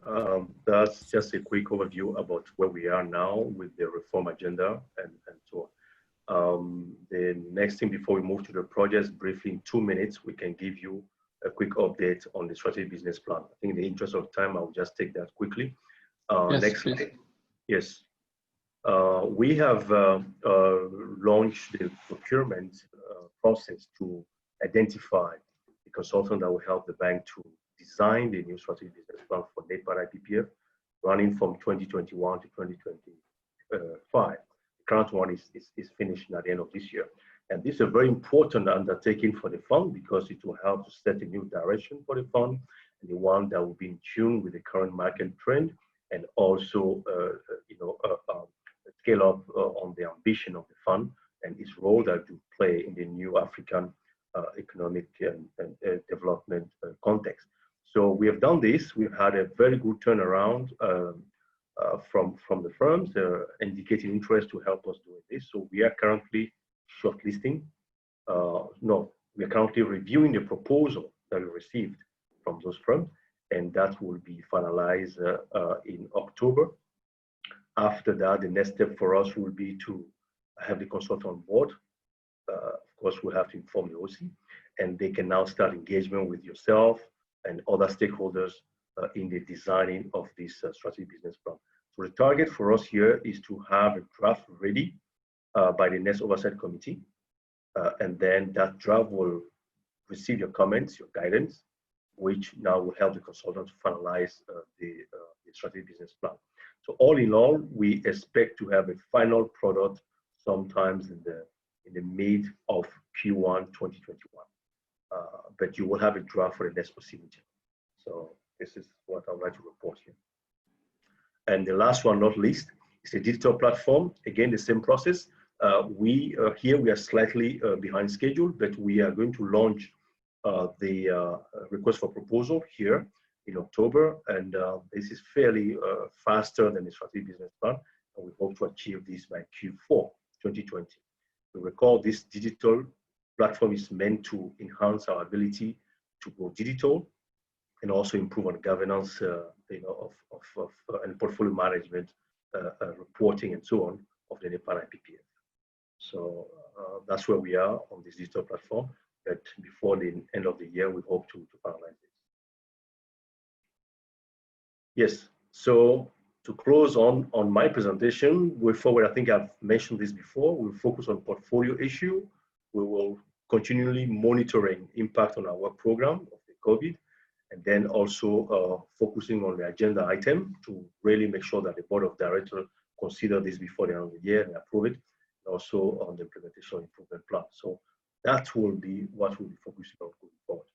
That's just a quick overview about where we are now with the reform agenda and so on. The next thing before we move to the projects, briefly in 2 minutes, we can give you a quick update on the strategic business plan. I think in the interest of time, I'll just take that quickly. Yes, next please. slide. Yes. We have launched the procurement process to identify the consultant that will help the bank to design the new strategic business plan for NEPAD IPPF, running from 2021 to 2025. The current one is finishing at the end of this year. And this is a very important undertaking for the fund because it will help to set a new direction for the fund, and the one that will be in tune with the current market trend, and also scale up on the ambition of the fund and its role that it will play in the new African economic and development context. So we have done this. We've had a very good turnaround from the firms indicating interest to help us do this. So we are currently shortlisting. We are currently reviewing the proposal that we received from those firms, and that will be finalized in October. After that, the next step for us will be to have the consultant on board. Of course, we'll have to inform the OC, and they can now start engagement with yourself and other stakeholders in the designing of this strategic business plan. So the target for us here is to have a draft ready by the next oversight committee, and then that draft will receive your comments, your guidance, which now will help the consultant to finalize the strategic business plan. So all in all, we expect to have a final product sometimes in the mid of Q1 2021. But you will have a draft for the next proceeding. So this is what I would like to report here. And the last one, not least, is a digital platform. Again, the same process. We are slightly behind schedule, but we are going to launch the request for proposal here in October, and this is fairly faster than the strategic business plan, and we hope to achieve this by Q4 2020. We recall this digital platform is meant to enhance our ability to go digital and also improve on governance, and portfolio management, reporting, and so on of the NEPAD IPPF. So that's where we are on this digital platform. But before the end of the year, we hope to finalize it. Yes, so to close on my presentation, way forward, I think I've mentioned this before, we'll focus on portfolio issue. We will continually monitoring impact on our work program of the COVID, and then also focusing on the agenda item to really make sure that the board of directors consider this before the end of the year and approve it, and also on the implementation improvement plan. So that will be what we'll be focusing on going forward.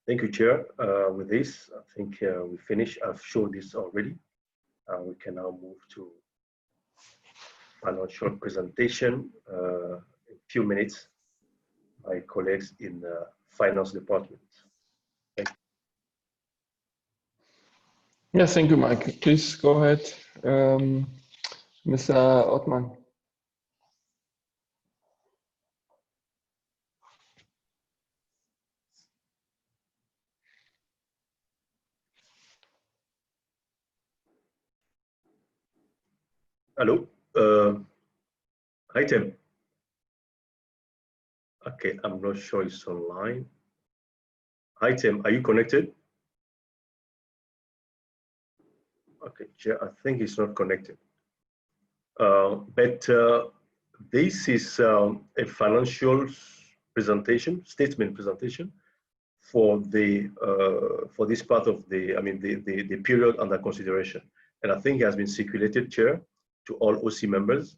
Thank you, Chair. With this, I think we finished. I've showed this already. We can now move to financial presentation in few minutes my colleagues in the finance department. Thank you. Yes, thank you, Mike. Please go ahead, Mr. Ottman. Hello. Hi, Tim. Okay, I'm not sure it's online. Hi, Tim. Are you connected? Okay, I think it's not connected. But this is a financial presentation, statement presentation for this part of the period under consideration. And I think it has been circulated, Chair, to all OC members,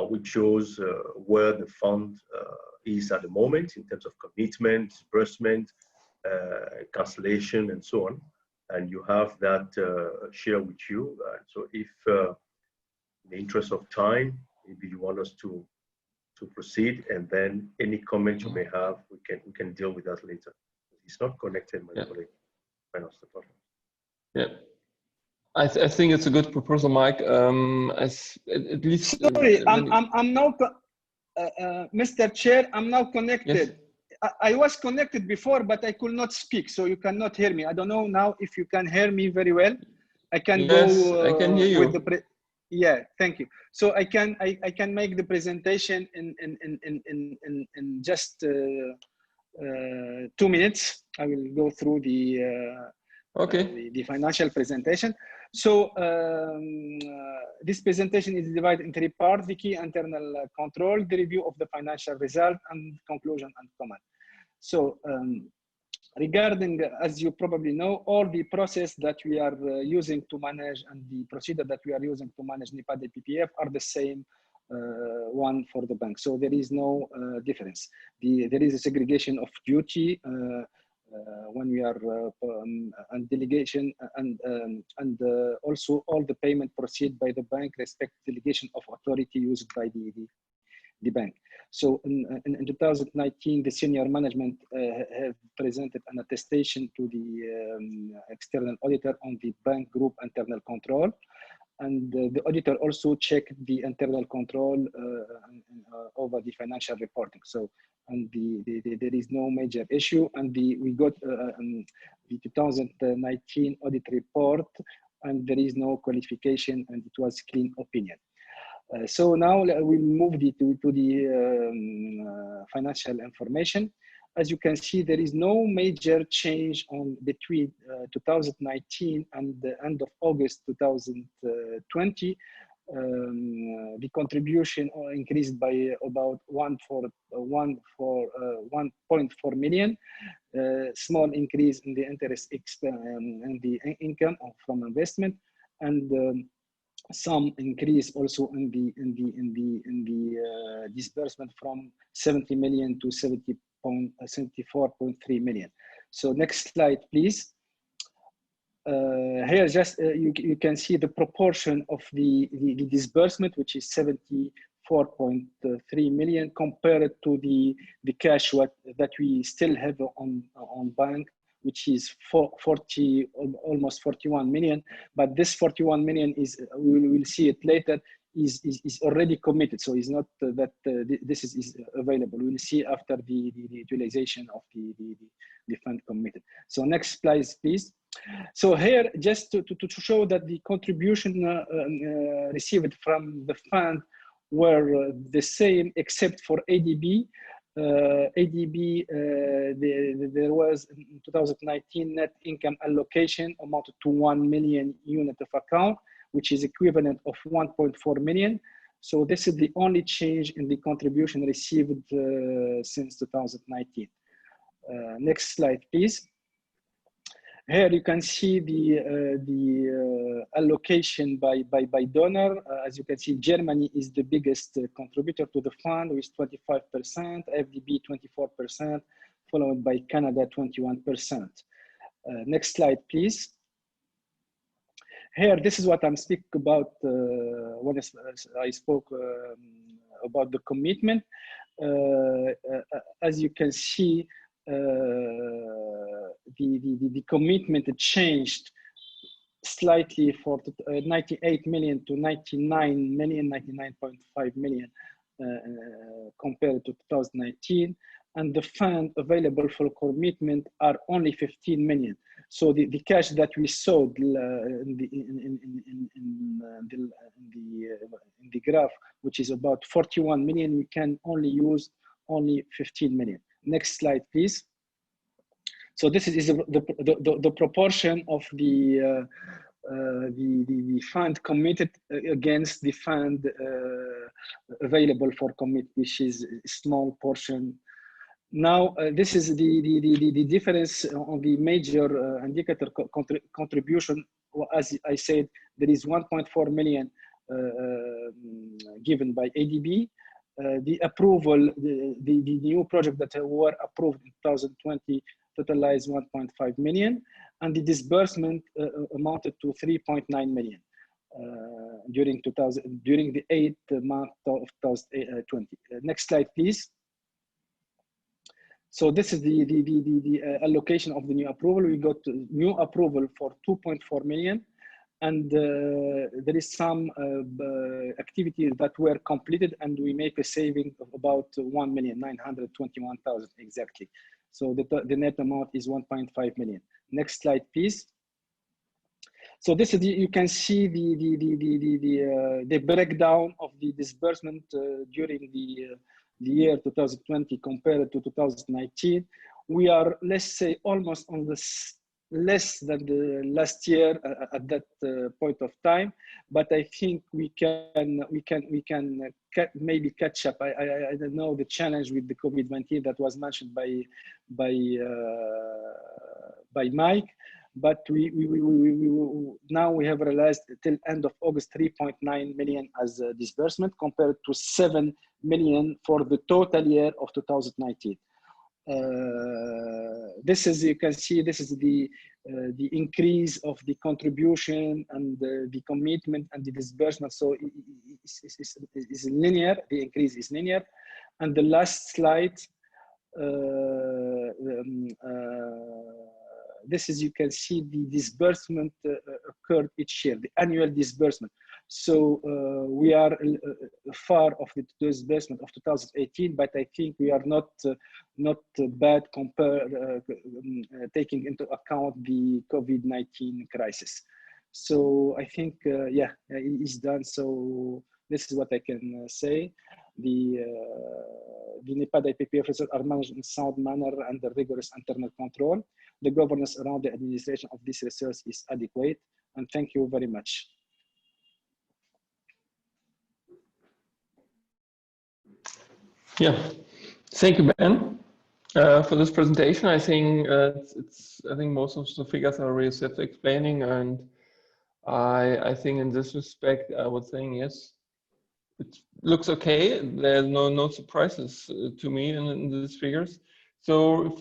which shows where the fund is at the moment in terms of commitment, disbursement, cancellation, and so on. And you have that share with you. So if in the interest of time, maybe you want us to proceed, and then any comment you may have, we can deal with that later. It's not connected, my colleague. Yeah. I think it's a good proposal, Mike. At least. Sorry, I'm now, Mr. Chair, I'm now connected. Yes. I was connected before, but I could not speak, so you cannot hear me. I don't know now if you can hear me very well. I can go. I can hear you. With the yeah, thank you. So I can make the presentation in just 2 minutes. I will go through the financial presentation. So this presentation is divided into 3 parts: the key internal control, the review of the financial result, and conclusion and comment. So regarding, as you probably know, all the process that we are using to manage and the procedure that we are using to manage NEPAD PPF are the same one for the bank. So there is no difference. There is a segregation of duty when we are and delegation and also all the payment proceed by the bank respect delegation of authority used by the bank. So in 2019, the senior management have presented an attestation to the external auditor on the bank group internal control. And the auditor also checked the internal control over the financial reporting. So, and there is no major issue. And we got the 2019 audit report, and there is no qualification, and it was clean opinion. So now we'll move to the financial information. As you can see, there is no major change between 2019 and the end of August 2020. The contribution increased by about 1.4 million. Small increase in the interest and the income from investment, and some increase also in the disbursement from 70 million to 74.3 million. So next slide, please. Here, just you can see the proportion of the disbursement, which is 74.3 million, compared to the cash that we still have on bank, which is almost 41 million. But this 41 million is, we will see it later, is already committed. So it's not that this is available. We'll see after the utilization of the fund committed. So next slide, please. So here, just to show that the contribution received from the fund were the same except for ADB. ADB, there was in 2019 net income allocation amounted to 1 million unit of account, which is equivalent of 1.4 million. So this is the only change in the contribution received since 2019. Next slide, please. Here you can see the allocation by donor. As you can see, Germany is the biggest contributor to the fund with 25%, FDB 24%, followed by Canada 21%. Next slide, please. Here, this is what I'm speaking about when I spoke about the commitment. as you can see, the commitment changed slightly for 98 million to 99 million, 99.5 million compared to 2019. And the fund available for commitment are only 15 million. So the cash that we saw in the graph, which is about 41 million, we can only use only 15 million. Next slide, please. So this is the proportion of the fund committed against the fund available for commit, which is a small portion. Now, this is the difference on the major indicator contribution. As I said, there is 1.4 million given by ADB. The approval, the new project that were approved in 2020 totalized 1.5 million, and the disbursement amounted to 3.9 million during the 8th month of 2020. Next slide, please. So this is the allocation of the new approval. We got new approval for 2.4 million, and there is some activities that were completed, and we make a saving of about 1,921,000 exactly. So the net amount is 1.5 million. Next slide, please. So this is you can see the breakdown of the disbursement during the year 2020 compared to 2019. We are, let's say, almost on the less than the last year at that point of time, but I think we can maybe catch up. I don't know the challenge with the COVID-19 that was mentioned by Mike, but now we have realized till end of August 3.9 million as a disbursement compared to 7 million for the total year of 2019. This is, you can see, this is the increase of the contribution and the commitment and the disbursement. So it's linear, the increase is linear. And the last slide, this is, you can see the disbursement occurred each year, the annual disbursement. So we are far of the disbursement of 2018, but I think we are not bad compared, taking into account the COVID-19 crisis. So I think, yeah, it is done. So this is what I can say. The NEPAD IPPF resources are managed in sound manner under rigorous internal control. The governance around the administration of this resource is adequate. And thank you very much. Yeah, thank you, Ben, for this presentation. I think I think most of the figures are really self-explaining, and I think in this respect, I would say yes, it looks okay. There's no surprises to me in these figures. So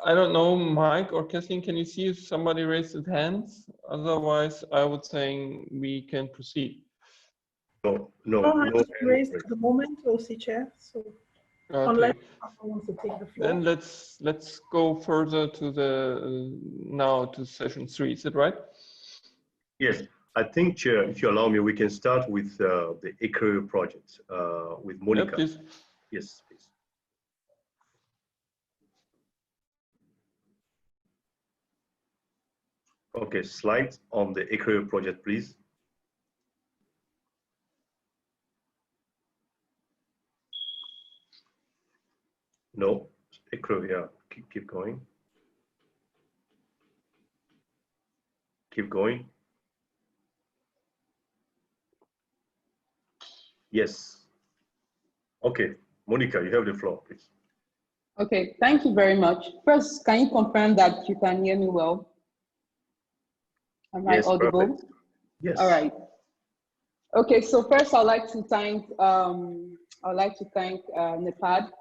I don't know, Mike or Kathleen, can you see if somebody raised his hands? Otherwise, I would say we can proceed. No hands raised at the moment, OC Chair. So okay. Unless someone wants to take the floor. Then let's go further to the now to session 3. Is that right? Yes, I think, Chair, if you allow me, we can start with the ECRE project with Monica. Yeah, please. Yes, please. Okay, slide on the ECRE project, please. No, ECRE, yeah, keep going. Keep going. Yes. Okay, Monica, you have the floor, please. Okay, thank you very much. First, can you confirm that you can hear me well? Am I audible? Perfect. Yes. All right. Okay, so first I'd like to thank NEPAD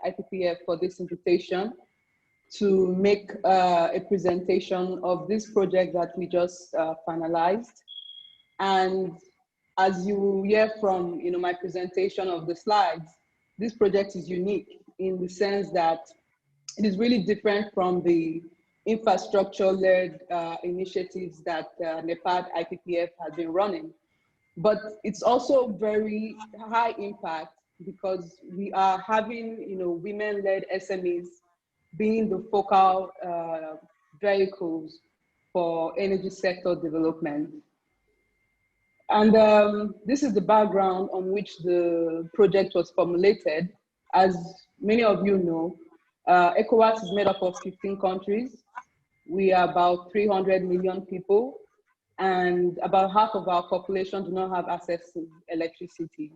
IPPF for this invitation to make a presentation of this project that we just finalized. And as you hear from my presentation of the slides, this project is unique in the sense that it is really different from the infrastructure-led initiatives that NEPAD IPPF has been running. But it's also very high impact because we are having, women-led SMEs being the focal vehicles for energy sector development. And this is the background on which the project was formulated. As many of you know, ECOWAS is made up of 15 countries. We are about 300 million people, and about half of our population do not have access to electricity.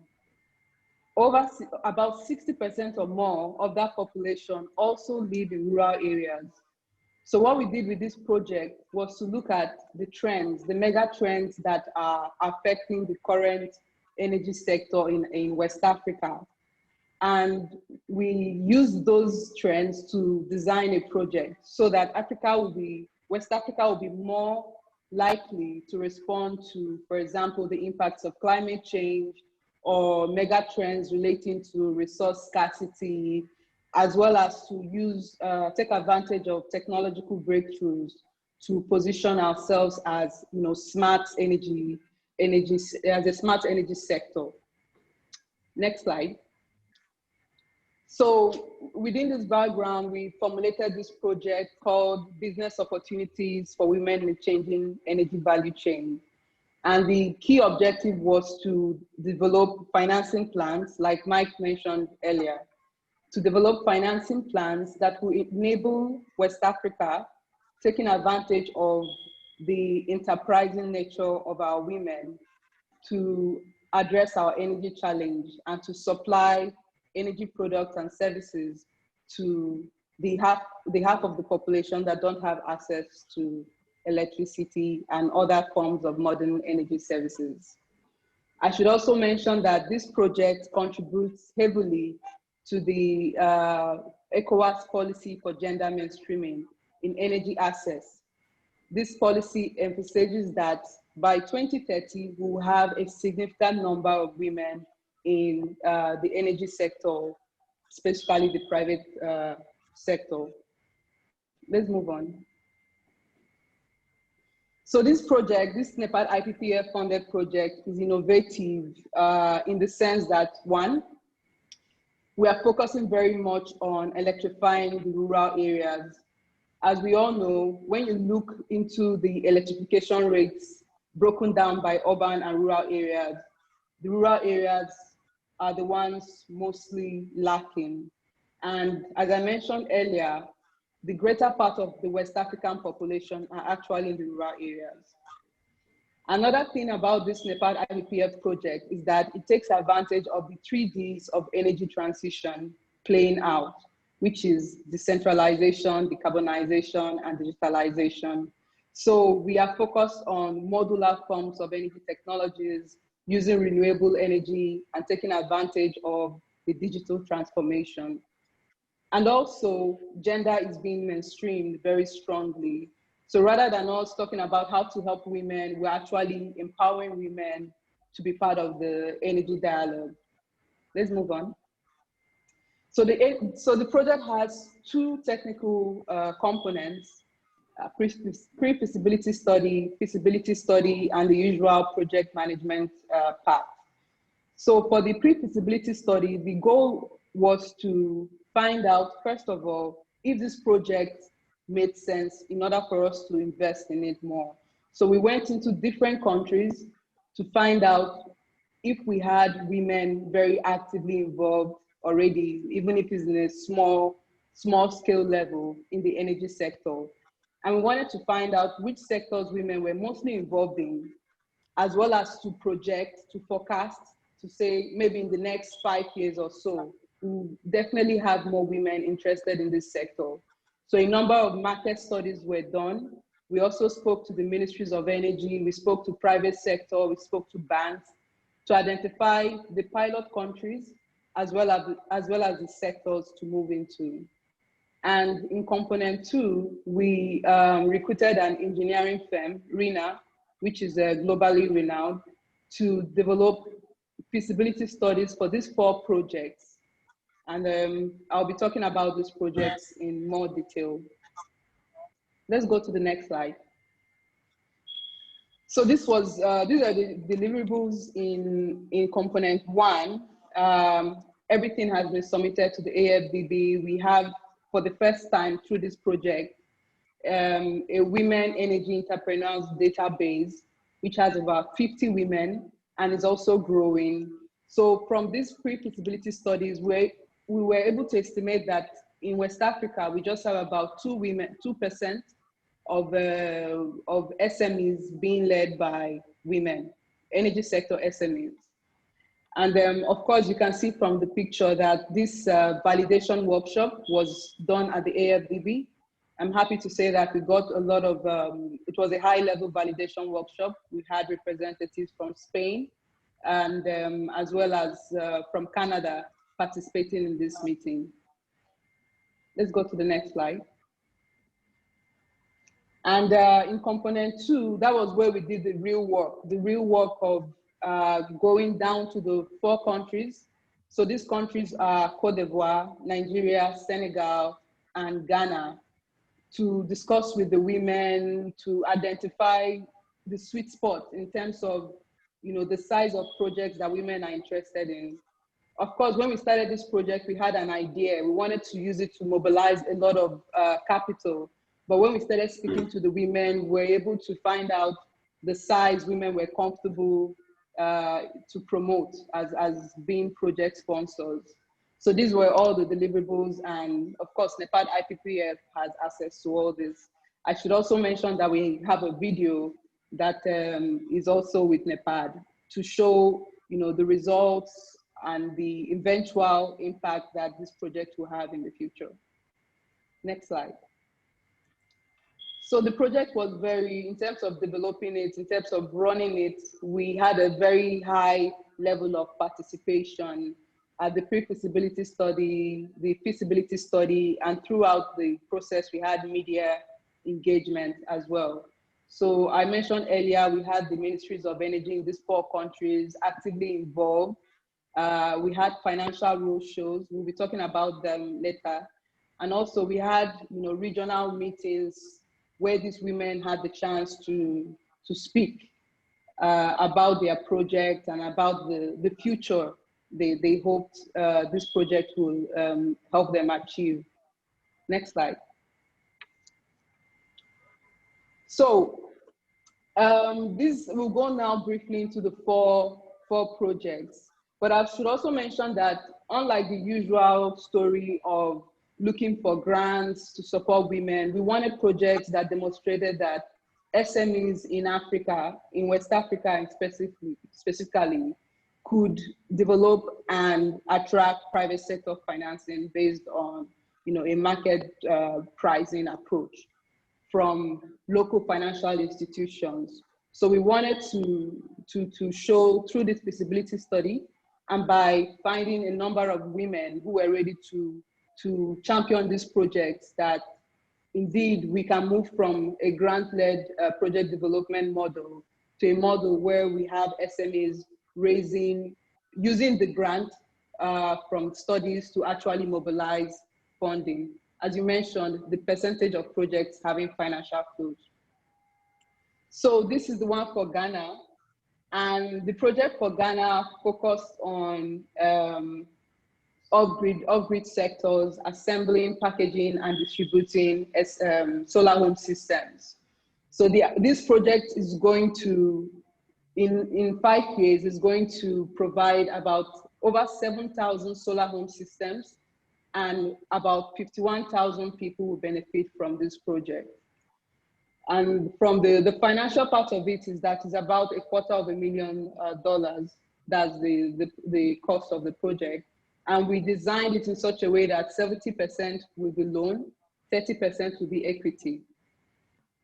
About 60% or more of that population also live in rural areas. So what we did with this project was to look at the trends, the mega trends that are affecting the current energy sector in West Africa. And we used those trends to design a project so that West Africa will be more likely to respond to, for example, the impacts of climate change or mega trends relating to resource scarcity, as well as to take advantage of technological breakthroughs to position ourselves as, smart energy as a smart energy sector. Next slide. So within this background, we formulated this project called Business Opportunities for Women in Changing Energy Value Chain. And the key objective was to develop financing plans, like Mike mentioned earlier, to develop financing plans that will enable West Africa, taking advantage of the enterprising nature of our women, to address our energy challenge and to supply energy products and services to the half of the population that don't have access to electricity and other forms of modern energy services. I should also mention that this project contributes heavily to the ECOWAS policy for gender mainstreaming in energy access. This policy emphasizes that by 2030, we will have a significant number of women in the energy sector, especially the private sector. Let's move on. So this project, this NEPAD IPPF funded project, is innovative in the sense that, one, we are focusing very much on electrifying the rural areas. As we all know, when you look into the electrification rates broken down by urban and rural areas, the rural areas are the ones mostly lacking. And as I mentioned earlier, the greater part of the West African population are actually in the rural areas. Another thing about this NEPAD IPPF project is that it takes advantage of the 3 Ds of energy transition playing out, which is decentralization, decarbonization, and digitalization. So we are focused on modular forms of energy technologies, using renewable energy and taking advantage of the digital transformation. And also, gender is being mainstreamed very strongly. So rather than us talking about how to help women, we're actually empowering women to be part of the energy dialogue. Let's move on. So the project has 2 technical components, pre-feasibility study, feasibility study, and the usual project management part. So for the pre-feasibility study, the goal was to find out, first of all, if this project made sense in order for us to invest in it more. So we went into different countries to find out if we had women very actively involved already, even if it's in a small scale level in the energy sector. And we wanted to find out which sectors women were mostly involved in, as well as to project, to forecast, to say maybe in the next 5 years or so, we definitely have more women interested in this sector. So a number of market studies were done. We also spoke to the ministries of energy, we spoke to private sector, we spoke to banks to identify the pilot countries as well as the sectors to move into. And in component 2, we recruited an engineering firm, RINA, which is globally renowned, to develop feasibility studies for these 4 projects. And I'll be talking about these projects in more detail. Let's go to the next slide. So these are the deliverables in component 1. Everything has been submitted to the AFDB. We have, for the first time through this project, a women energy entrepreneurs database, which has about 50 women and is also growing. So from these pre-feasibility studies, we were able to estimate that in West Africa, we just have about 2% of SMEs being led by women, energy sector SMEs. And of course, you can see from the picture that this validation workshop was done at the AFDB. I'm happy to say that we got a lot of, it was a high-level validation workshop. We had representatives from Spain and as well as from Canada participating in this meeting. Let's go to the next slide. And in component 2, that was where we did the real work of going down to the 4 countries. So these countries are Cote d'Ivoire, Nigeria, Senegal, and Ghana, to discuss with the women, to identify the sweet spot in terms of, you know, the size of projects that women are interested in. Of course, when we started this project, we had an idea. We wanted to use it to mobilize a lot of capital. But when we started speaking to the women, we were able to find out the size women were comfortable to promote as being project sponsors. So these were all the deliverables, and of course, NEPAD IPPF has access to all this. I should also mention that we have a video that is also with NEPAD to show, you know, the results and the eventual impact that this project will have in the future. Next slide. So the project was very, in terms of developing it, in terms of running it, we had a very high level of participation at the pre-feasibility study, the feasibility study, and throughout the process, we had media engagement as well. So I mentioned earlier, we had the ministries of energy in these 4 countries actively involved. We had financial role shows. We'll be talking about them later. And also we had, you know, regional meetings where these women had the chance to speak about their project and about the future they hoped this project will help them achieve. Next slide. So this will go now briefly into the four projects, but I should also mention that unlike the usual story of looking for grants to support women, we wanted projects that demonstrated that SMEs in Africa, in West Africa and specifically, could develop and attract private sector financing based on, you know, a market pricing approach from local financial institutions. So we wanted to show through this feasibility study, and by finding a number of women who were ready to champion these projects, that indeed we can move from a grant-led project development model to a model where we have SMEs using the grant from studies to actually mobilize funding. As you mentioned, the percentage of projects having financial close. So this is the one for Ghana. And the project for Ghana focused on off-grid sectors, assembling, packaging, and distributing solar home systems. So this project is going to, in 5 years, is going to provide about over 7,000 solar home systems, and about 51,000 people will benefit from this project. And from the financial part of it is that it's about $250,000. That's the cost of the project. And we designed it in such a way that 70% will be loan, 30% will be equity.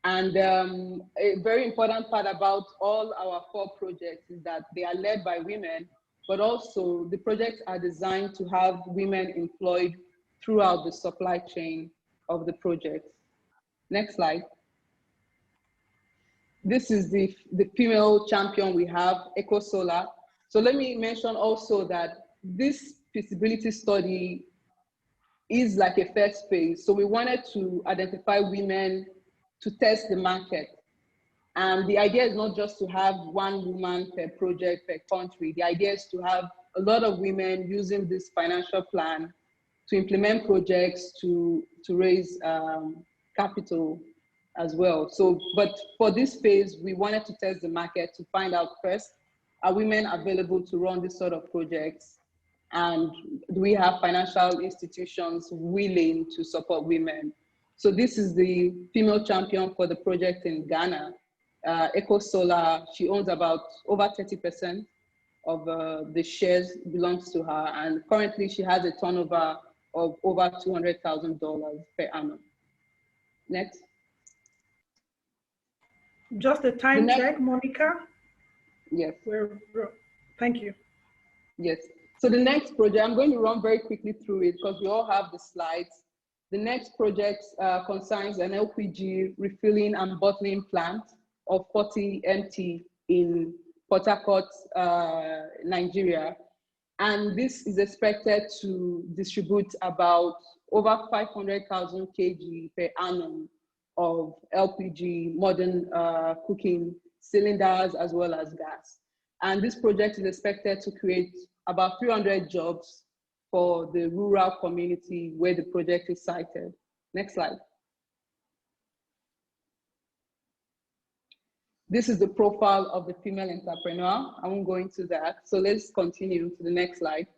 And a very important part about all our 4 projects is that they are led by women, but also the projects are designed to have women employed throughout the supply chain of the project. Next slide. This is the female champion we have, EcoSolar. So let me mention also that this feasibility study is like a first phase. So we wanted to identify women to test the market. And the idea is not just to have one woman per project per country. The idea is to have a lot of women using this financial plan to implement projects to raise capital as well. So, but for this phase, we wanted to test the market to find out first, are women available to run this sort of projects? And do we have financial institutions willing to support women? So this is the female champion for the project in Ghana, Eco Solar. She owns about over 30% of the shares belongs to her. And currently she has a turnover of over $200,000 per annum. Next. Just a time check, Monica. Yes. Thank you. Yes. So the next project, I'm going to run very quickly through it because we all have the slides. The next project concerns an LPG refilling and bottling plant of 40 MT in Port Harcourt, Nigeria. And this is expected to distribute about over 500,000 kg per annum of LPG, modern cooking cylinders, as well as gas. And this project is expected to create about 300 jobs for the rural community where the project is sited. Next slide. This is the profile of the female entrepreneur. I won't go into that. So let's continue to the next slide.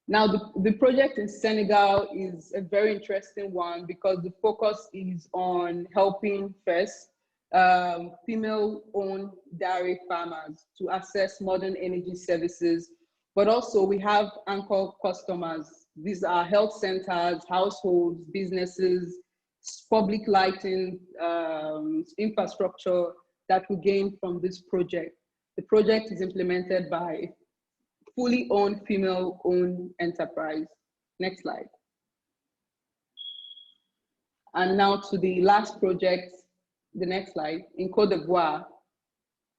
Now, the project in Senegal is a very interesting one because the focus is on helping first female-owned dairy farmers to access modern energy services, but also we have anchor customers. These are health centers, households, businesses, public lighting, infrastructure that we gain from this project. The project is implemented by a fully owned, female-owned enterprise. Next slide. And now to the last project, the next slide, in Côte d'Ivoire,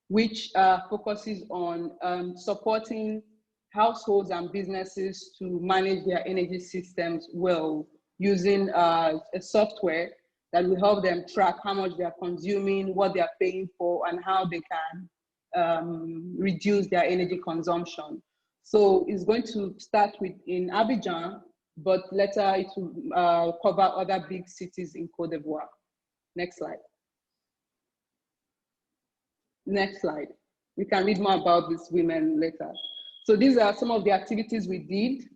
which focuses on supporting households and businesses to manage their energy systems well, using a software that will help them track how much they are consuming, what they are paying for, and how they can reduce their energy consumption. So it's going to start with in Abidjan, but later it will cover other big cities in Côte d'Ivoire. Next slide. Next slide. We can read more about these women later. So these are some of the activities we did.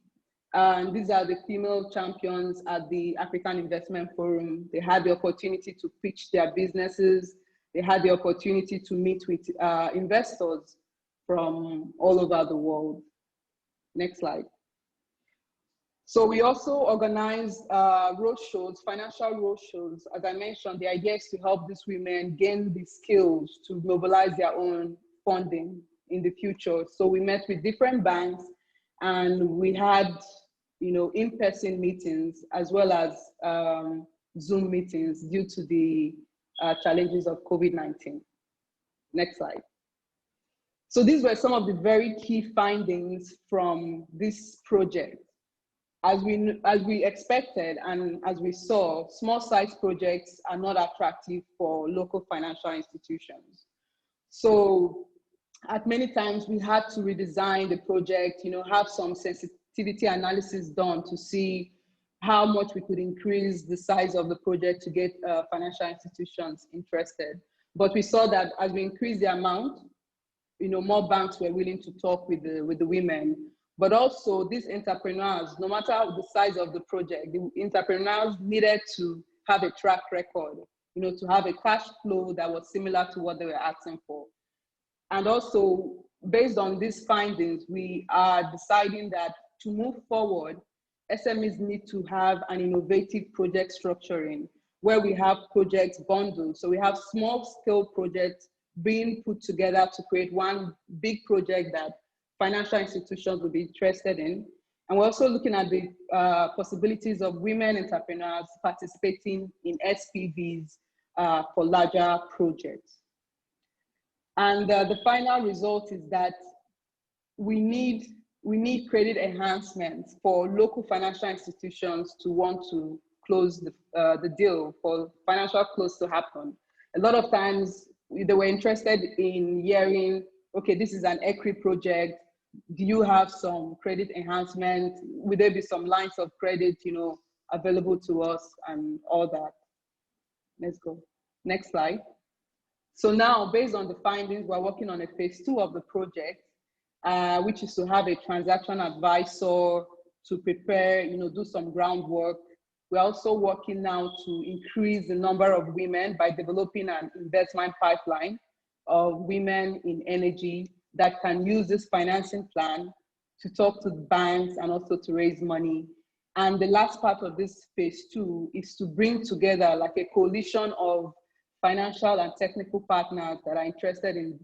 And these are the female champions at the African Investment Forum. They had the opportunity to pitch their businesses. They had the opportunity to meet with investors from all over the world. Next slide. So we also organized roadshows, financial roadshows. As I mentioned, the idea is to help these women gain the skills to mobilize their own funding in the future. So we met with different banks and we had, in-person meetings as well as Zoom meetings due to the challenges of COVID-19. Next slide. So these were some of the very key findings from this project. As we expected and as we saw, small size projects are not attractive for local financial institutions. So at many times we had to redesign the project, have some sensitivity analysis done to see how much we could increase the size of the project to get financial institutions interested. But we saw that as we increased the amount, more banks were willing to talk with the women. But also these entrepreneurs, no matter the size of the project, the entrepreneurs needed to have a track record, to have a cash flow that was similar to what they were asking for. And also, based on these findings, we are deciding that to move forward, SMEs need to have an innovative project structuring where we have projects bundled. So we have small scale projects being put together to create one big project that financial institutions will be interested in. And we're also looking at the possibilities of women entrepreneurs participating in SPVs for larger projects. And the final result is that we need we need credit enhancements for local financial institutions to want to close the deal, for financial close to happen. A lot of times they were interested in hearing, okay, this is an ECRI project. Do you have some credit enhancement? Will there be some lines of credit, you know, available to us and all that? Let's go. Next slide. So now, based on the findings, we're working on a phase 2 of the project, which is to have a transaction advisor to prepare, you know, do some groundwork. We're also working now to increase the number of women by developing an investment pipeline of women in energy that can use this financing plan to talk to banks and also to raise money. And the last part of this phase 2 is to bring together like a coalition of financial and technical partners that are interested in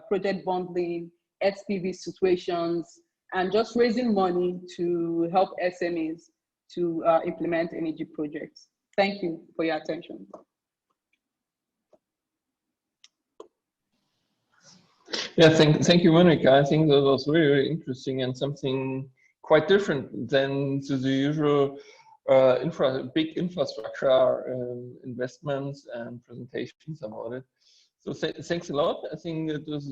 project bundling, SPV situations, and just raising money to help SMEs to implement energy projects. Thank you for your attention. Yeah, thank you, Monica. I think that was really, really interesting and something quite different than to the usual big infrastructure investments and presentations about it. So thanks a lot. I think it was,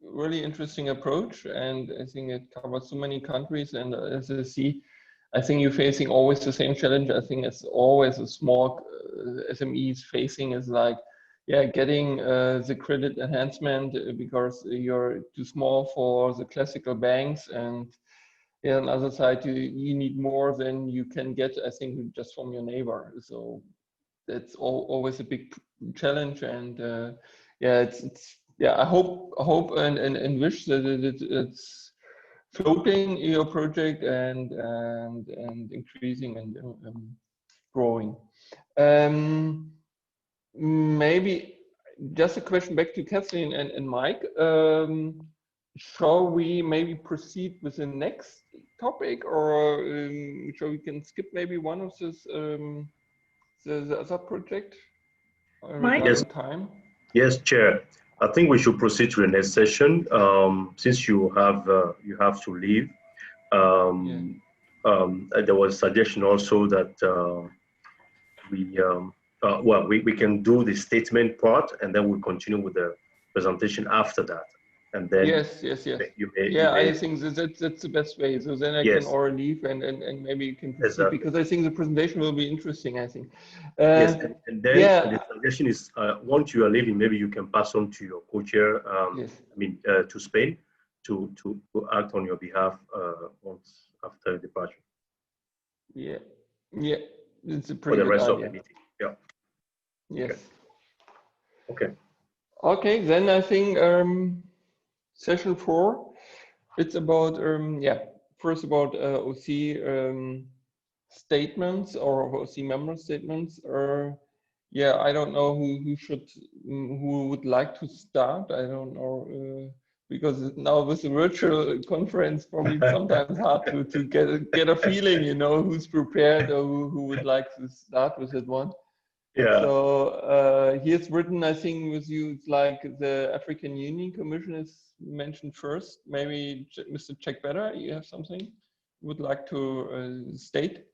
really interesting approach, and I think it covers so many countries. And as I see, I think you're facing always the same challenge. I think it's always a small SMEs facing is like, yeah, getting the credit enhancement because you're too small for the classical banks, and yeah, on the other side, you need more than you can get, I think, just from your neighbor. So that's always a big challenge, and yeah, I hope and wish that it's floating your project and increasing and growing. Maybe just a question back to Kathleen and Mike. Shall we maybe proceed with the next topic, or shall we can skip maybe one of this the other project? Yes. Time. Yes, Chair. I think we should proceed to the next session. Since you have to leave. There was a suggestion also that we can do the statement part, and then we'll continue with the presentation after that. And then yes. I think that's the best way. So then I can already leave and maybe you can proceed, because I think the presentation will be interesting, I think. Yes, and then the suggestion is once you are leaving, maybe you can pass on to your co-chair, to Spain to act on your behalf once after departure. Yeah, it's a for pretty the rest good of idea. the meeting. Yeah. Yes. Okay. Then I think session 4, it's about first about OC statements or OC member statements. I don't know who would like to start. I don't know because now with the virtual conference, probably sometimes hard to get a feeling, who's prepared or who would like to start with that one. Yeah. So here's written, I think, with you, it's like the African Union Commission is mentioned first. Maybe Mr. Check-Better, you have something you would like to state?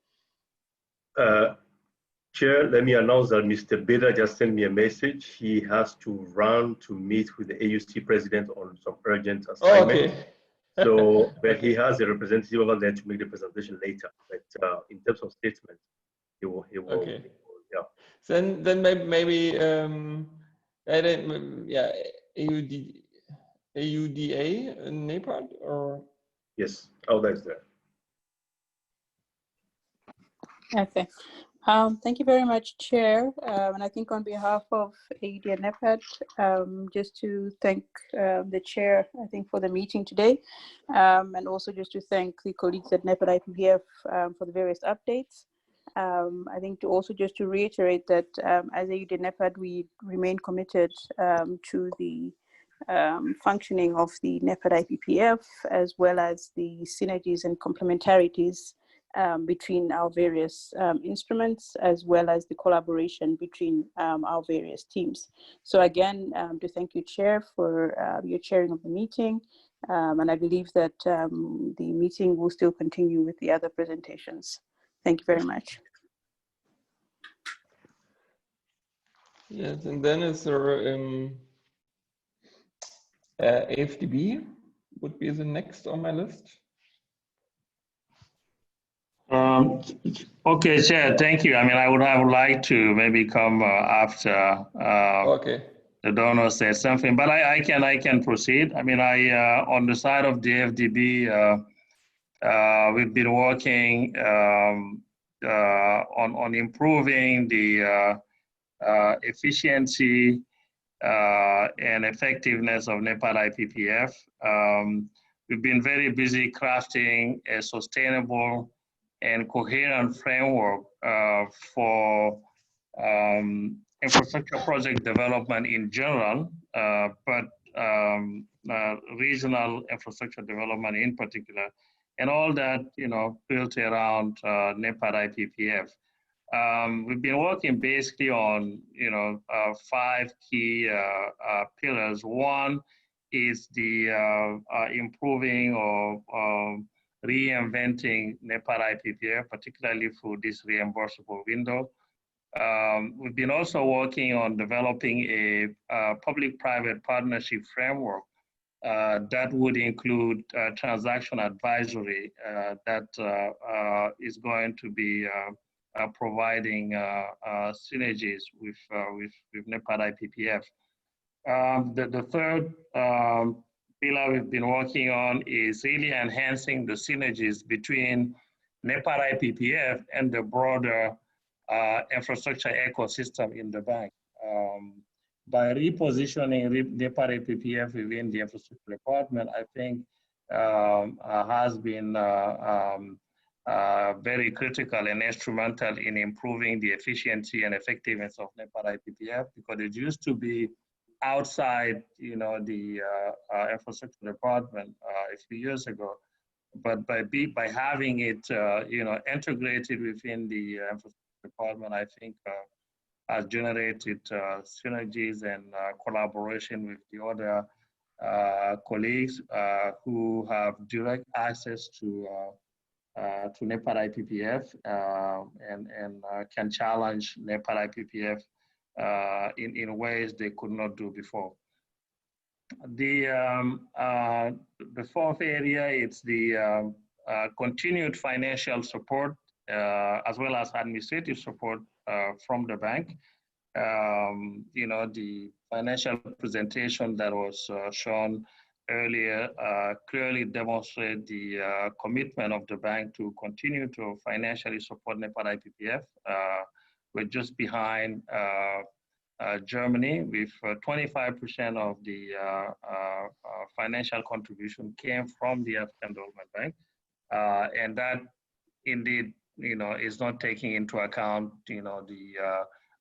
Chair, let me announce that Mr. Beda just sent me a message. He has to run to meet with the AUC president on some urgent assignment. So, but he has a representative over there to make the presentation later. But in terms of statement, he will. Then maybe AUDA in Nepal, or yes, that's there. Okay. Thank you very much, Chair. And I think on behalf of AUD and NEPAD, just to thank the Chair, I think, for the meeting today, and also just to thank the colleagues at NEPAD IPPF for the various updates. I think just to reiterate that as AUD and NEPAD, we remain committed to the functioning of the NEPAD IPPF, as well as the synergies and complementarities between our various instruments, as well as the collaboration between our various teams. So again, to thank you, Chair, for your chairing of the meeting, And I believe that the meeting will still continue with the other presentations. Thank you very much. Yes, and then is there AFDB would be the next on my list. Okay, Chair, thank you. I mean, I would liked to maybe come after Okay. the donor said something, but I can proceed. I mean, on the side of the FDB, we've been working on improving the efficiency and effectiveness of NEPAD IPPF. We've been very busy crafting a sustainable and coherent framework for infrastructure project development in general, but regional infrastructure development in particular, and all that, built around NEPAD IPPF. We've been working basically on, 5 key pillars. One is the improving or reinventing NEPAD IPPF, particularly for this reimbursable window. We've been also working on developing a public-private partnership framework that would include transaction advisory that is going to be providing synergies with NEPAD IPPF. The third pillar we've been working on is really enhancing the synergies between NEPAD IPPF and the broader infrastructure ecosystem in the bank. By repositioning NEPAD IPPF within the infrastructure department, I think has been very critical and instrumental in improving the efficiency and effectiveness of NEPAD IPPF, because it used to be outside, the infrastructure department a few years ago. But by having it, integrated within the infrastructure department, I think has generated synergies and collaboration with the other colleagues who have direct access to NEPAD IPPF and can challenge NEPAD IPPF in ways they could not do before. The fourth area is the continued financial support as well as administrative support from the bank. The financial presentation that was shown earlier clearly demonstrate the commitment of the bank to continue to financially support NEPAD IPPF. We're just behind Germany, with 25% of the financial contribution came from the African Development Bank, and that indeed, is not taking into account, the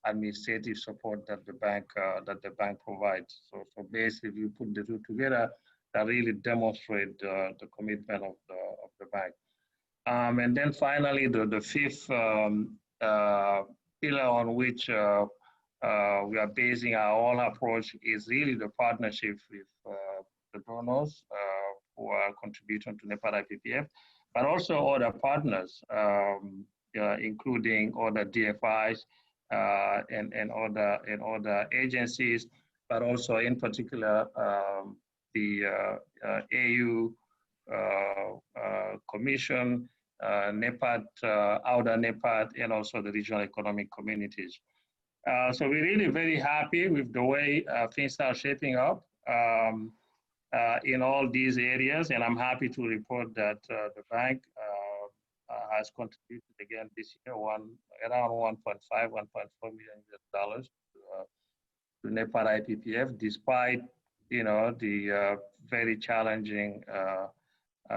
administrative support that the bank provides. So basically, if you put the two together, that really demonstrate the commitment of the bank. And then finally, the fifth pillar on which we are basing our whole approach is really the partnership with the donors who are contributing to NEPAD IPPF, but also other partners, including other DFIs and other agencies, but also in particular the AU Commission, NEPAD, outer NEPAD, and also the regional economic communities. So we're really very happy with the way things are shaping up in all these areas, and I'm happy to report that the bank has contributed again this year around $1.5, $1.4 million to NEPAD IPPF, despite the very challenging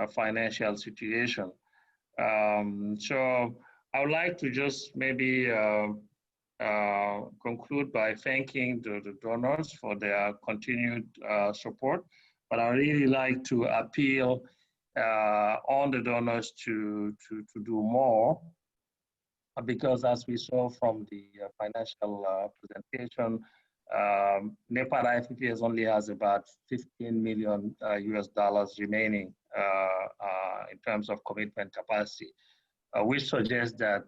financial situation. So I would like to just maybe conclude by thanking the donors for their continued support, but I really like to appeal on the donors to do more, because as we saw from the financial presentation, NEPAD IPPS only has about $15 million US remaining in terms of commitment capacity, which suggests that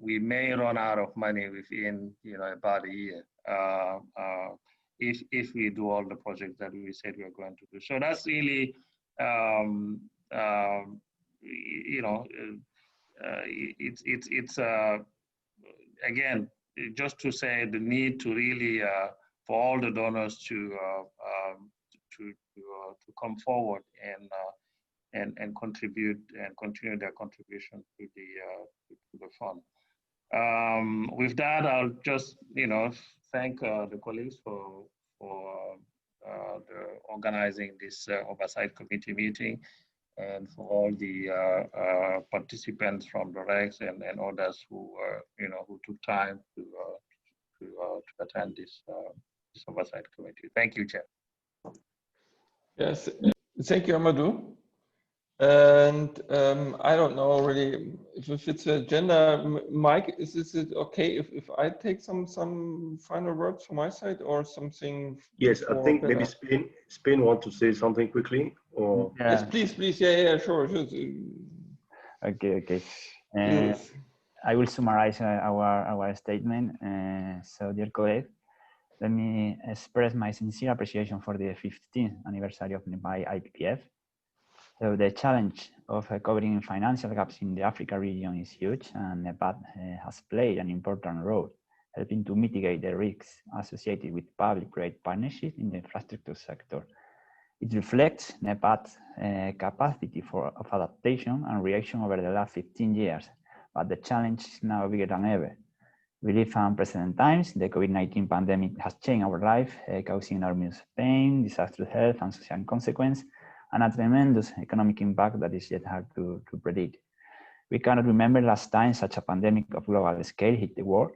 we may run out of money within about a year if we do all the projects that we said we are going to do. So that's really it's again, just to say the need to really for all the donors to come forward and contribute and continue their contribution to the fund. With that, I'll just thank the colleagues for organizing this oversight committee meeting, and for all the participants from the REX and others who who took time to attend this oversight committee. Thank you, Chair. Yes, thank you, Amadou. And I don't know really if it's an agenda. Mike, is it okay if I take some final words from my side or something? Yes, I think maybe Spain want to say something quickly, or yes, please. Yeah, sure. Okay. I will summarize our statement. So, dear colleague, let me express my sincere appreciation for the 15th anniversary of NEPAD IPPF. So the challenge of covering financial gaps in the Africa region is huge, and NEPAD has played an important role, helping to mitigate the risks associated with public-private partnerships in the infrastructure sector. It reflects NEPAD's capacity of adaptation and reaction over the last 15 years, but the challenge is now bigger than ever. We live in unprecedented times. The COVID-19 pandemic has changed our life, causing enormous pain, disastrous health and social consequences, and a tremendous economic impact that is yet hard to predict. We cannot remember last time such a pandemic of global scale hit the world,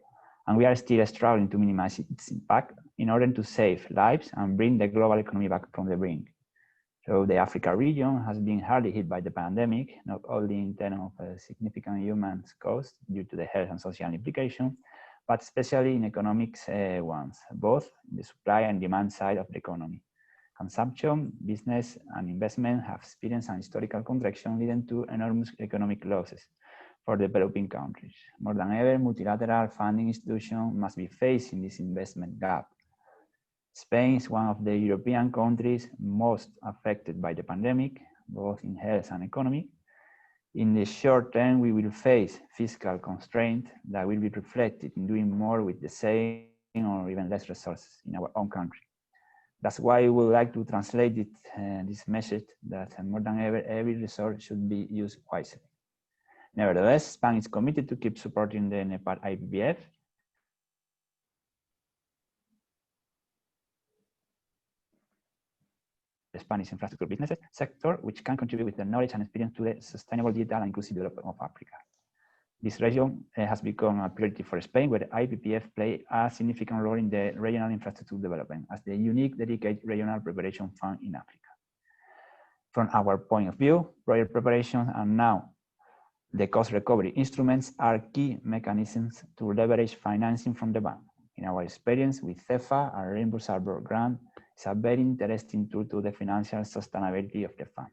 and we are still struggling to minimize its impact in order to save lives and bring the global economy back from the brink. So the Africa region has been hardly hit by the pandemic, not only in terms of significant human costs due to the health and social implications, but especially in economic ones, both the supply and demand side of the economy. Consumption, business, and investment have experienced an historical contraction leading to enormous economic losses for developing countries. More than ever, multilateral funding institutions must be facing this investment gap. Spain is one of the European countries most affected by the pandemic, both in health and economy. In the short term, we will face fiscal constraints that will be reflected in doing more with the same or even less resources in our own country. That's why we would like to translate this message that more than ever, every resource should be used wisely. Nevertheless, Spain is committed to keep supporting the NEPAD IPPF. The Spanish infrastructure business sector, which can contribute with the knowledge and experience to the sustainable digital and inclusive development of Africa. This region has become a priority for Spain, where the IPPF play a significant role in the regional infrastructure development as the unique dedicated regional preparation fund in Africa. From our point of view, project preparation and now the cost recovery instruments are key mechanisms to leverage financing from the bank. In our experience with CEFA, our Rainbow Harbor grant is a very interesting tool to the financial sustainability of the fund.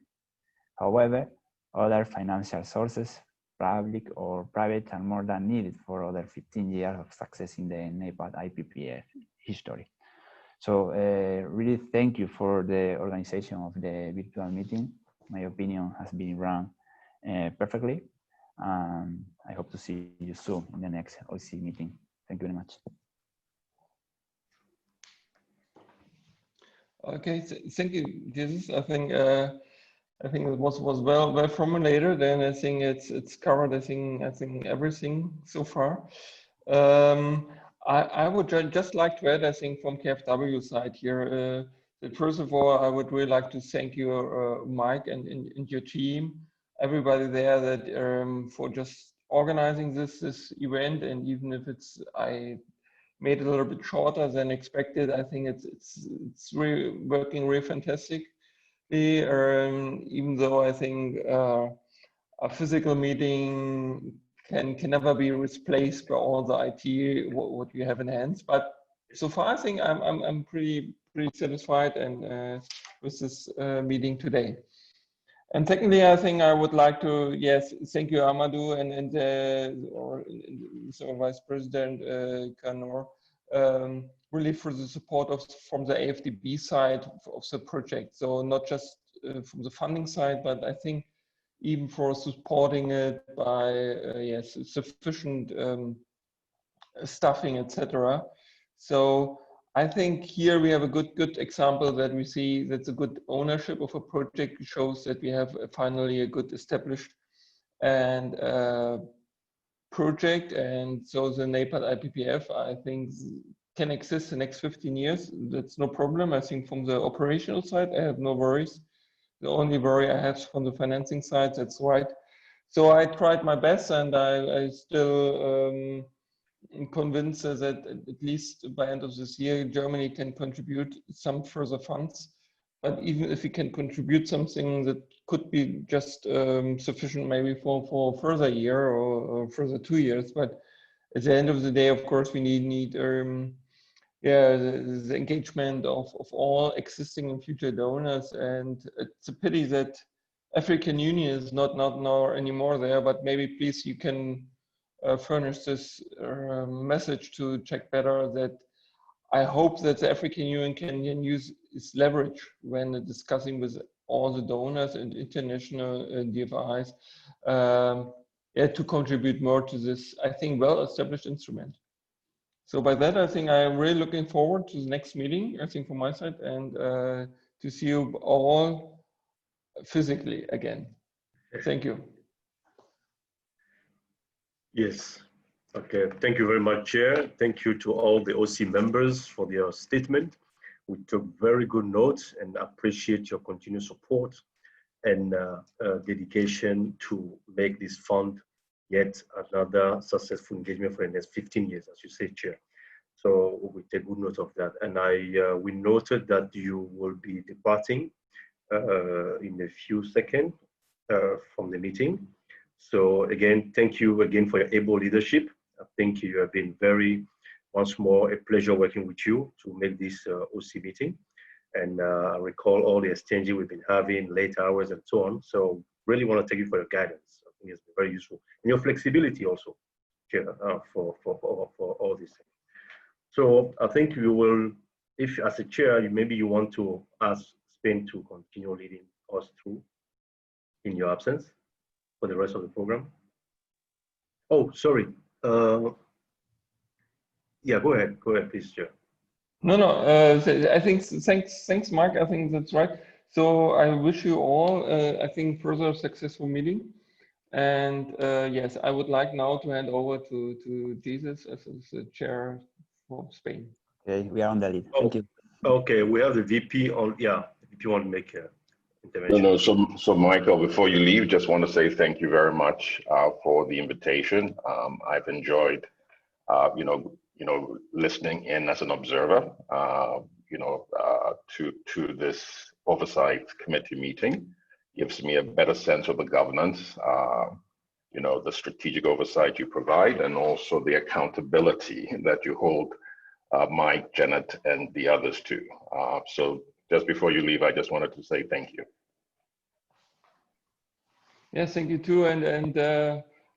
However, other financial sources, public or private, are more than needed for other 15 years of success in the NEPAD IPPF history. So really thank you for the organization of the virtual meeting. My opinion has been run perfectly. I hope to see you soon in the next OC meeting. Thank you very much. Okay, thank you, Jesus. I think it was well formulated, and I think it's covered. I think everything so far. I would just like to add, I think, from KfW side here, that first of all, I would really like to thank you, Mike, and your team, everybody there, that for just organizing this event, and even if I made it a little bit shorter than expected, I think it's really working really fantastic. Even though I think a physical meeting can never be replaced by all the IT what you have in hands, but so far, I think I'm pretty satisfied and with this meeting today. And secondly, I think I would like to, yes, thank you, Amadou, and Mr. Vice President Kanor, really for the support from the AFDB side of the project. So not just from the funding side, but I think even for supporting it by yes, sufficient staffing, etc. So I think here we have a good example that we see that's a good ownership of a project, shows that we have finally a good established and project. And so the NAPAD IPPF, I think, can exist the next 15 years. That's no problem. I think from the operational side, I have no worries. The only worry I have from the financing side, that's right. So I tried my best, and I still convinced that at least by end of this year, Germany can contribute some further funds. But even if we can contribute something that could be just sufficient maybe for further year or further 2 years. But at the end of the day, of course, we need yeah, the engagement of all existing and future donors. And it's a pity that African Union is not now anymore there, but maybe please you can furnish this message to check better that I hope that the African Union can use its leverage when discussing with all the donors and international DFIs yeah, to contribute more to this, I think, well-established instrument. So by that, I think I'm really looking forward to the next meeting, I think from my side, and to see you all physically again. Thank you. Yes. Okay. Thank you very much, Chair. Thank you to all the OC members for their statement. We took very good notes and appreciate your continued support and dedication to make this fund yet another successful engagement for the next 15 years, as you say, Chair. So we take good note of that. And we noted that you will be departing in a few seconds from the meeting. So again, thank you again for your able leadership. I think you have been once more, a pleasure working with you to make this OC meeting. And I recall all the exchanges we've been having, late hours and so on. So really want to thank you for your guidance. I think it's been very useful. And your flexibility also, Chair, for all these things. So I think you will, if as a chair, maybe you want to ask Spain to continue leading us through in your absence for the rest of the program. Oh, sorry. Yeah, go ahead, please, Chair. No, I think, thanks, Mark. I think that's right. So I wish you all, I think, further successful meeting. And yes, I would like now to hand over to Jesus as the chair for Spain. Okay, we are on the lead. Thank you. Okay, we have the VP on, yeah, if you want to make an intervention. No, so Michael, before you leave, just want to say thank you very much for the invitation. I've enjoyed, listening in as an observer, to this oversight committee meeting. Gives me a better sense of the governance, the strategic oversight you provide, and also the accountability that you hold Mike, Janet, and the others to. So just before you leave, I just wanted to say thank you. Yes, thank you too, and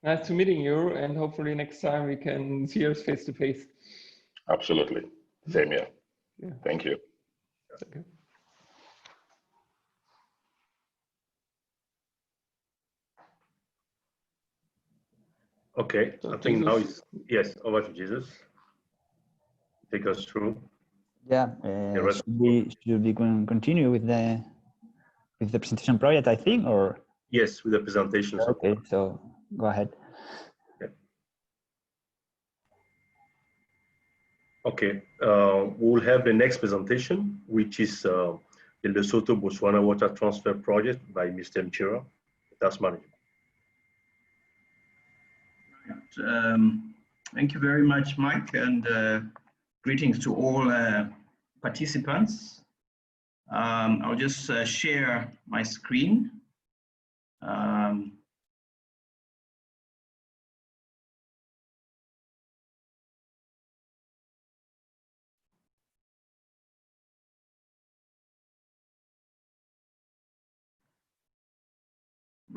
nice to meeting you, and hopefully next time we can see us face to face. Absolutely, same here. Yeah. Thank you. Thank you. Okay, so I think now it's, yes, over to Jesus. Take us through. Yeah, should we continue with the presentation project, I think, or? Yes, with the presentation. Okay, so go ahead. Yeah. Okay, we'll have the next presentation, which is the Lesotho Botswana Water Transfer Project by Mr. Mchira, task manager. Thank you very much, Mike, and greetings to all participants. I'll just share my screen.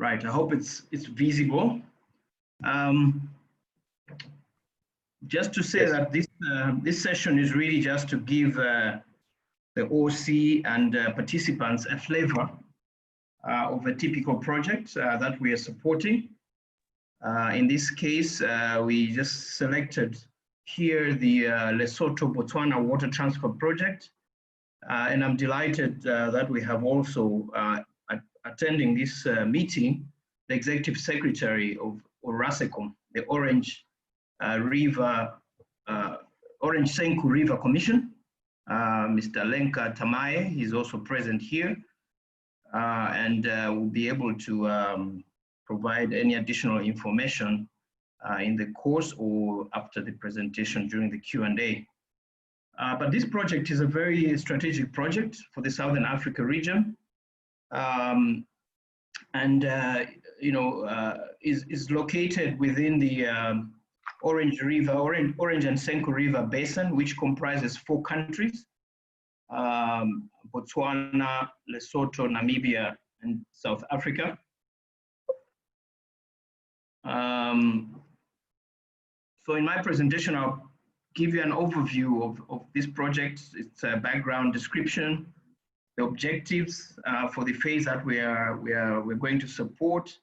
Right, I hope it's visible. Just to say that this session is really just to give the OC and participants a flavor of a typical project that we are supporting. In this case, we just selected here the Lesotho-Botswana Water Transfer Project. And I'm delighted that we have also attending this meeting, the Executive Secretary of RASECOM, the Orange Senku River Commission, Mr. Lenka Tamaye. He's also present here, and will be able to provide any additional information in the course or after the presentation during the Q&A. But this project is a very strategic project for the Southern Africa region, is located within the Orange and Senku River Basin, which comprises 4 countries, Botswana, Lesotho, Namibia, and South Africa. So in my presentation, I'll give you an overview of this project, its background description, the objectives for the phase that we're going to support,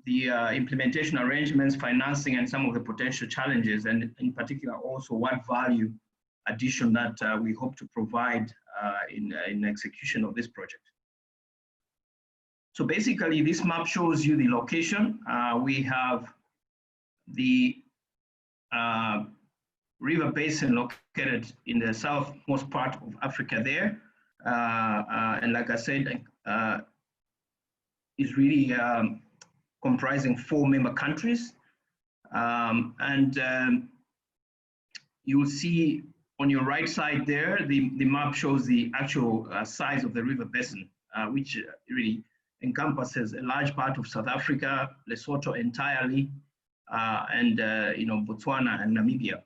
the implementation arrangements, financing, and some of the potential challenges, and in particular also what value addition that we hope to provide in execution of this project. So basically, this map shows you the location. We have the river basin located in the southmost part of Africa there. And like I said, is really comprising 4 member countries. You will see on your right side there, the map shows the actual size of the river basin, which really encompasses a large part of South Africa, Lesotho entirely, and Botswana and Namibia.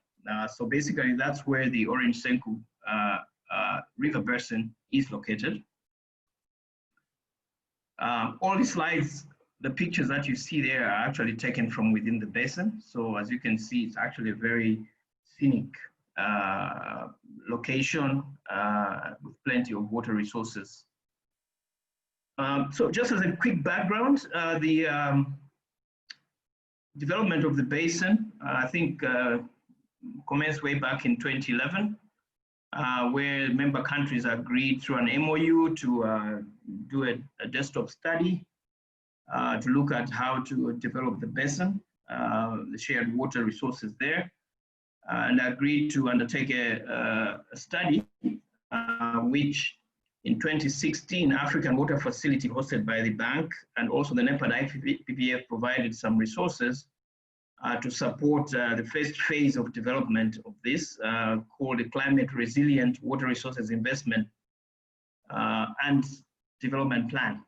So basically, that's where the Orange Senku River Basin is located. All the slides, the pictures that you see there are actually taken from within the basin. So as you can see, it's actually a very scenic location with plenty of water resources. So just as a quick background, the development of the basin, I think commenced way back in 2011, where member countries agreed through an MOU to do a desktop study to look at how to develop the basin, the shared water resources there, and agreed to undertake a study which in 2016, African Water Facility hosted by the bank and also the NEPAD IPPF provided some resources to support the first phase of development of this called the Climate Resilient Water Resources Investment and Development Plan.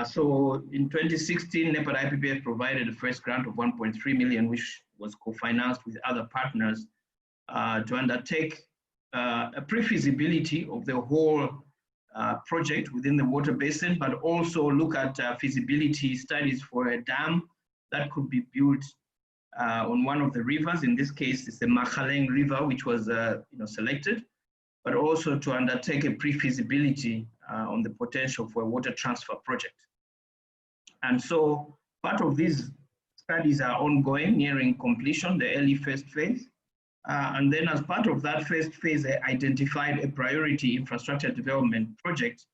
So in 2016, NEPAD IPPF provided the first grant of 1.3 million, which was co-financed with other partners to undertake a pre-feasibility of the whole project within the water basin, but also look at feasibility studies for a dam that could be built on one of the rivers. In this case, it's the Machaleng River, which was selected, but also to undertake a pre-feasibility on the potential for a water transfer project. And so part of these studies are ongoing, nearing completion, the early first phase. And then as part of that first phase, they identified a priority infrastructure development project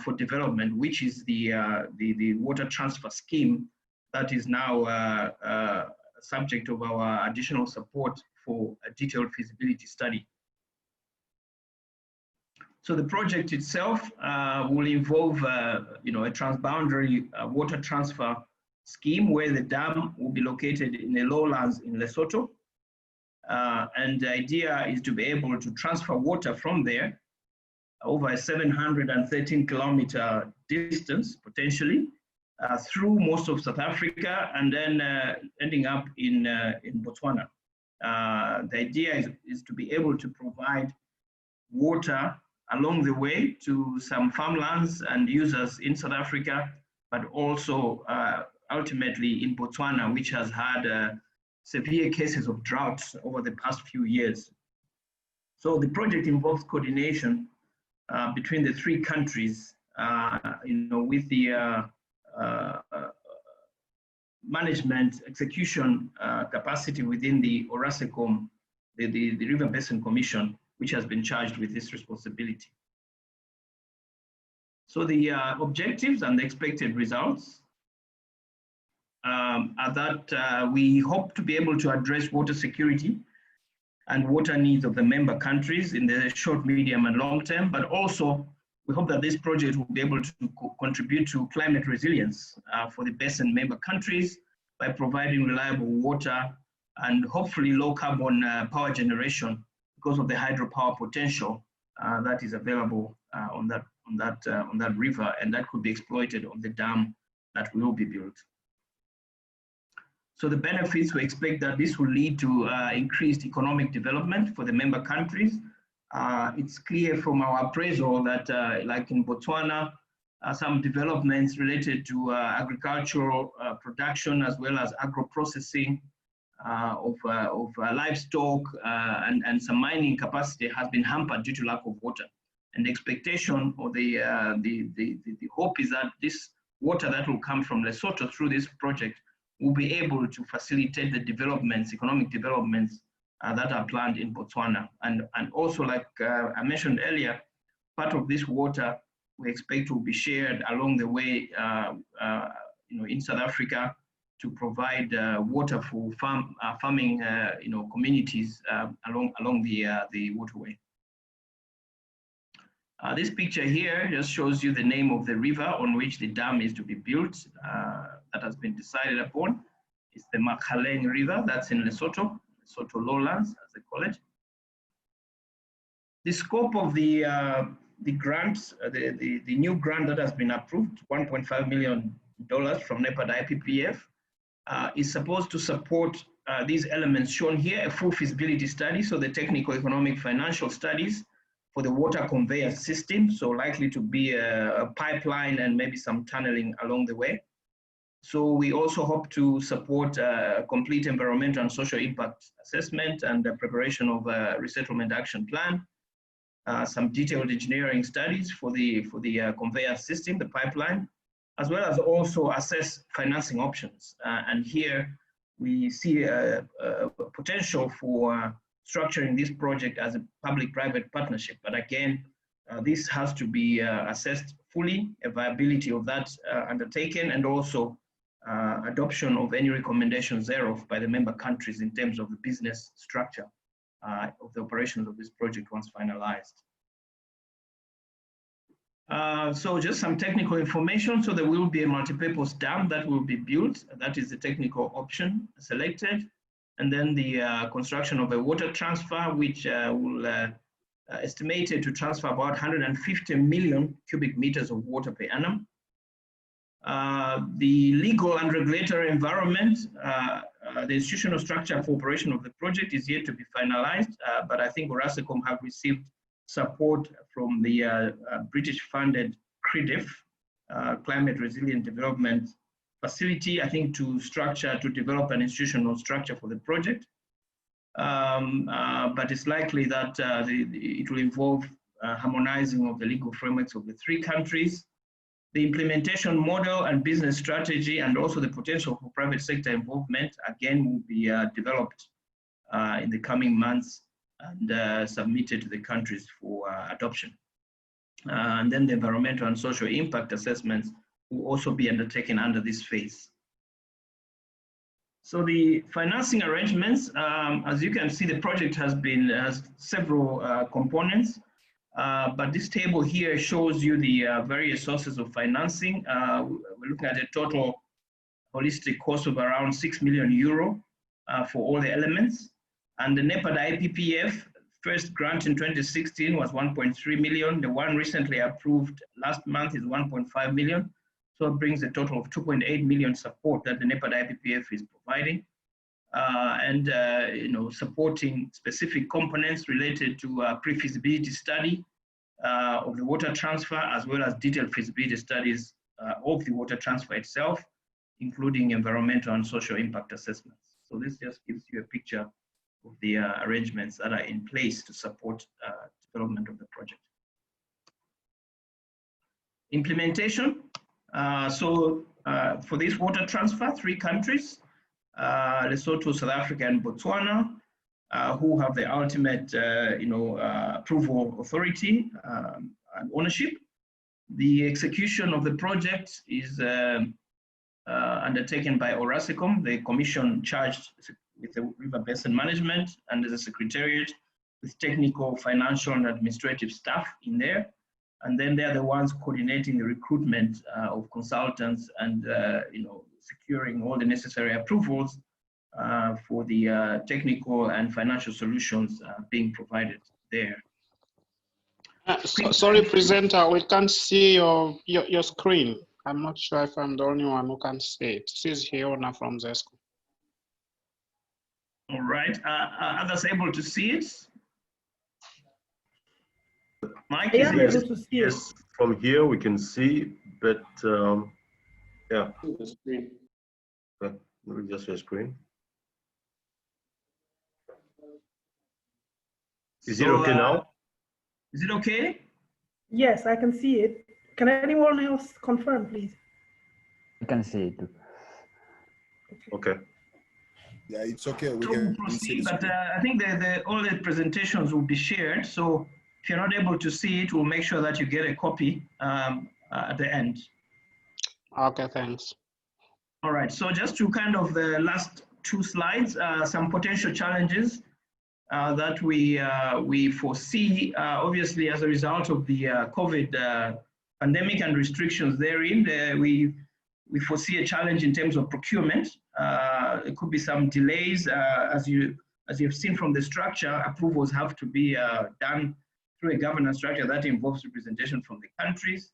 for development, which is the water transfer scheme that is now subject of our additional support for a detailed feasibility study. So the project itself will involve a transboundary water transfer scheme where the dam will be located in the lowlands in Lesotho. And the idea is to be able to transfer water from there over a 713-kilometer distance, potentially, through most of South Africa, and then ending up in Botswana. The idea is to be able to provide water along the way to some farmlands and users in South Africa, but also ultimately in Botswana, which has had severe cases of drought over the past few years. So the project involves coordination between the three countries, with the management execution capacity within the ORASECOM, the River Basin Commission, which has been charged with this responsibility. So the objectives and the expected results are that we hope to be able to address water security and water needs of the member countries in the short, medium, and long term, but also we hope that this project will be able to contribute to climate resilience for the basin member countries by providing reliable water and hopefully low carbon power generation because of the hydropower potential that is available on that river, and that could be exploited on the dam that will be built. So the benefits, we expect that this will lead to increased economic development for the member countries. It's clear from our appraisal that like in Botswana, some developments related to agricultural production as well as agro-processing of livestock and some mining capacity has been hampered due to lack of water. And the expectation or the hope is that this water that will come from Lesotho through this project will be able to facilitate the developments, economic developments that are planned in Botswana. And also, like I mentioned earlier, part of this water we expect will be shared along the way in South Africa to provide water for farming communities along the waterway. This picture here just shows you the name of the river on which the dam is to be built that has been decided upon. It's the Makgaleng River, that's in Lesotho lowlands, as they call it. The scope of the grants, the new grant that has been approved, $1.5 million from NEPAD IPPF, is supposed to support these elements shown here, a full feasibility study, so the technical, economic, financial studies for the water conveyor system, so likely to be a pipeline and maybe some tunneling along the way. So we also hope to support a complete environmental and social impact assessment and the preparation of a resettlement action plan, some detailed engineering studies for the conveyor system, the pipeline, as well as also assess financing options. And here we see a potential for structuring this project as a public-private partnership. But again, this has to be assessed fully, a viability of that undertaken, and also adoption of any recommendations thereof by the member countries in terms of the business structure of the operations of this project once finalized. So just some technical information. So there will be a multi-purpose dam that will be built. That is the technical option selected. And then the construction of a water transfer, which will estimated to transfer about 150 million cubic meters of water per annum. The legal and regulatory environment, the institutional structure for operation of the project is yet to be finalized, but I think ORASECOM have received support from the British-funded CREDIF, Climate Resilient Development Facility, I think, to develop an institutional structure for the project. But it's likely that it will involve harmonizing of the legal frameworks of the three countries. The implementation model and business strategy, and also the potential for private sector involvement, again, will be developed in the coming months and submitted to the countries for adoption. And then the environmental and social impact assessments will also be undertaken under this phase. So the financing arrangements, as you can see, the project has several components. But this table here shows you the various sources of financing. We're looking at a total holistic cost of around €6 million for all the elements. And the NEPAD IPPF first grant in 2016 was 1.3 million. The one recently approved last month is 1.5 million. So it brings a total of 2.8 million support that the NEPAD IPPF is providing. Supporting specific components related to pre-feasibility study, of the water transfer, as well as detailed feasibility studies of the water transfer itself, including environmental and social impact assessments. So this just gives you a picture of the arrangements that are in place to support development of the project. Implementation. For this water transfer, 3 countries, Lesotho, South Africa, and Botswana, who have the ultimate, approval authority and ownership. The execution of the project is undertaken by Orascom, the commission charged with the river basin management, and there's a secretariat with technical, financial, and administrative staff in there. And then they're the ones coordinating the recruitment of consultants and securing all the necessary approvals for the technical and financial solutions being provided there. Sorry, presenter, we can't see your screen. I'm not sure if I'm the only one who can see it. This is Hiona from ZESCO. All right, are others able to see it? Mike, yes, from here we can see, but yeah. Let me just share screen. Is it okay now? Is it okay? Yes, I can see it. Can anyone else confirm, please? I can see it too. Okay. Yeah, it's okay. We So can we'll see proceed, but I think all the presentations will be shared. So if you're not able to see it, we'll make sure that you get a copy at the end. Okay, thanks. All right, so just to kind of the last 2 slides, some potential challenges that we foresee, obviously as a result of the COVID pandemic and restrictions therein. We foresee a challenge in terms of procurement. There could be some delays, as you've seen from the structure. Approvals have to be done through a governance structure that involves representation from the countries.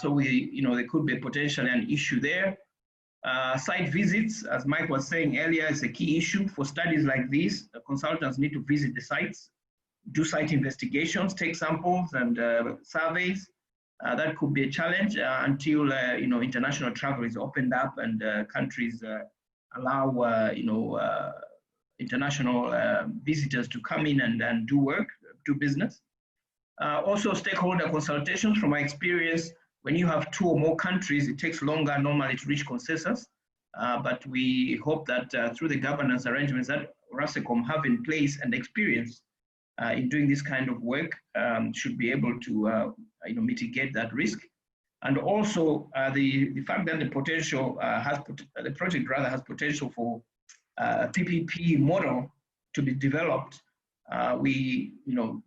So there could be potentially an issue there. Site visits, as Mike was saying earlier, is a key issue for studies like these. Consultants need to visit the sites, do site investigations, take samples and surveys. That could be a challenge until international travel is opened up and countries allow international visitors to come in and do work, do business. Also, stakeholder consultations. From my experience, when you have 2 or more countries, it takes longer normally to reach consensus. But we hope that through the governance arrangements that Orascom have in place and experience in doing this kind of work, should be able to mitigate that risk. And also the fact that the project has potential for a PPP model to be developed.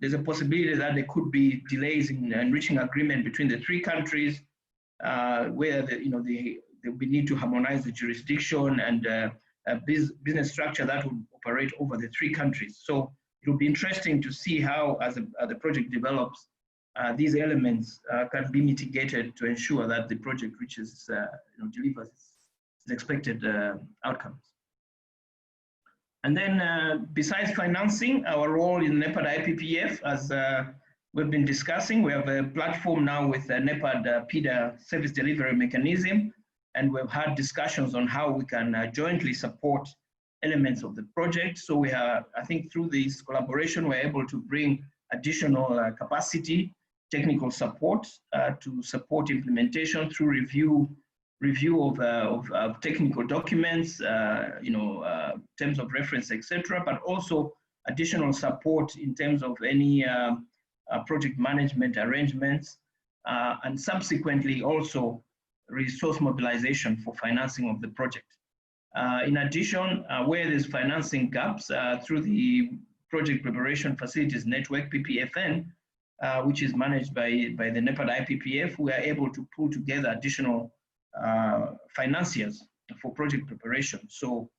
There's a possibility that there could be delays in reaching agreement between the 3 countries, where they will need to harmonize the jurisdiction and a business structure that would operate over the 3 countries. So it will be interesting to see how, as the project develops, these elements can be mitigated to ensure that the project reaches, delivers its expected outcomes. And then besides financing, our role in NEPAD IPPF, as we've been discussing, we have a platform now with NEPAD PIDA service delivery mechanism, and we've had discussions on how we can jointly support elements of the project. So we are, I think through this collaboration, we're able to bring additional capacity, technical support to support implementation through review of technical documents, terms of reference, etc., but also additional support in terms of any project management arrangements, and subsequently also resource mobilization for financing of the project. In addition, where there's financing gaps through the Project Preparation Facilities Network, PPFN, which is managed by the NEPAD IPPF, we are able to pull together additional financiers for project preparation. So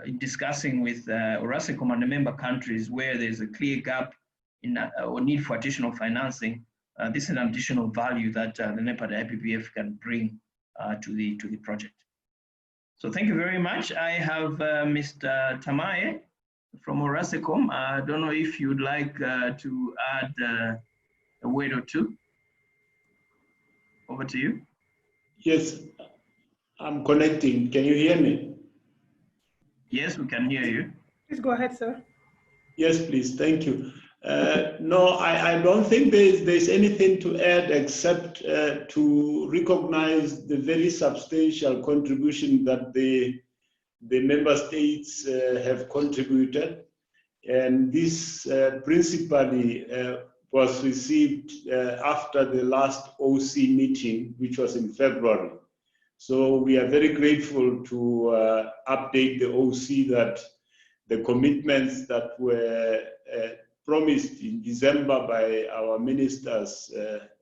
in discussing with Orascom and the member countries where there's a clear gap in or need for additional financing, this is an additional value that the NEPAD IPPF can bring to the project. So thank you very much. I have Mr. Tamaye from Orascom. I don't know if you'd like to add a word or two. Over to you. Yes, I'm connecting. Can you hear me? Yes, we can hear you. Please go ahead, sir. Yes, please. Thank you. No, I don't think there's anything to add except to recognize the very substantial contribution that the member states have contributed. And this principally was received after the last OC meeting, which was in February. So we are very grateful to update the OC that the commitments that were promised in December by our ministers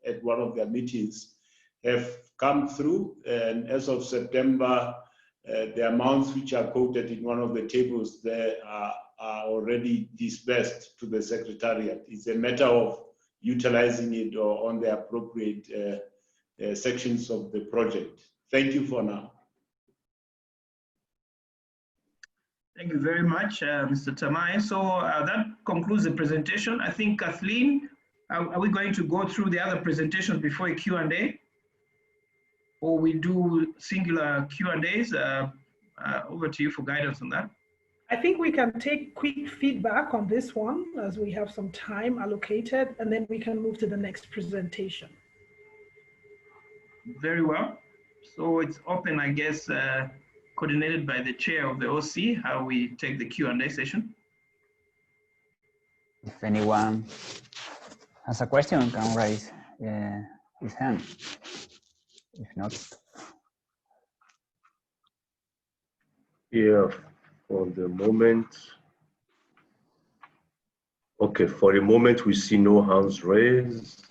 at one of their meetings have come through. And as of September, the amounts which are quoted in one of the tables there are already disbursed to the Secretariat. It's a matter of utilizing it or on the appropriate sections of the project. Thank you for now. Thank you very much, Mr. Tamai. So that concludes the presentation. I think, Kathleen, are we going to go through the other presentations before a Q&A? Or we do singular Q&As? Over to you for guidance on that. I think we can take quick feedback on this one as we have some time allocated, and then we can move to the next presentation. Very well. So it's open, I guess, coordinated by the chair of the OC, how we take the Q&A session. If anyone has a question, can raise his hand. If not. Yeah, for the moment. Okay, for the moment, we see no hands raised.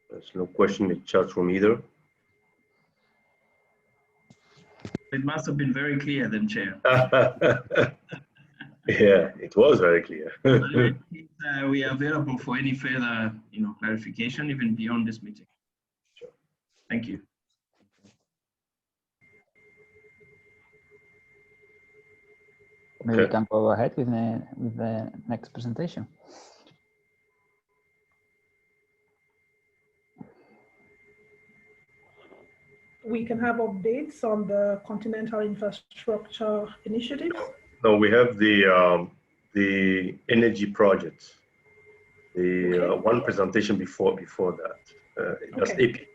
There's no question in the chat room either. It must have been very clear then, Chair. Yeah, it was very clear. We are available for any further, clarification, even beyond this meeting. Sure. Thank you. Maybe we can go ahead with the next presentation. We can have updates on the Continental Infrastructure Initiative. No, we have the energy projects. The one presentation before that. That's Okay.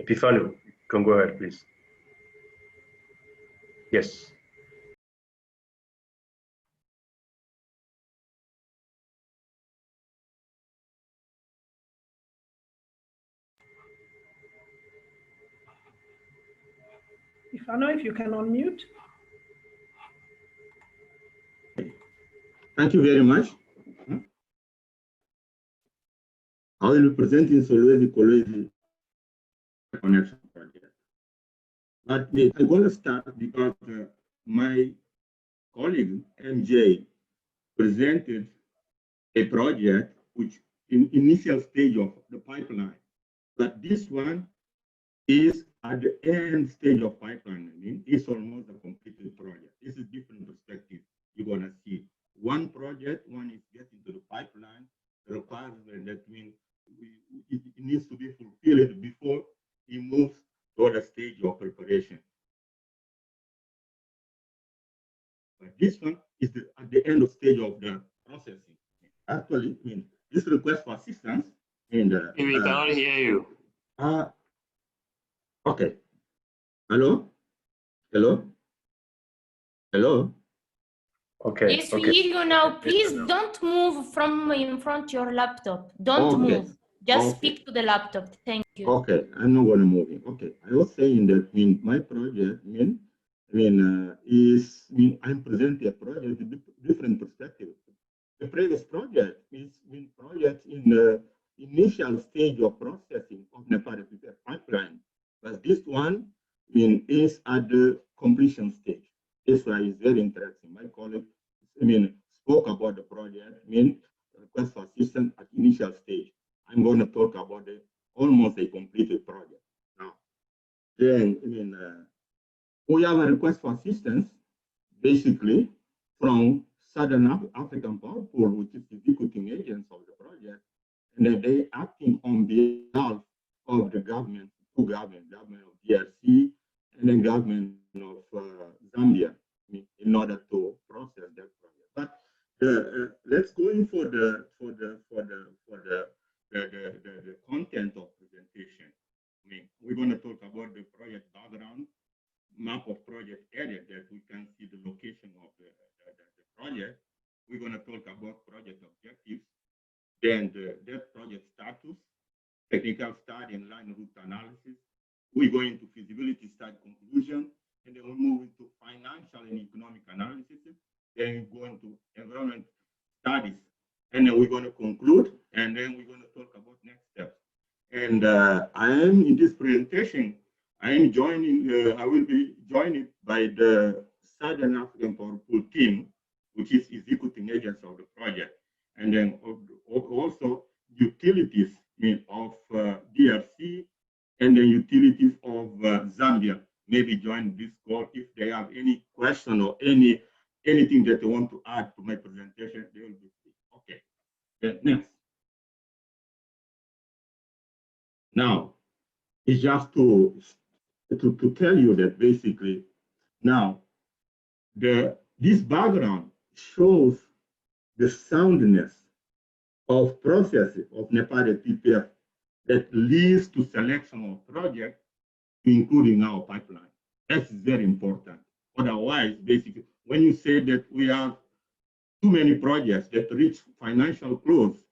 Epiphany, you can go ahead, please. Yes. If you can unmute. Thank you very much. I will be presenting Solwezi Kolwezi connection project. But I'm going to start because my colleague MJ presented a project which in initial stage of the pipeline, but this one is at the end stage of pipeline. I mean, it's almost a completed project. This is different perspective. You're gonna see one project, one is getting to the pipeline, the requirement that means it needs to be fulfilled before it moves to other stage of preparation. But this one is at the end of stage of the processing. Actually, I mean, this request for assistance and we cannot hear you. Okay. Hello? Hello? Hello? Okay. Yes, we hear you now. Please don't move from in front of your laptop. Don't move. Just speak to the laptop. Thank you. Okay, I'm not going to move it. Okay, I was saying that in my project, I'm presenting a project with different perspectives. The previous project is project in the initial stage of processing of Nepal pipeline, but this one is at the completion stage. This one is very interesting. My colleague, spoke about the project, request for assistance at initial stage. I'm going to talk about almost a completed project now. Then, we have a request for assistance, basically from Southern African Power Pool, which is the executing agents of the project, and then they acting on behalf of the government, two governments, government of DRC and then government of Zambia, in order to process that project. But let's go in for the content of presentation. I mean, we're going to talk about the project background, map of project area that we can see the location of the project. We're going to talk about project objectives, then that project status, technical study and line route analysis. We go into feasibility study conclusion, and then we move into financial and economic analysis. Then we go into environment studies, and then we're going to conclude, and then we're going to talk about next steps. And I am in this presentation, I am joining, I will be joined by the Southern African Power Pool team, which is executing agents of the project, and then also utilities of DRC and the utilities of Zambia maybe join this call. If they have any question or anything that they want to add to my presentation, they will be free. Okay, then next. Now, it's just to tell you that basically now this background shows the soundness of processes of NEPAD PPF that leads to selection of projects, including our pipeline. That's very important. Otherwise, basically, when you say that we have too many projects that reach financial close,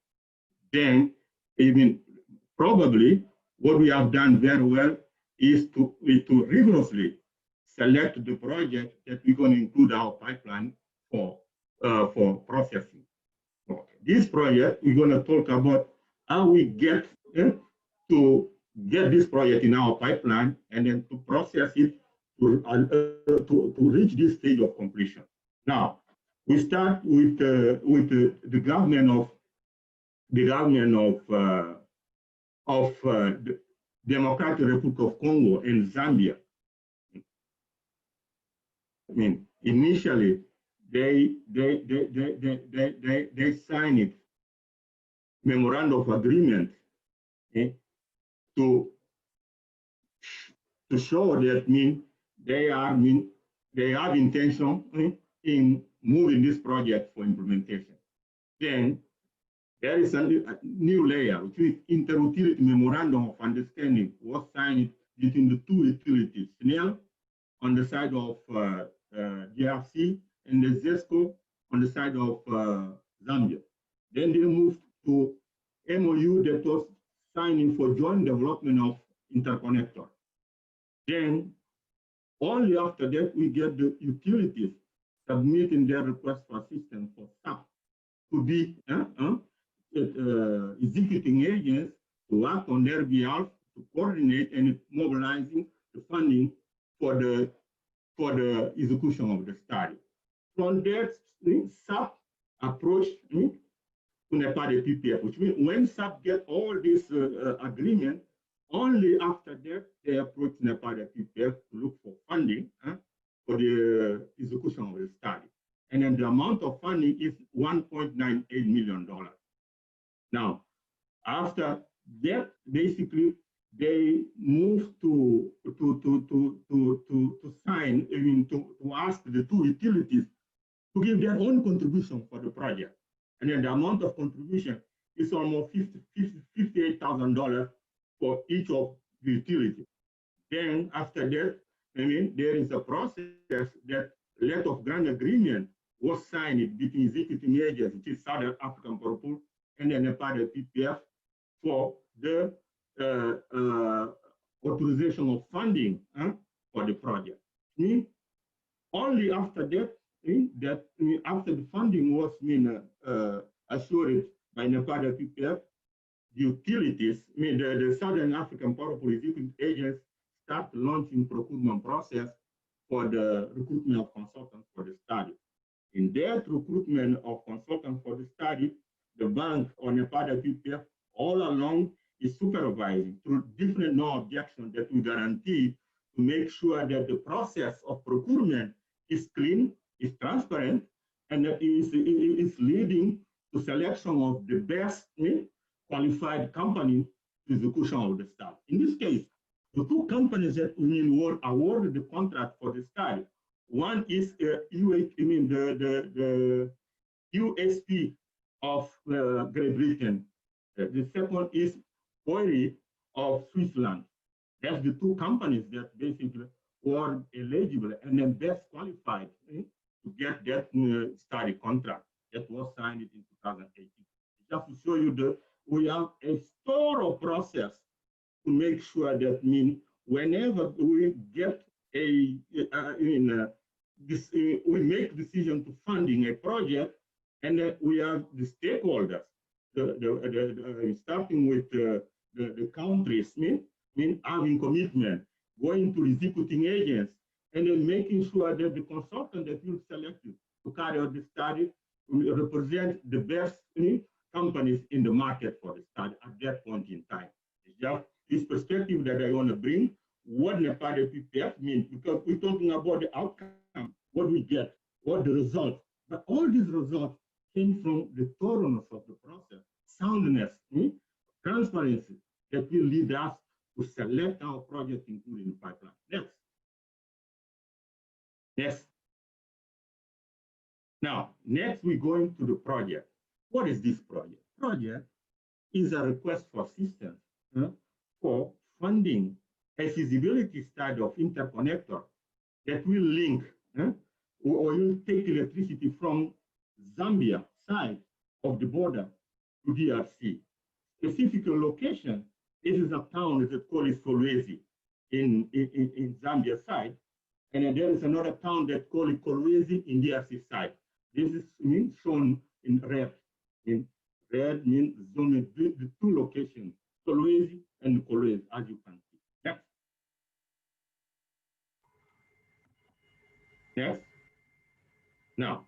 then even probably what we have done very well is to rigorously select the project that we're going to include our pipeline for processing. Okay. This project, we're going to talk about how we get to get this project in our pipeline and then to process it to reach this stage of completion. Now, we start with the government of the Democratic Republic of Congo and Zambia. I mean, initially they signed it, memorandum of agreement, to show that they have intention in moving this project for implementation. Then there is a new layer, which is inter-utility memorandum of understanding was signed between the two utilities, SNEL on the side of DRC and the ZESCO on the side of Zambia. Then they moved to MOU that was signing for joint development of interconnector. Then only after that we get the utilities submitting their request for assistance for SAP to be executing agents to act on their behalf to coordinate and mobilizing the funding for the execution of the study. From there, SAP approached to NEPAD PPF, which means when SAP get all this agreement, only after that they approach NEPAD PPF to look for funding for the execution of the study. And then the amount of funding is $1.98 million. Now, after that, basically, they move to sign, to ask the two utilities to give their own contribution for the project. And then the amount of contribution is almost $58,000 for each of the utilities. Then after that, there is a process that letter of grant agreement was signed between executing agents, which is Southern African Power Pool, and then NEPAD PPF for the authorization of funding for the project. Only after that, after the funding was assured by NEPAD PPF, the utilities, the Southern African Power Pool executive agents start launching procurement process for the recruitment of consultants for the study. In that recruitment of consultants for the study, the bank or NEPAD PPF all along is supervising through different no objections that we guarantee to make sure that the process of procurement is clean, is transparent, and it's leading to selection of the best qualified company to execution of the study. In this case, the two companies that will award the contract for the study, one is the USP of Great Britain. The second is Oiri of Switzerland. That's the two companies that basically were eligible and then best qualified to get that study contract that was signed in 2018. Just to show you that we have a thorough process to make sure that whenever we get we make decision to funding a project, and we have the stakeholders, starting with the countries, having commitment, going to executing agents, and then making sure that the consultant that you selected to carry out the study represent the best companies in the market for the study at that point in time. It's just this perspective that I want to bring, what NEPAD PPF means, because we're talking about the outcome, what we get, what the results. But all these results came from the thoroughness of the process, soundness, transparency that will lead us to select our project, including the pipeline. Next. Next. Now, next we go into the project. What is this project? Project is a request for assistance for funding a feasibility study of interconnector that will link or will take electricity from Zambia side of the border to DRC. Specific location, this is a town that called Kolwezi in Zambia side, and then there is another town that called Kolwezi in DRC side. This is shown in red. In red means zone the two locations, Kolwezi and Kolwezi, as you can see. Next. Yes. Now,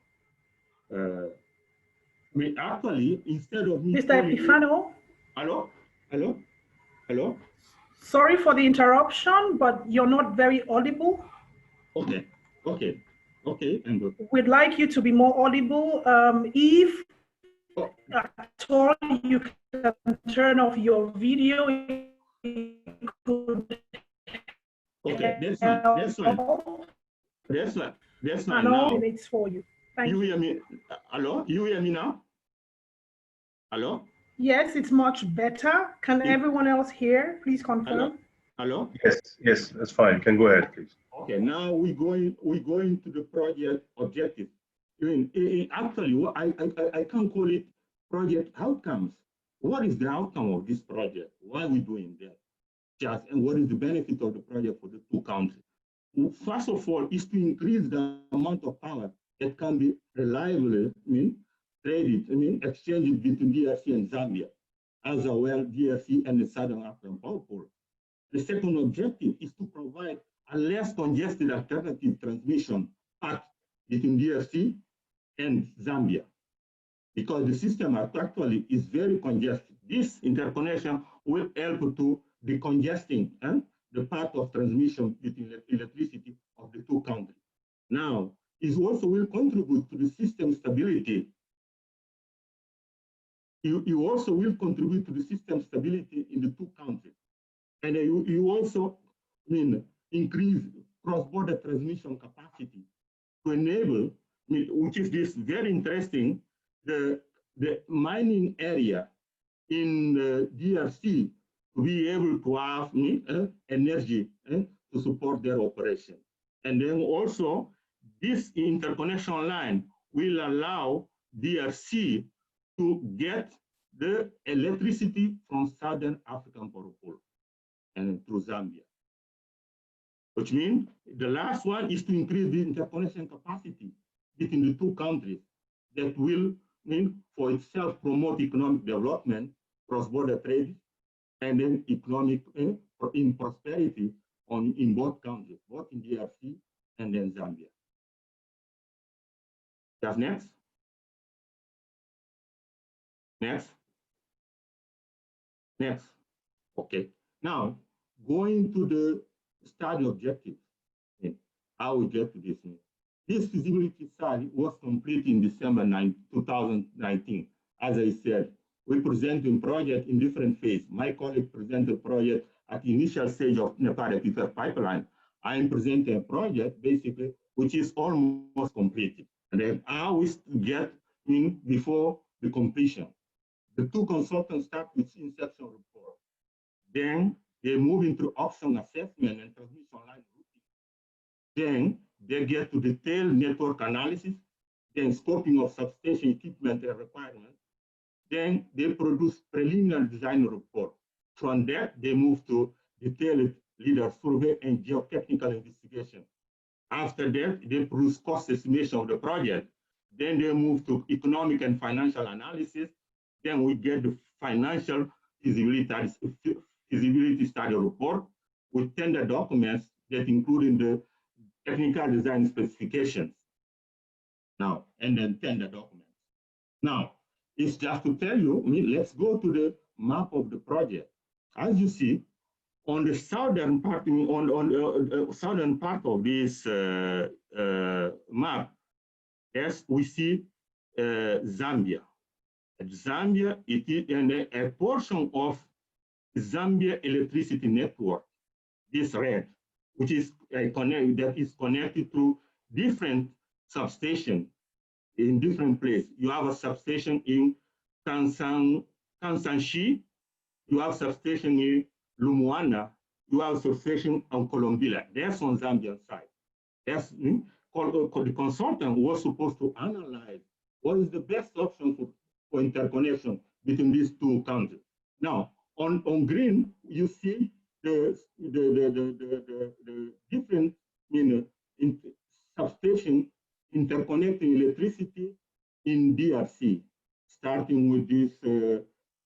actually, instead of Mr. Epifano. Hello. Sorry for the interruption, but you're not very audible. Okay. And we'd like you to be more audible. If at all you can turn off your video, okay, that's fine. That's fine. Now minutes for you. Thank you. You hear me? Hello? You hear me now? Hello? Yes, it's much better. Can everyone else hear? Please confirm. Hello? Yes, that's fine. You can go ahead, please. Okay, now we're going to the project objective. Actually, I can't call it project outcomes. What is the outcome of this project? Why are we doing that? And what is the benefit of the project for the two countries? First of all, is to increase the amount of power that can be reliably traded, exchanged between DRC and Zambia, as well DRC and the Southern African Power Pool. The second objective is to provide a less congested alternative transmission path between DRC and Zambia, because the system actually is very congested. This interconnection will help to decongesting the path of transmission between electricity of the two countries. Now, it also will contribute to the system stability. You also will contribute to the system stability in the two countries. And you also increase cross-border transmission capacity to enable, which is this very interesting, the mining area in DRC to be able to have energy to support their operation. And then also, this interconnection line will allow DRC to get the electricity from Southern African Power Pool and through Zambia. Which means the last one is to increase the interconnection capacity between the two countries that will for itself promote economic development, cross-border trade, and then economic in prosperity in both countries, both in DRC and then Zambia. Just next. Next. Okay. Now, going to the study objectives, how we get to this. This feasibility study was completed in December 2019. As I said, we presented project in different phases. My colleague presented project at the initial stage of Nepal Aquifer pipeline. I am presenting a project basically which is almost completed. And then I will get in before the completion. The two consultants start with inception report. Then they move into option assessment and transmission line routing. Then they get to detailed network analysis, then scoping of substation equipment and requirements. Then they produce preliminary design report. From that, they move to detailed leader survey and geotechnical investigation. After that, they produce cost estimation of the project. Then they move to economic and financial analysis. Then we get the financial feasibility study report with tender documents that include the technical design specifications. Now, and then tender documents. Now, it's just to tell you, let's go to the map of the project. As you see, on the southern part, southern part of this map, yes, we see Zambia. At Zambia, it is a portion of Zambia electricity network, this red, which is connected to different substations in different places. You have a substation in Kansanshi, you have substation in Lumwana, you have substation on Colombia. That's on Zambian side. That's the consultant was supposed to analyze what is the best option for interconnection between these two countries. Now, on green, you see the different substation interconnecting electricity in DRC, starting with this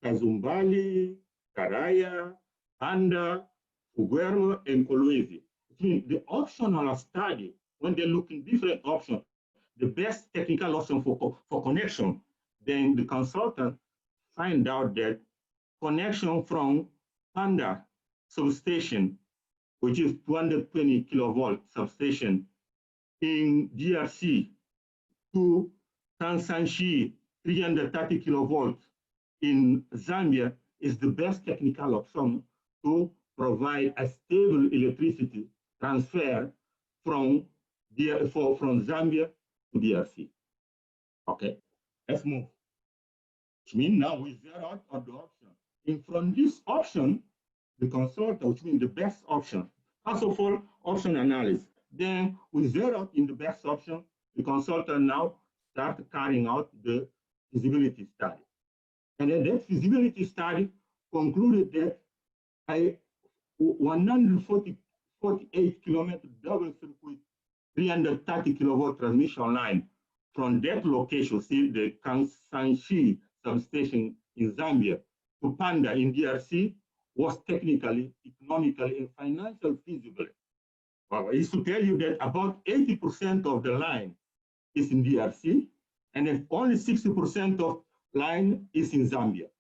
Kazumbali, Karaya, Panda, Fuguermo, and Kolwezi. The optional study, when they look in different options, the best technical option for connection, then the consultant find out that connection from Panda substation, which is 220 kilovolt substation in DRC, to Kansanshi 330 kilovolt in Zambia, is the best technical option to provide a stable electricity transfer from Zambia to DRC. Okay, let's move. Which means now we zero out on the option. And from this option, the consultant, which means the best option, first of all, option analysis. Then we zero out in the best option. The consultant now start carrying out the feasibility study. And then that feasibility study concluded that a 148 kilometer double circuit, 330 kilovolt transmission line from that location, see the Kansanshi substation in Zambia, to Panda in DRC was technically, economically, and financially feasible. Well, I used to tell you that about 80% of the line is in DRC, and then only 60% of line is in Zambia.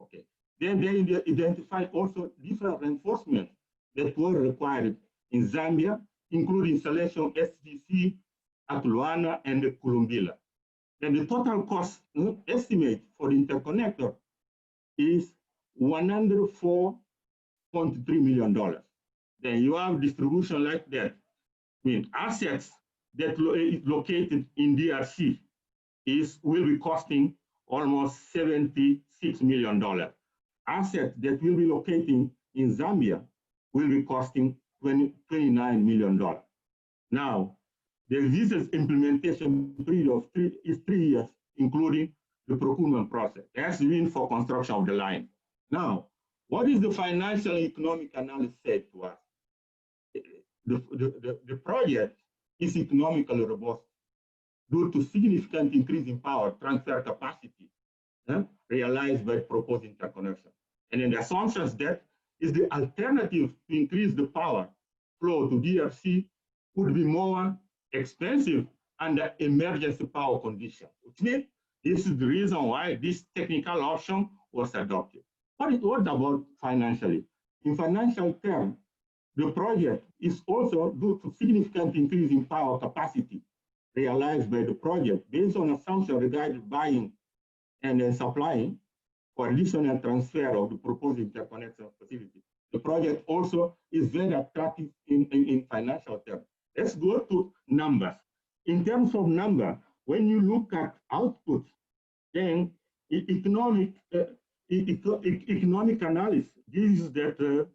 Okay. Then they identified also different reinforcements that were required in Zambia, including installation of STC at Luana and Columbia. Then the total cost estimate for the interconnector is $104.3 million. Then you have distribution like that. I mean, assets that is located in DRC will be costing almost $76 million. Assets that will be located in Zambia will be costing $29 million. Now, the visa implementation period is 3 years, including the procurement process. That's been for construction of the line. Now, what is the financial and economic analysis said to us? The project is economically robust due to significant increase in power transfer capacity realized by proposed interconnection. And then the assumptions that is the alternative to increase the power flow to DRC would be more expensive under emergency power conditions, which means this is the reason why this technical option was adopted. But what about financially? In financial terms, the project is also due to significant increase in power capacity realized by the project based on assumption regarding buying and then supplying for additional transfer of the proposed interconnection facility. The project also is very attractive in financial terms. Let's go to numbers. In terms of number, when you look at output, then economic analysis gives that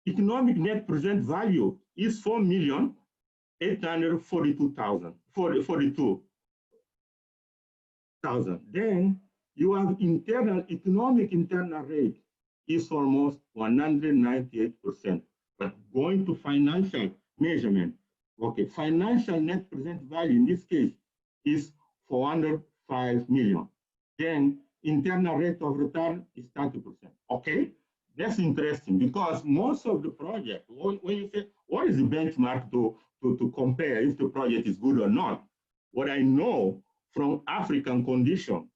economic net present value is 4,842,000. Then you have economic internal rate is almost 198%. But going to financial measurement, okay, financial net present value in this case is 405 million. Then internal rate of return is 30%. Okay, that's interesting because most of the project, when you say what is the benchmark to compare if the project is good or not, what I know from African condition,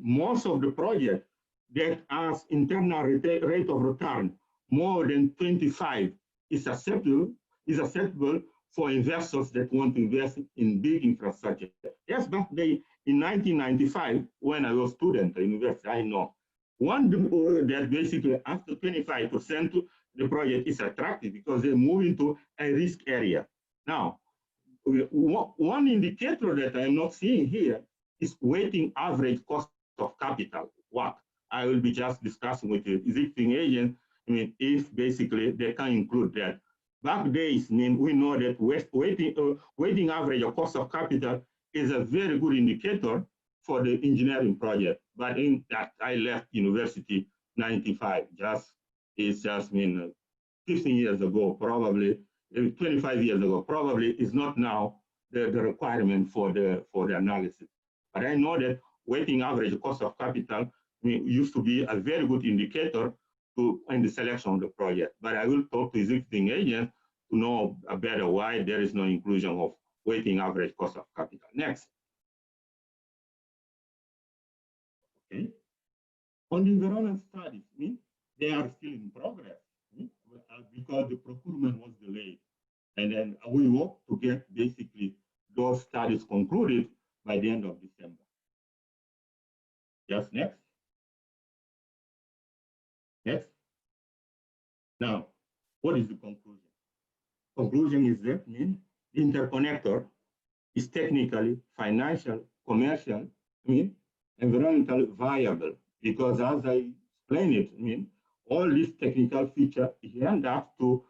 most of the project that has internal rate of return more than 25 is acceptable for investors that want to invest in big infrastructure. Yes, back then in 1995, when I was a student at university, I know one that basically after 25%, the project is attractive because they move into a risk area. Now, one indicator that I'm not seeing here is weighting average cost of capital. What I will be just discussing with the existing agent, I mean, if basically they can include that. Back days, I mean, we know that weighting average of cost of capital is a very good indicator for the engineering project. But in that, I left university 95, it's just 15 years ago, probably 25 years ago, probably is not now the requirement for the analysis. But I know that weighting average cost of capital used to be a very good indicator in the selection of the project. But I will talk to existing agents to know better why there is no inclusion of weighting average cost of capital. Next. Okay. On the environmental studies, they are still in progress because the procurement was delayed. And then we hope to get basically those studies concluded by the end of December. Just next. Next. Now, what is the conclusion? Conclusion is that the interconnector is technically, financial, commercial, environmentally viable because as I explained it, all these technical features end up to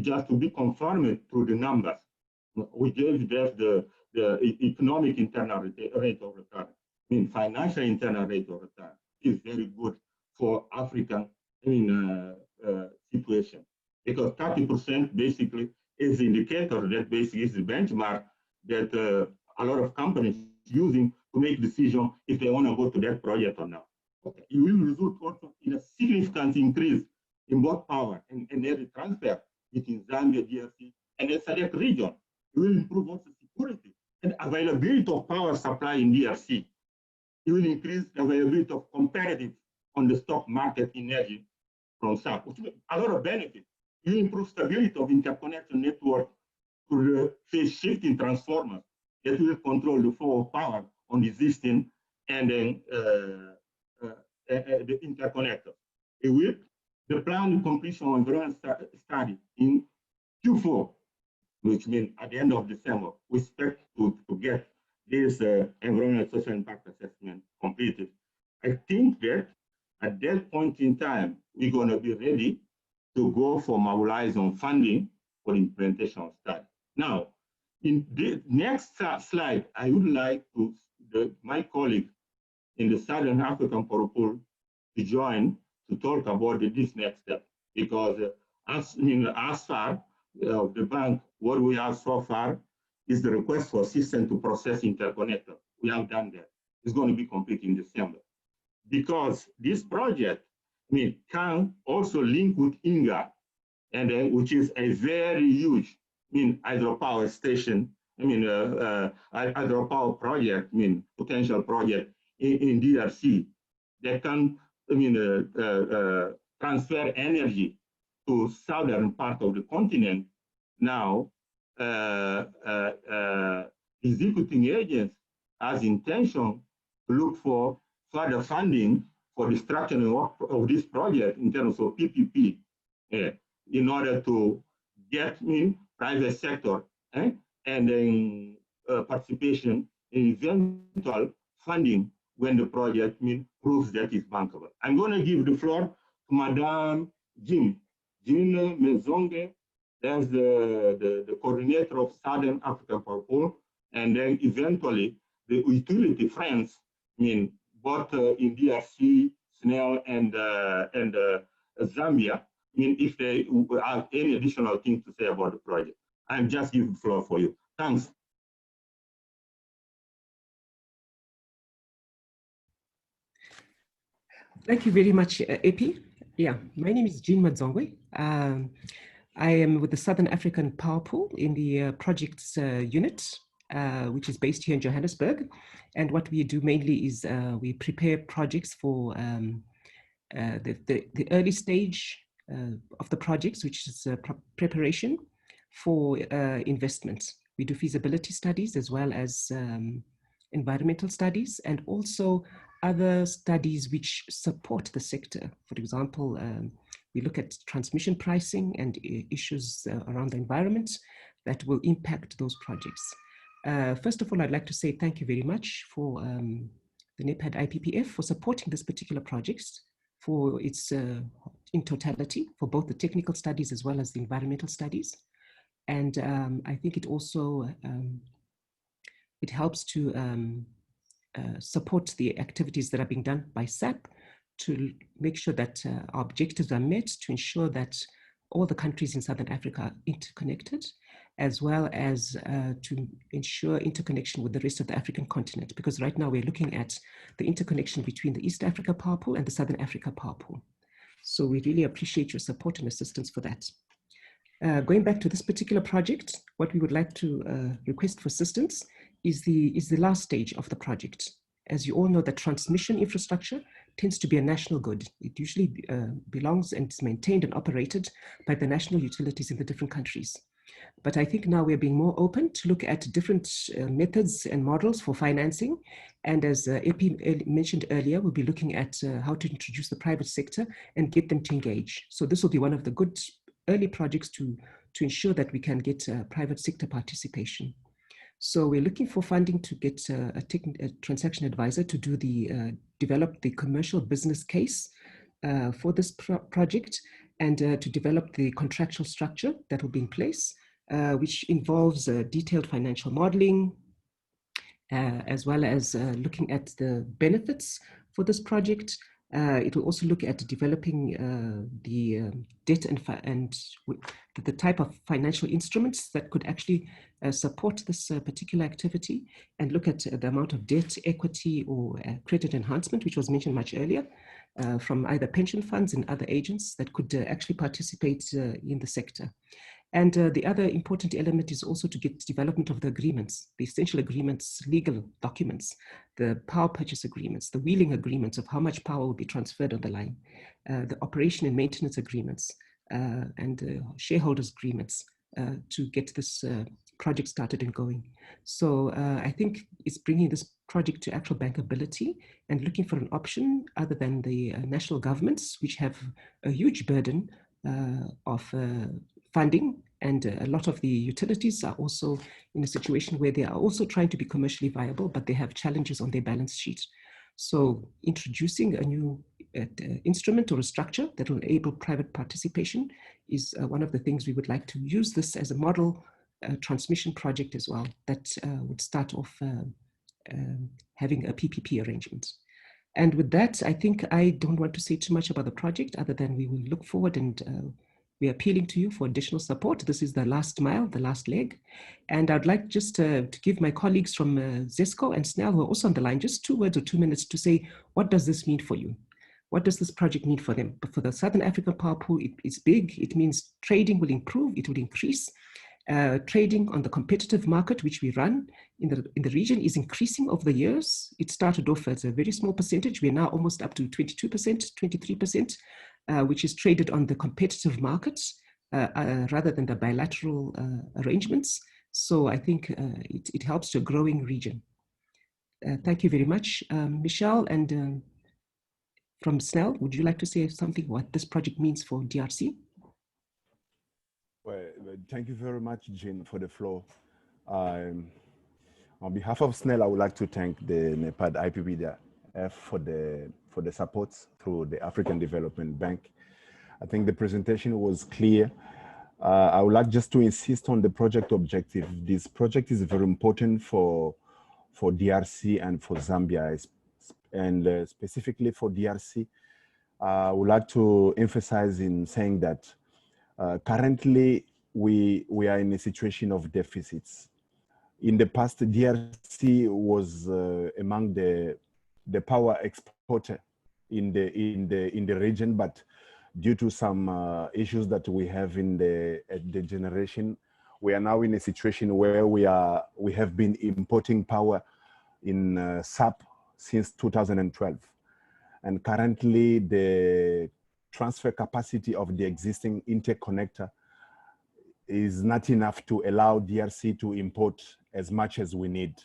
just to be conformed to the numbers. We gave that the economic internal rate of return, financial internal rate of return is very good for African situation because 30% basically is the indicator that basically is the benchmark that a lot of companies using to make decision if they want to go to that project or not. Okay. It will result also in a significant increase in both power and energy transfer between Zambia, DRC, and the SADC region. It will improve also security and availability of power supply in DRC. It will increase the availability of competitive on the stock market energy from South, which means a lot of benefits. It will improve stability of interconnection network to the phase shifting transformers that will control the flow of power on the existing and then the interconnector. It will the planned completion of environmental study in Q4, which means at the end of December, we expect to get this environmental social impact assessment completed. I think that at that point in time, we're going to be ready to go for mobilize on funding for implementation of study. Now, in the next slide, I would like to my colleague in the Southern African Protocol to join to talk about this next step, because as far the bank, what we have so far is the request for assistance to process interconnector. We have done that. It's going to be complete in December. Because this project can also link with INGA, and which is a very huge hydropower station, hydropower project, potential project in DRC that can transfer energy to southern part of the continent. Now, the executing agents has intention to look for further funding for the structuring of this project in terms of PPP, in order to get in private sector and then participation in eventual funding when the project proves that it's bankable. I'm going to give the floor to Madame Jean Menzonge. That's the coordinator of Southern African Purple, and then eventually the utility friends, both in DRC, SNEL, and Zambia, if they have any additional things to say about the project. I'm just giving the floor for you. Thanks. Thank you very much, Epi. Yeah, my name is Jean Madzongwe. I am with the Southern African Power Pool in the projects unit, which is based here in Johannesburg. And what we do mainly is we prepare projects for the early stage of the projects, which is preparation for investment. We do feasibility studies as well as environmental studies, and also other studies which support the sector. For example, we look at transmission pricing and issues around the environment that will impact those projects. First of all, I'd like to say thank you very much for the NEPAD IPPF for supporting this particular project for its in totality, for both the technical studies as well as the environmental studies. And I think it also it helps to support the activities that are being done by SAP to make sure that our objectives are met, to ensure that all the countries in Southern Africa are interconnected, as well as to ensure interconnection with the rest of the African continent, because right now we're looking at the interconnection between the East Africa Power Pool and the Southern Africa Power Pool. So we really appreciate your support and assistance for that. Going back to this particular project, what we would like to request for assistance is the last stage of the project. As you all know, the transmission infrastructure tends to be a national good. It usually belongs and is maintained and operated by the national utilities in the different countries. But I think now we're being more open to look at different methods and models for financing. And as Epi mentioned earlier, we'll be looking at how to introduce the private sector and get them to engage. So this will be one of the good early projects to ensure that we can get private sector participation. So we're looking for funding to get a transaction advisor to do develop the commercial business case for this project, and to develop the contractual structure that will be in place, which involves detailed financial modeling, as well as looking at the benefits for this project. It will also look at developing the debt and the type of financial instruments that could actually support this particular activity, and look at the amount of debt, equity, or credit enhancement, which was mentioned much earlier, from either pension funds and other agents that could actually participate in the sector. And the other important element is also to get development of the agreements, the essential agreements, legal documents, the power purchase agreements, the wheeling agreements of how much power will be transferred on the line, the operation and maintenance agreements, and shareholders agreements to get this project started and going. So I think it's bringing this project to actual bankability and looking for an option other than the national governments, which have a huge burden of funding, and a lot of the utilities are also in a situation where they are also trying to be commercially viable, but they have challenges on their balance sheet. So introducing a new instrument or a structure that will enable private participation is one of the things we would like to use this as a model transmission project as well, that would start off having a PPP arrangement. And with that, I think I don't want to say too much about the project other than we will look forward, and we're appealing to you for additional support. This is the last mile, the last leg. And I'd like just to give my colleagues from ZESCO and SNEL, who are also on the line, just 2 words or 2 minutes to say, what does this mean for you? What does this project mean for them? But for the Southern African Power Pool, it's big. It means trading will improve, it will increase. Trading on the competitive market, which we run in the region, is increasing over the years. It started off as a very small percentage. We're now almost up to 22%, 23%, which is traded on the competitive markets rather than the bilateral arrangements. So I think it helps to a growing region. Thank you very much. Michelle, and from SNEL, would you like to say something what this project means for DRC? Well, thank you very much, Jean, for the floor. On behalf of SNEL, I would like to thank the NEPAD IPPF for the support through the African Development Bank. I think the presentation was clear. I would like just to insist on the project objective. This project is very important for DRC and for Zambia, and specifically for DRC. I would like to emphasize in saying that currently we are in a situation of deficits. In the past, DRC was among the power exporter in the region, but due to some issues that we have in the generation, we are now in a situation where we have been importing power in SAP since 2012. And currently the transfer capacity of the existing interconnector is not enough to allow DRC to import as much as we need,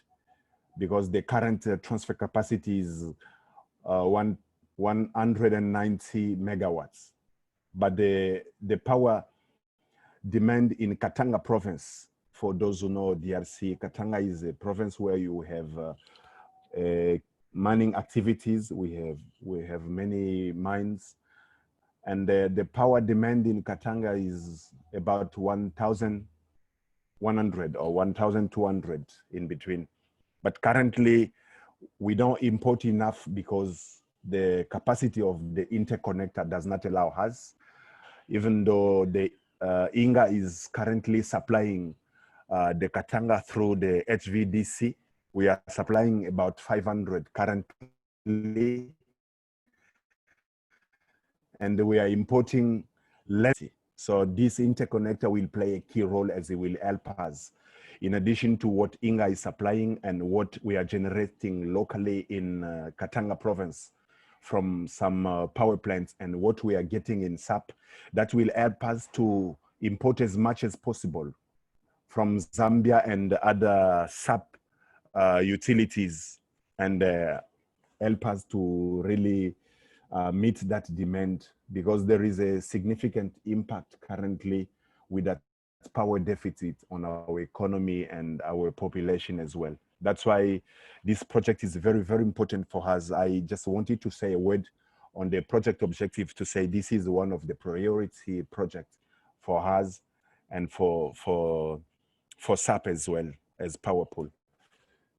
because the current transfer capacity is 190 megawatts. But the power demand in Katanga province, for those who know DRC, Katanga is a province where you have mining activities. We have many mines, and the power demand in Katanga is about 1,100 or 1,200 in between. But currently, we don't import enough because the capacity of the interconnector does not allow us, even though the INGA is currently supplying the Katanga through the HVDC. We are supplying about 500 currently, and we are importing less. So this interconnector will play a key role, as it will help us, in addition to what INGA is supplying and what we are generating locally in Katanga province from some power plants, and what we are getting in SAP, that will help us to import as much as possible from Zambia and other SAP utilities, and help us to really meet that demand, because there is a significant impact currently with that power deficit on our economy and our population as well. That's why this project is very, very important for us. I just wanted to say a word on the project objective, to say this is one of the priority projects for us and for SAP as well as PowerPool.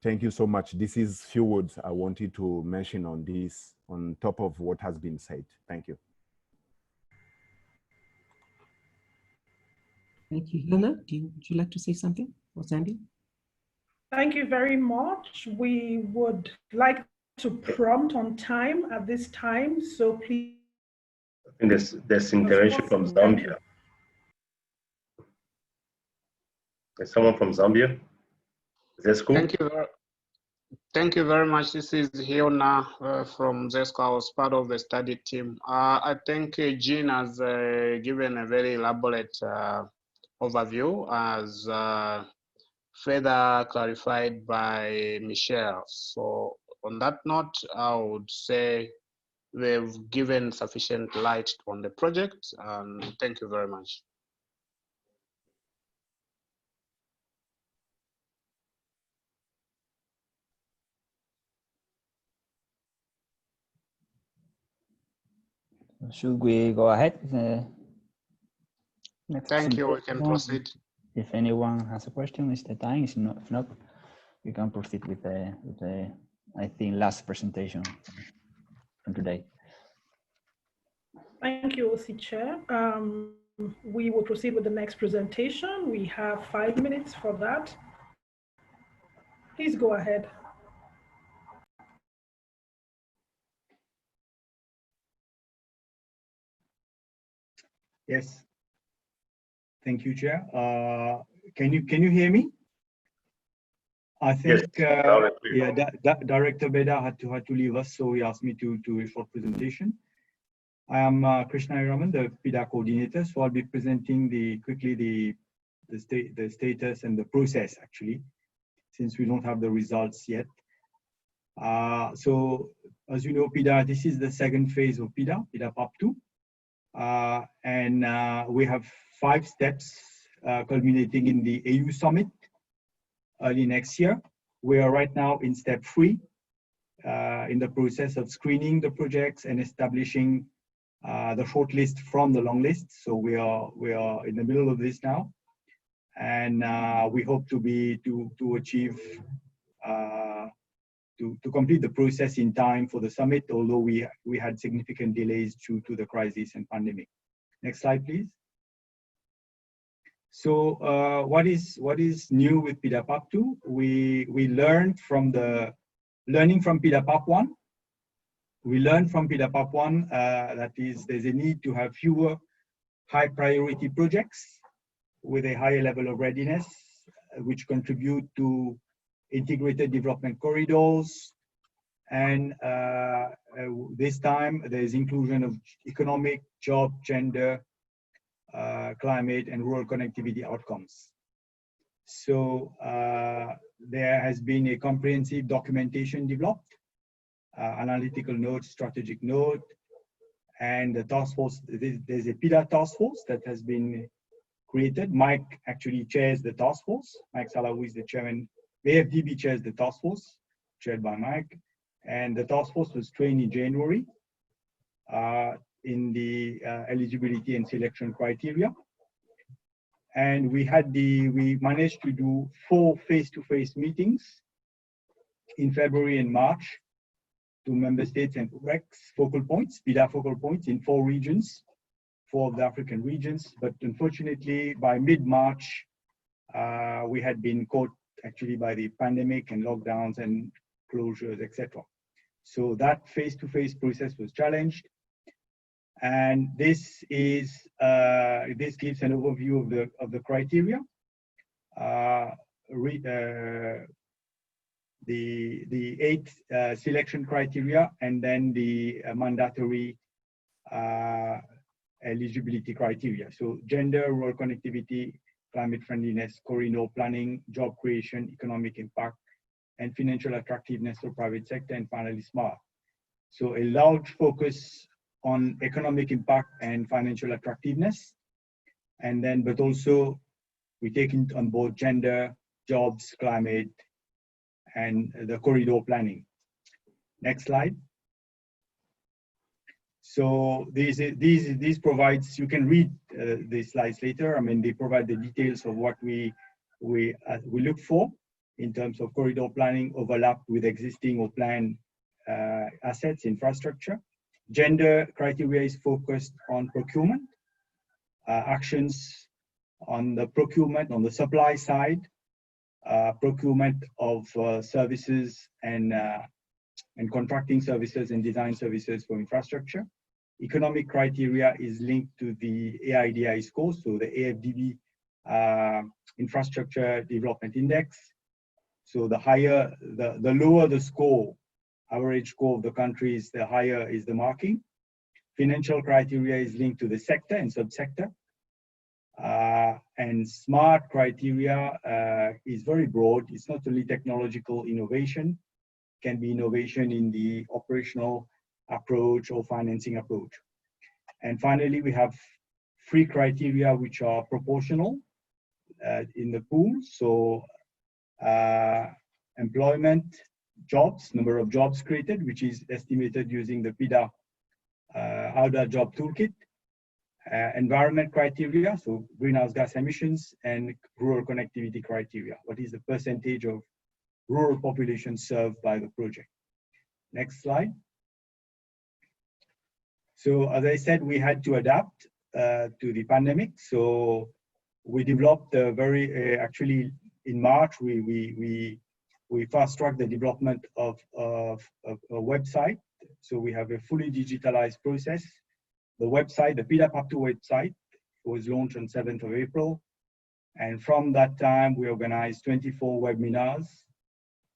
Thank you so much. This is few words I wanted to mention on this, on top of what has been said. Thank you. Thank you. Hilna, would you like to say something, or Sandy? Thank you very much. We would like to prompt on time at this time, so please. I think there's intervention from Zambia. There's someone from Zambia. Zesco. Thank you very much. This is Hilna from Zesco. I was part of the study team. I think Jean has given a very elaborate overview, as further clarified by Michelle. So on that note, I would say they've given sufficient light on the project, and thank you very much. Should we go ahead? Thank you, we can proceed. If anyone has a question, it's the time. If not, we can proceed with the I think, last presentation from today. Thank you, OC Chair. We will proceed with the next presentation. We have 5 minutes for that. Please go ahead. Yes. Thank you, Chair. Can you hear me? I think yes, Director Beda had to leave us, so he asked me to do a short presentation. I am Krishna Raman, the PIDA coordinator, so I'll be presenting quickly the the status and the process actually, since we don't have the results yet. So as you know, PIDA, this is the second phase of PIDA PAP2. And we have 5 steps culminating in the AU Summit early next year. We are right now in step 3, in the process of screening the projects and establishing the short list from the long list. So we are in the middle of this now, and we hope to achieve to complete the process in time for the summit, although we had significant delays due to the crisis and pandemic. Next slide, please. So what is new with PIDA PAP2? We learned from learning from PIDA PAP1. We learned from PIDA PAP1 that there's a need to have fewer high priority projects with a higher level of readiness, which contribute to integrated development corridors. And this time there's inclusion of economic, job, gender, climate, and rural connectivity outcomes. So there has been a comprehensive documentation developed, analytical note, strategic note, and the task force. There's a PIDA task force that has been created. Mike actually chairs the task force. Mike Salawu is the chairman. AFDB chairs the task force, chaired by Mike. And the task force was trained in January in the eligibility and selection criteria. And we managed to do 4 face-to-face meetings in February and March to member states and RECs focal points, PIDA focal points in 4 regions, 4 of the African regions. But unfortunately, by mid-March, we had been caught actually by the pandemic and lockdowns and closures, etc. So that face-to-face process was challenged. And this gives an overview of the criteria. The 8 selection criteria, and then the mandatory eligibility criteria. So gender, rural connectivity, climate friendliness, corridor planning, job creation, economic impact, and financial attractiveness for private sector, and finally SMART. So a large focus on economic impact and financial attractiveness, and then but also we take on board gender, jobs, climate, and the corridor planning. Next slide. So these provides, you can read these slides later. I mean, they provide the details of what we look for in terms of corridor planning, overlap with existing or planned assets, infrastructure. Gender criteria is focused on procurement, actions on the procurement, on the supply side, procurement of services and contracting services and design services for infrastructure. Economic criteria is linked to the AIDI score, so the AFDB Infrastructure Development Index. So the lower the score, average score of the countries, the higher is the marking. Financial criteria is linked to the sector and subsector. And SMART criteria is very broad. It's not only technological innovation, it can be innovation in the operational approach or financing approach. And finally, we have 3 criteria which are proportional in the pool. So employment, jobs, number of jobs created, which is estimated using the PIDA AUDA job toolkit. Environment criteria, so greenhouse gas emissions, and rural connectivity criteria. What is the percentage of rural population served by the project? Next slide. So as I said, we had to adapt to the pandemic. So we developed actually in March, we fast-tracked the development of a website. So we have a fully digitalized process. The website, the PIDA PAP2 website, was launched on 7th of April. And from that time, we organized 24 webinars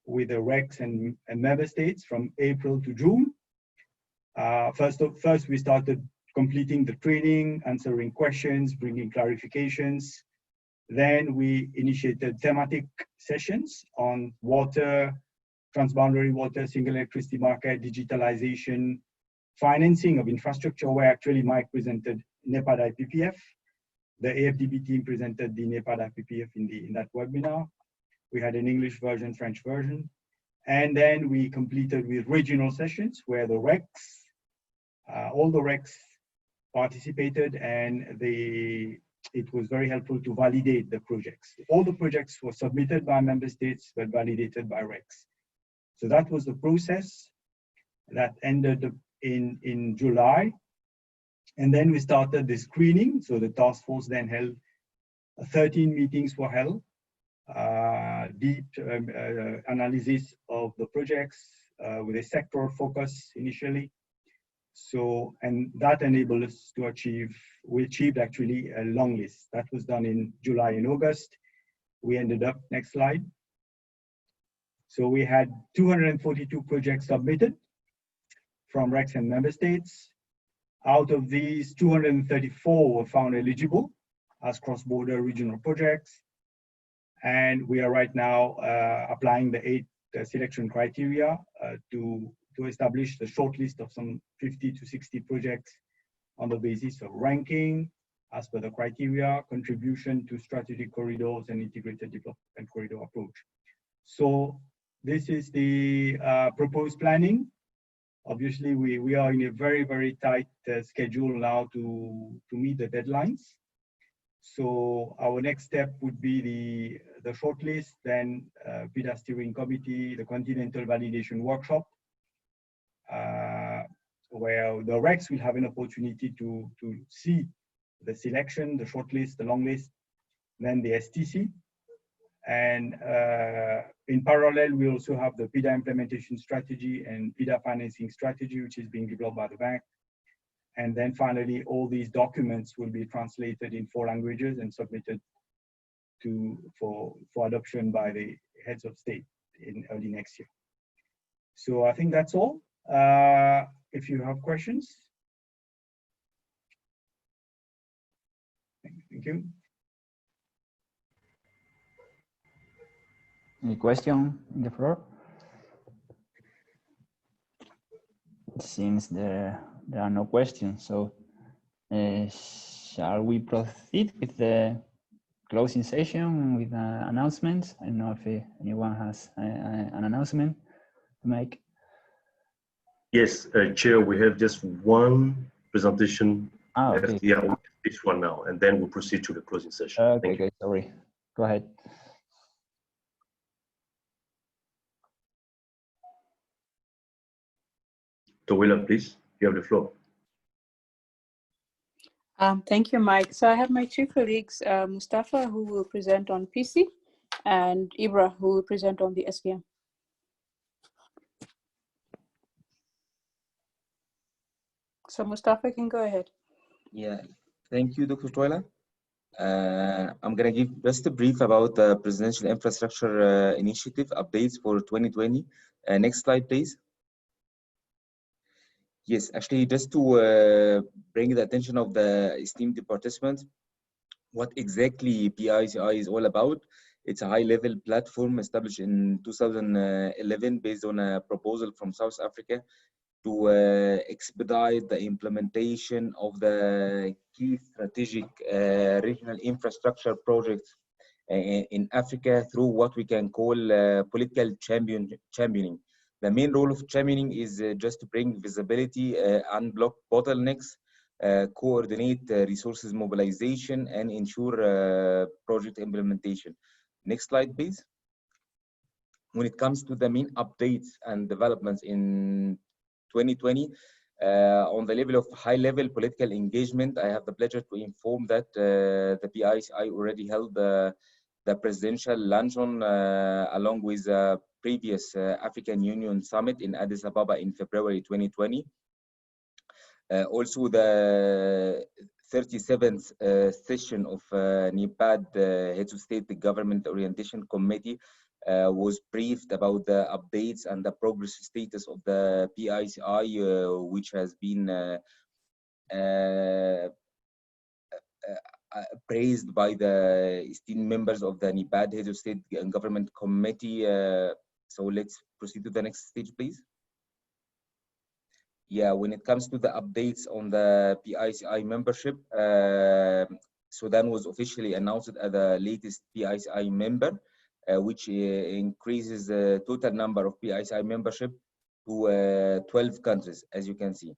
with the RECs and member states from April to June. First, we started completing the training, answering questions, bringing clarifications, Then we initiated thematic sessions on water, transboundary water, single electricity market, digitalization, financing of infrastructure, where actually Mike presented NEPAD IPPF. The AFDB team presented the NEPAD IPPF in that webinar. We had an English version, French version. And then we completed with regional sessions where the RECs, all the RECs participated, and it was very helpful to validate the projects. All the projects were submitted by member states, but validated by RECs. So that was the process that ended in July. And then we started the screening. So the task force then held 13 meetings were held, deep analysis of the projects with a sector focus initially. So, and that enabled us to we achieved actually a long list. That was done in July and August. We ended up, next slide. So we had 242 projects submitted from RECs and member states. Out of these, 234 were found eligible as cross-border regional projects. And we are right now applying the 8 selection criteria to establish the shortlist of some 50 to 60 projects on the basis of ranking, as per the criteria, contribution to strategic corridors and integrated development corridor approach. So this is the proposed planning. Obviously, we are in a very, very tight schedule now to meet the deadlines. So our next step would be the shortlist, then PIDA steering committee, the continental validation workshop, where the RECs will have an opportunity to see the selection, the shortlist, the long list, then the STC. And in parallel, we also have the PIDA implementation strategy and PIDA financing strategy, which is being developed by the bank. And then finally, all these documents will be translated in 4 languages and submitted for adoption by the heads of state in early next year. So I think that's all. If you have questions. Thank you. Any question in the floor? It seems there are no questions. So shall we proceed with the closing session with announcements? I don't know if anyone has an announcement to make. Yes, Chair, we have just one presentation. Okay. Yeah, this one now, and then we'll proceed to the closing session. Okay, sorry. Go ahead. Tawila, please, you have the floor. Thank you, Mike. So I have my 2 colleagues, Mustafa, who will present on PC, and Ibra, who will present on the SVM. So Mustafa can go ahead. Yeah, thank you, Dr. Toila. I'm going to give just a brief about the Presidential Infrastructure Initiative updates for 2020. Next slide, please. Yes, actually, just to bring the attention of the esteemed participants, what exactly PICI is all about. It's a high-level platform established in 2011 based on a proposal from South Africa to expedite the implementation of the key strategic regional infrastructure projects in Africa through what we can call political championing. The main role of championing is just to bring visibility, unblock bottlenecks, coordinate resources mobilization, and ensure project implementation. Next slide, please. When it comes to the main updates and developments in 2020, on the level of high-level political engagement, I have the pleasure to inform that the PICI already held the presidential luncheon along with the previous African Union Summit in Addis Ababa in February 2020. Also, the 37th session of NEPAD Heads of State Government Orientation Committee was briefed about the updates and the progress status of the PICI, which has been praised by the esteemed members of the NEPAD Heads of State and Government Committee. So let's proceed to the next stage, please. Yeah, when it comes to the updates on the PICI membership, Sudan was officially announced as the latest PICI member, which increases the total number of PICI membership to 12 countries, as you can see.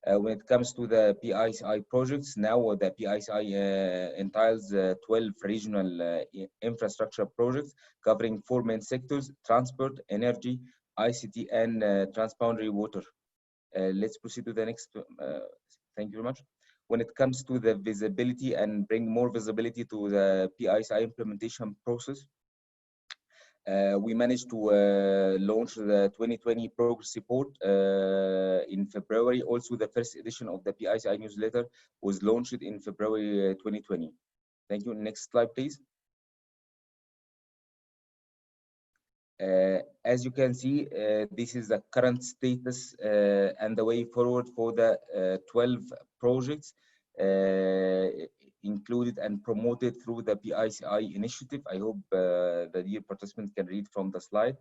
When it comes to the PICI projects, now the PICI entails 12 regional infrastructure projects covering 4 main sectors: transport, energy, ICT, and transboundary water. Let's proceed to the next. Thank you very much. When it comes to the visibility and bring more visibility to the PICI implementation process, we managed to launch the 2020 progress report in February. Also, the first edition of the PICI newsletter was launched in February 2020. Thank you. Next slide, please. As you can see, this is the current status and the way forward for the 12 projects included and promoted through the PICI initiative. I hope the dear participants can read from the slide.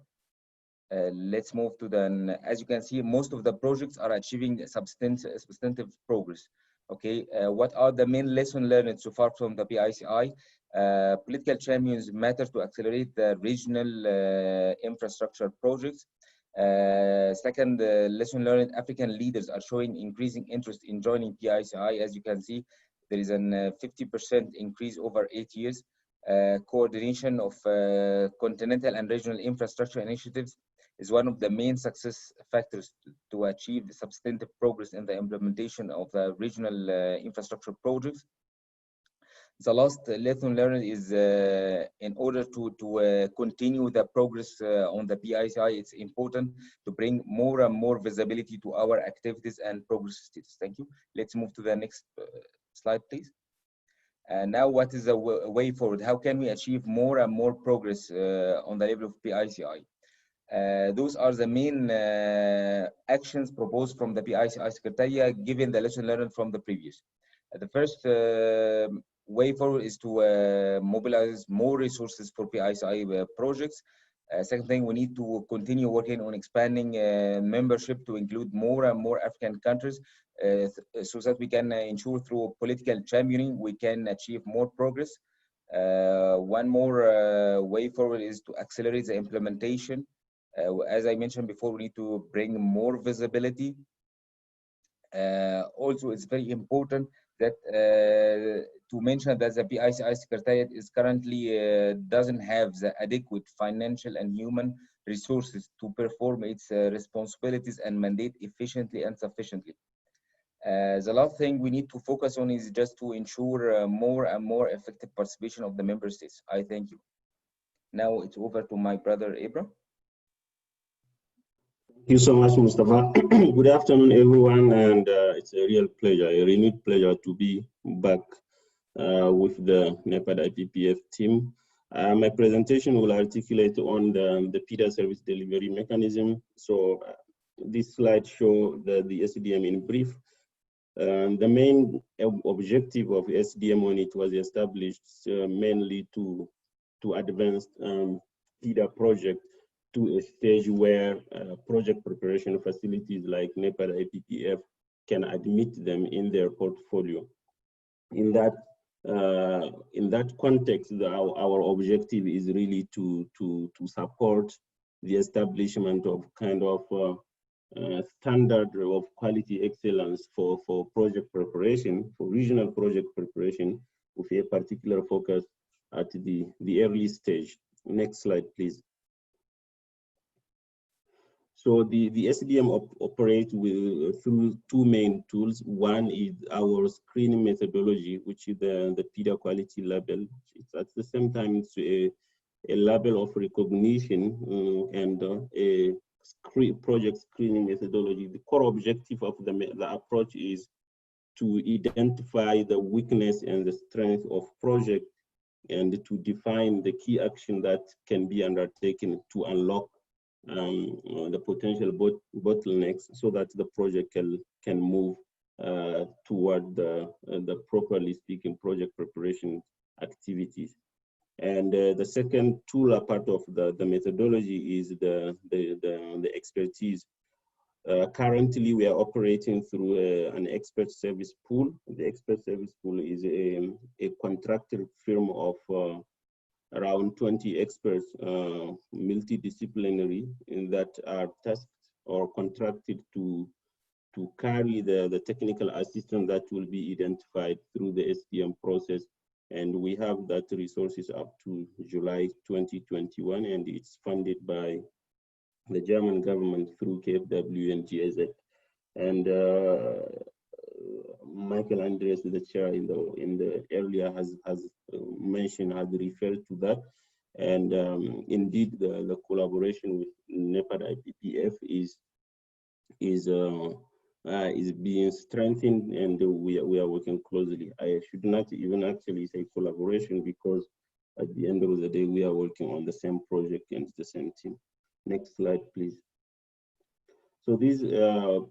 Let's move to the, as you can see, most of the projects are achieving substantive progress. Okay, what are the main lessons learned so far from the PICI? Political champions matter to accelerate the regional infrastructure projects. Second, lesson learned, African leaders are showing increasing interest in joining PICI. As you can see, there is a 50% increase over 8 years. Coordination of continental and regional infrastructure initiatives is one of the main success factors to achieve substantive progress in the implementation of the regional infrastructure projects. The last lesson learned is in order to continue the progress on the PICI, it's important to bring more and more visibility to our activities and progress status. Thank you. Let's move to the next slide, please. Now, what is the way forward? How can we achieve more and more progress on the level of PICI? Those are the main actions proposed from the PICI Secretariat, given the lesson learned from the previous. The first way forward is to mobilize more resources for PICI projects. Second thing, we need to continue working on expanding membership to include more and more African countries so that we can ensure through political championing we can achieve more progress. One more way forward is to accelerate the implementation. As I mentioned before, we need to bring more visibility. Also, it's very important that to mention that the PICI Secretariat is currently doesn't have the adequate financial and human resources to perform its responsibilities and mandate efficiently and sufficiently. The last thing we need to focus on is just to ensure more and more effective participation of the member states. I thank you. Now it's over to my brother Abraham. Thank you so much, Mustafa. Good afternoon, everyone, and it's a real pleasure, a renewed pleasure to be back with the NEPAD IPPF team. My presentation will articulate on the PIDA service delivery mechanism. So this slide shows the SDM in brief. The main objective of SDM when it was established mainly to advance PIDA project to a stage where project preparation facilities like NEPAD IPPF can admit them in their portfolio. In that context, our objective is really to support the establishment of kind of standard of quality excellence for project preparation, for regional project preparation, with a particular focus at the early stage. Next slide, please. So the SDM operates through two main tools. One is our screening methodology, which is the PIDA quality label. It's at the same time it's a label of recognition and a project screening methodology. The core objective of the approach is to identify the weakness and the strength of project and to define the key action that can be undertaken to unlock the potential bottlenecks so that the project can move toward the properly speaking project preparation activities. And the second tool, a part of the methodology, is the expertise. Currently, we are operating through an expert service pool. The expert service pool is a contracted firm of around 20 experts, multidisciplinary, in that are tasked or contracted to carry the technical assistance that will be identified through the SDM process. And we have that resources up to July 2021, and it's funded by the German government through KfW and GIZ. And Michael Andres, the chair in the earlier, has mentioned, has referred to that. And indeed, the collaboration with NEPAD IPPF is being strengthened, and we are working closely. I should not even actually say collaboration, because at the end of the day, we are working on the same project and the same team. Next slide, please. So these are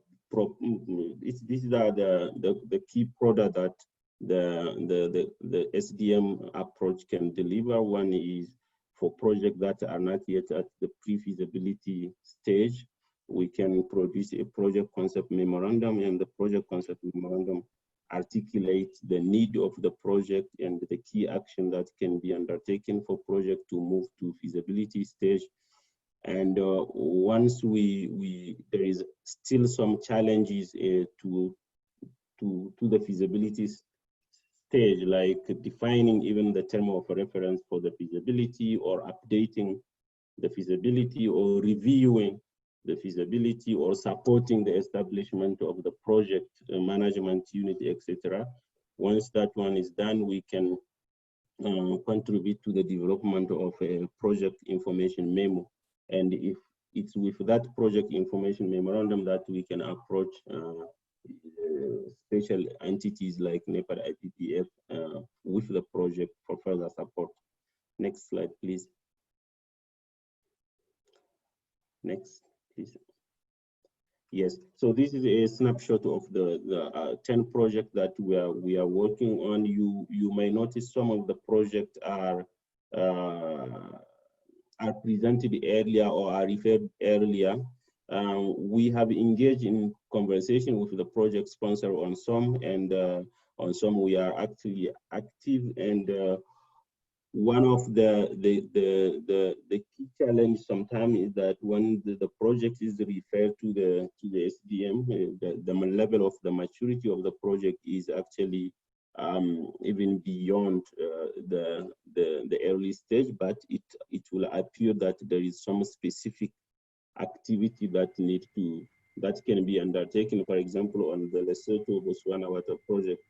the key product that the SDM approach can deliver. One is for projects that are not yet at the pre-feasibility stage. We can produce a project concept memorandum, and the project concept memorandum articulates the need of the project and the key action that can be undertaken for project to move to feasibility stage. And once there is still some challenges to the feasibility stage, like defining even the term of reference for the feasibility, or updating the feasibility, or reviewing the feasibility, or supporting the establishment of the project management unit, etc. Once that one is done, we can contribute to the development of a project information memo. And if it's with that project information memorandum that we can approach special entities like NEPAD IPPF with the project for further support. Next slide, please. Next, please. Yes, so this is a snapshot of the 10 projects that we are working on. You may notice some of the projects are presented earlier or are referred earlier. We have engaged in conversation with the project sponsor on some, and on some we are actually active. And one of the key challenge sometimes is that when the project is referred to the SDM, the level of the maturity of the project is actually even beyond the early stage, but it will appear that there is some specific activity that can be undertaken. For example, on the Lesotho Botswana water project,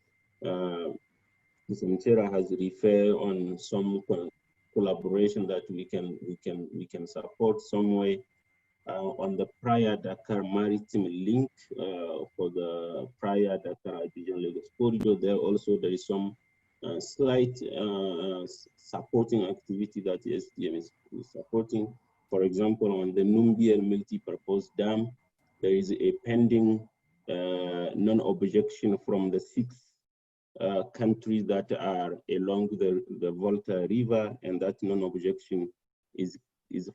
Centera has referred on some collaboration that we can support some way. On the Praia-Dakar Maritime Link, for the Praia-Dakar Abidjan Lagos corridor, there is some slight supporting activity that the SDM is supporting. For example, on the Numbiel multi-purpose dam, there is a pending non-objection from the 6 countries that are along the Volta River, and that non-objection is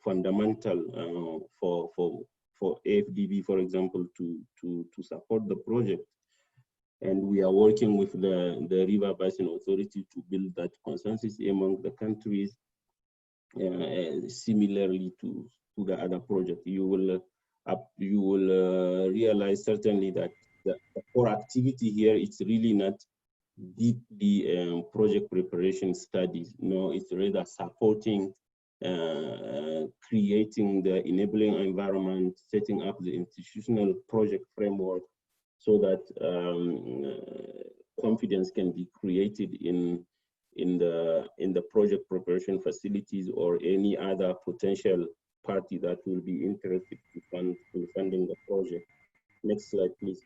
fundamental for AFDB, for example, to support the project. And we are working with the River Basin Authority to build that consensus among the countries, similarly to the other project. You will realize certainly that the core activity here is really not deeply project preparation studies. No, it's rather supporting, creating the enabling environment, setting up the institutional project framework, so that confidence can be created in the project preparation facilities or any other potential party that will be interested in funding the project. Next slide, please.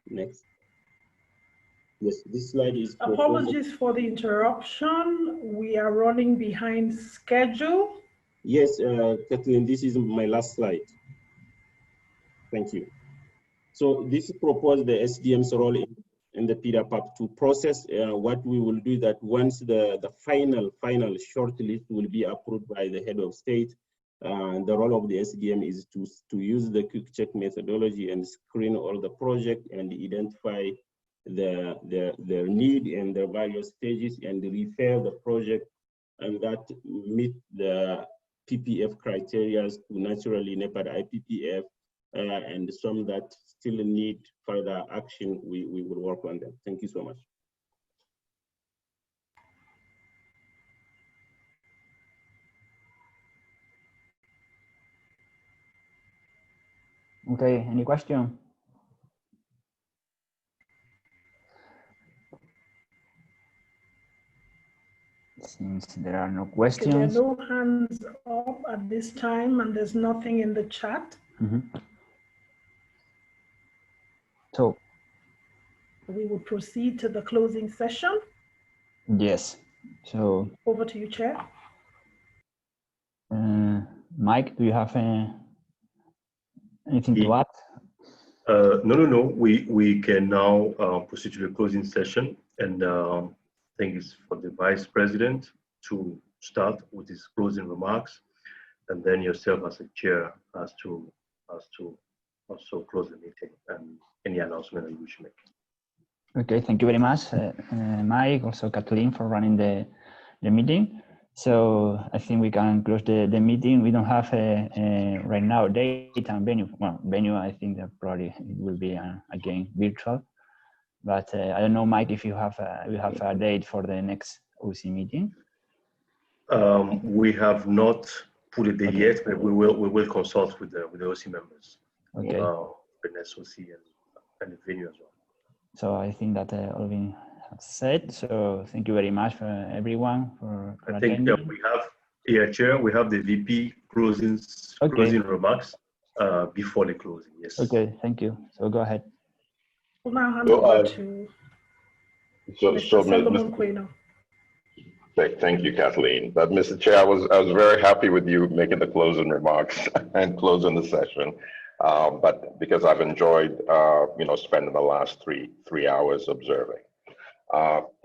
Next. Yes, this slide is. Apologies for the interruption. We are running behind schedule. Yes, Kathleen, this is my last slide. Thank you. So this proposed the SDM's role in the PDAPAP to process. What we will do that once the final shortlist will be approved by the head of state, the role of the SDM is to use the quick check methodology and screen all the project and identify their need and their various stages and refer the project and that meet the PPF criteria to naturally NEPAD IPPF, and some that still need further action, we will work on them. Thank you so much. Okay, any question? Since there are no questions. Okay, there are no hands up at this time, and there's nothing in the chat. So we will proceed to the closing session. Yes. So over to you, Chair. Mike, do you have anything to add? No. We can now proceed to the closing session, and I think it's for the Vice President to start with his closing remarks, and then yourself as a chair as to also close the meeting and any announcement that you wish to make. Okay, thank you very much, Mike, also Kathleen, for running the meeting. So I think we can close the meeting. We don't have right now a date and venue. Well, venue, I think that probably it will be again virtual. But I don't know, Mike, if you have a date for the next OC meeting. We have not put it there yet, but we will consult with the OC members. Okay. The next OC and the venue as well. So I think that Olvin has said. So thank you very much for everyone for attending. I think we have Chair. We have the VP closing remarks before the closing. Yes. Okay. Thank you. So go ahead. We'll now hand over to Mr. Solomon Quaino. Thank you, Kathleen. But Mr. Chair, I was very happy with you making the closing remarks and closing the session. But because I've enjoyed, spending the last three hours observing.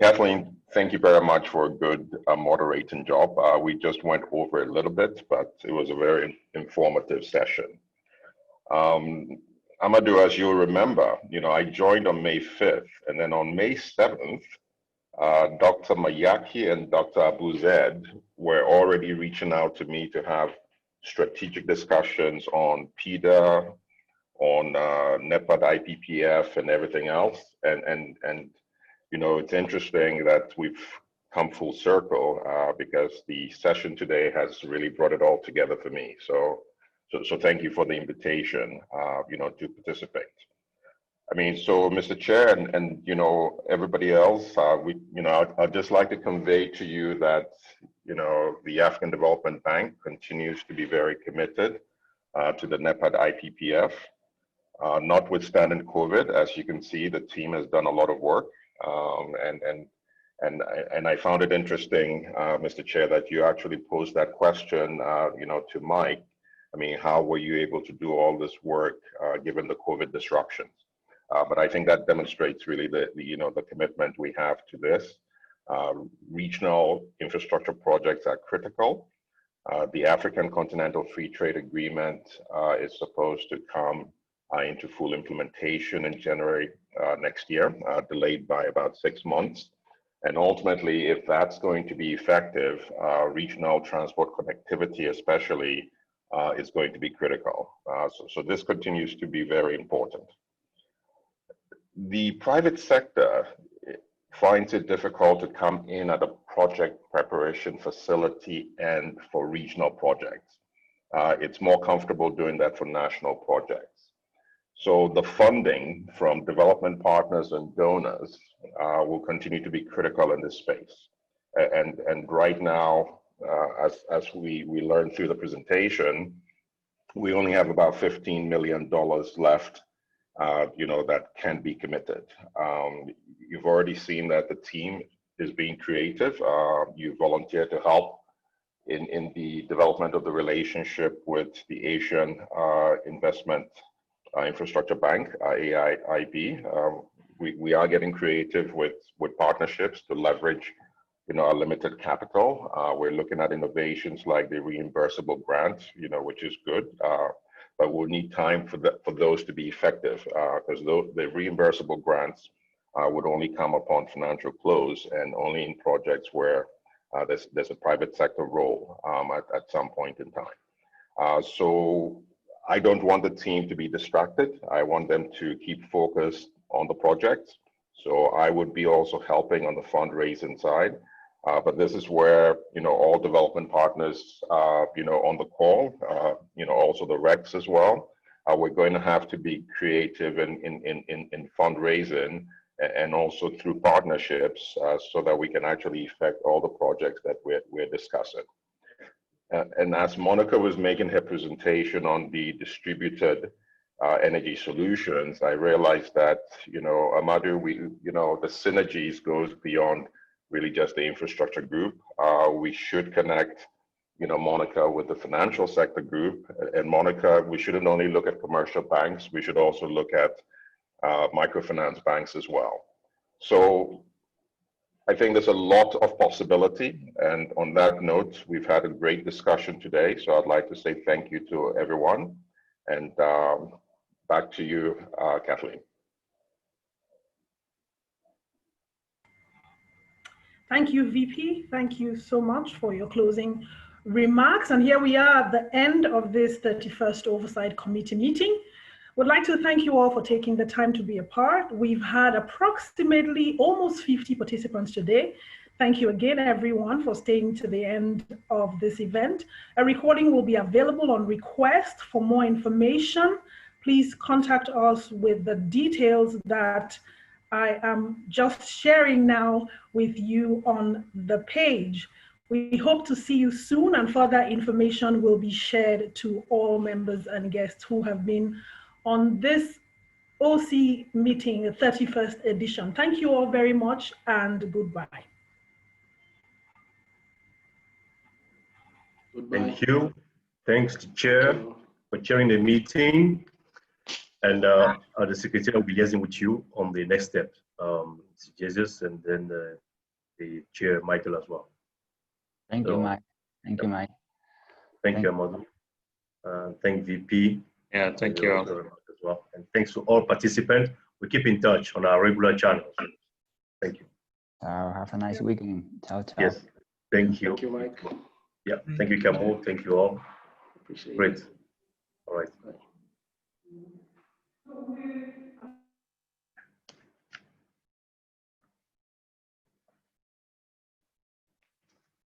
Kathleen, thank you very much for a good moderating job. We just went over a little bit, but it was a very informative session. Amadou, as you'll remember, I joined on May 5th, and then on May 7th, Dr. Mayaki and Dr. Abu Zaid were already reaching out to me to have strategic discussions on PIDA, on NEPAD IPPF and everything else. And it's interesting that we've come full circle because the session today has really brought it all together for me. So thank you for the invitation, to participate. So Mr. Chair and everybody else, I'd just like to convey to you that, the African Development Bank continues to be very committed to the NEPAD IPPF. Notwithstanding COVID, as you can see, the team has done a lot of work. And I found it interesting, Mr. Chair, that you actually posed that question, to Mike. How were you able to do all this work given the COVID disruptions? But I think that demonstrates really the commitment we have to this. Regional infrastructure projects are critical. The African Continental Free Trade Agreement is supposed to come into full implementation in January next year, delayed by about 6 months. And ultimately, if that's going to be effective, regional transport connectivity especially is going to be critical. So this continues to be very important. The private sector finds it difficult to come in at a project preparation facility and for regional projects. It's more comfortable doing that for national projects. So the funding from development partners and donors will continue to be critical in this space. And right now, as we learned through the presentation, we only have about $15 million left that can be committed. You've already seen that the team is being creative. You volunteered to help in the development of the relationship with the Asian Investment Infrastructure Bank, AIIB. We are getting creative with partnerships to leverage, our limited capital. We're looking at innovations like the reimbursable grant, which is good, but we'll need time for those to be effective, because the reimbursable grants would only come upon financial close and only in projects where there's a private sector role at some point in time. So I don't want the team to be distracted. I want them to keep focused on the project. So I would be also helping on the fundraising side. But this is where, all development partners, on the call, also the RECs as well. We're going to have to be creative in fundraising and also through partnerships so that we can actually affect all the projects that we're discussing. And as Monica was making her presentation on the distributed energy solutions, I realized that, Amadou, the synergies goes beyond really just the infrastructure group. We should connect, Monica with the financial sector group. And Monica, we shouldn't only look at commercial banks, we should also look at microfinance banks as well. So I think there's a lot of possibility. And on that note, we've had a great discussion today. So I'd like to say thank you to everyone. And back to you, Kathleen. Thank you, VP. Thank you so much for your closing remarks. And here we are at the end of this 31st Oversight Committee meeting. Would like to thank you all for taking the time to be a part. We've had approximately almost 50 participants today. Thank you again, everyone, for staying to the end of this event. A recording will be available on request. For more information, please contact us with the details that I am just sharing now with you on the page. We hope to see you soon, and further information will be shared to all members and guests who have been on this OC meeting, the 31st edition. Thank you all very much, and goodbye. Thank you. Thanks to Chair for chairing the meeting. And the Secretary will be liaising with you on the next step. Jesus, and then the Chair, Michael, as well. Thank you, Mike. Thank you, Mike. Thank you, Amadou. Thank VP. Yeah, thank you all. As well. And thanks to all participants. We keep in touch on our regular channels. Thank you. Have a nice weekend. Ciao, ciao. Yes. Thank you. Thank you, Mike. Yeah. Thank you, Kamo. Thank you all. Appreciate Great. it. All right. Bye.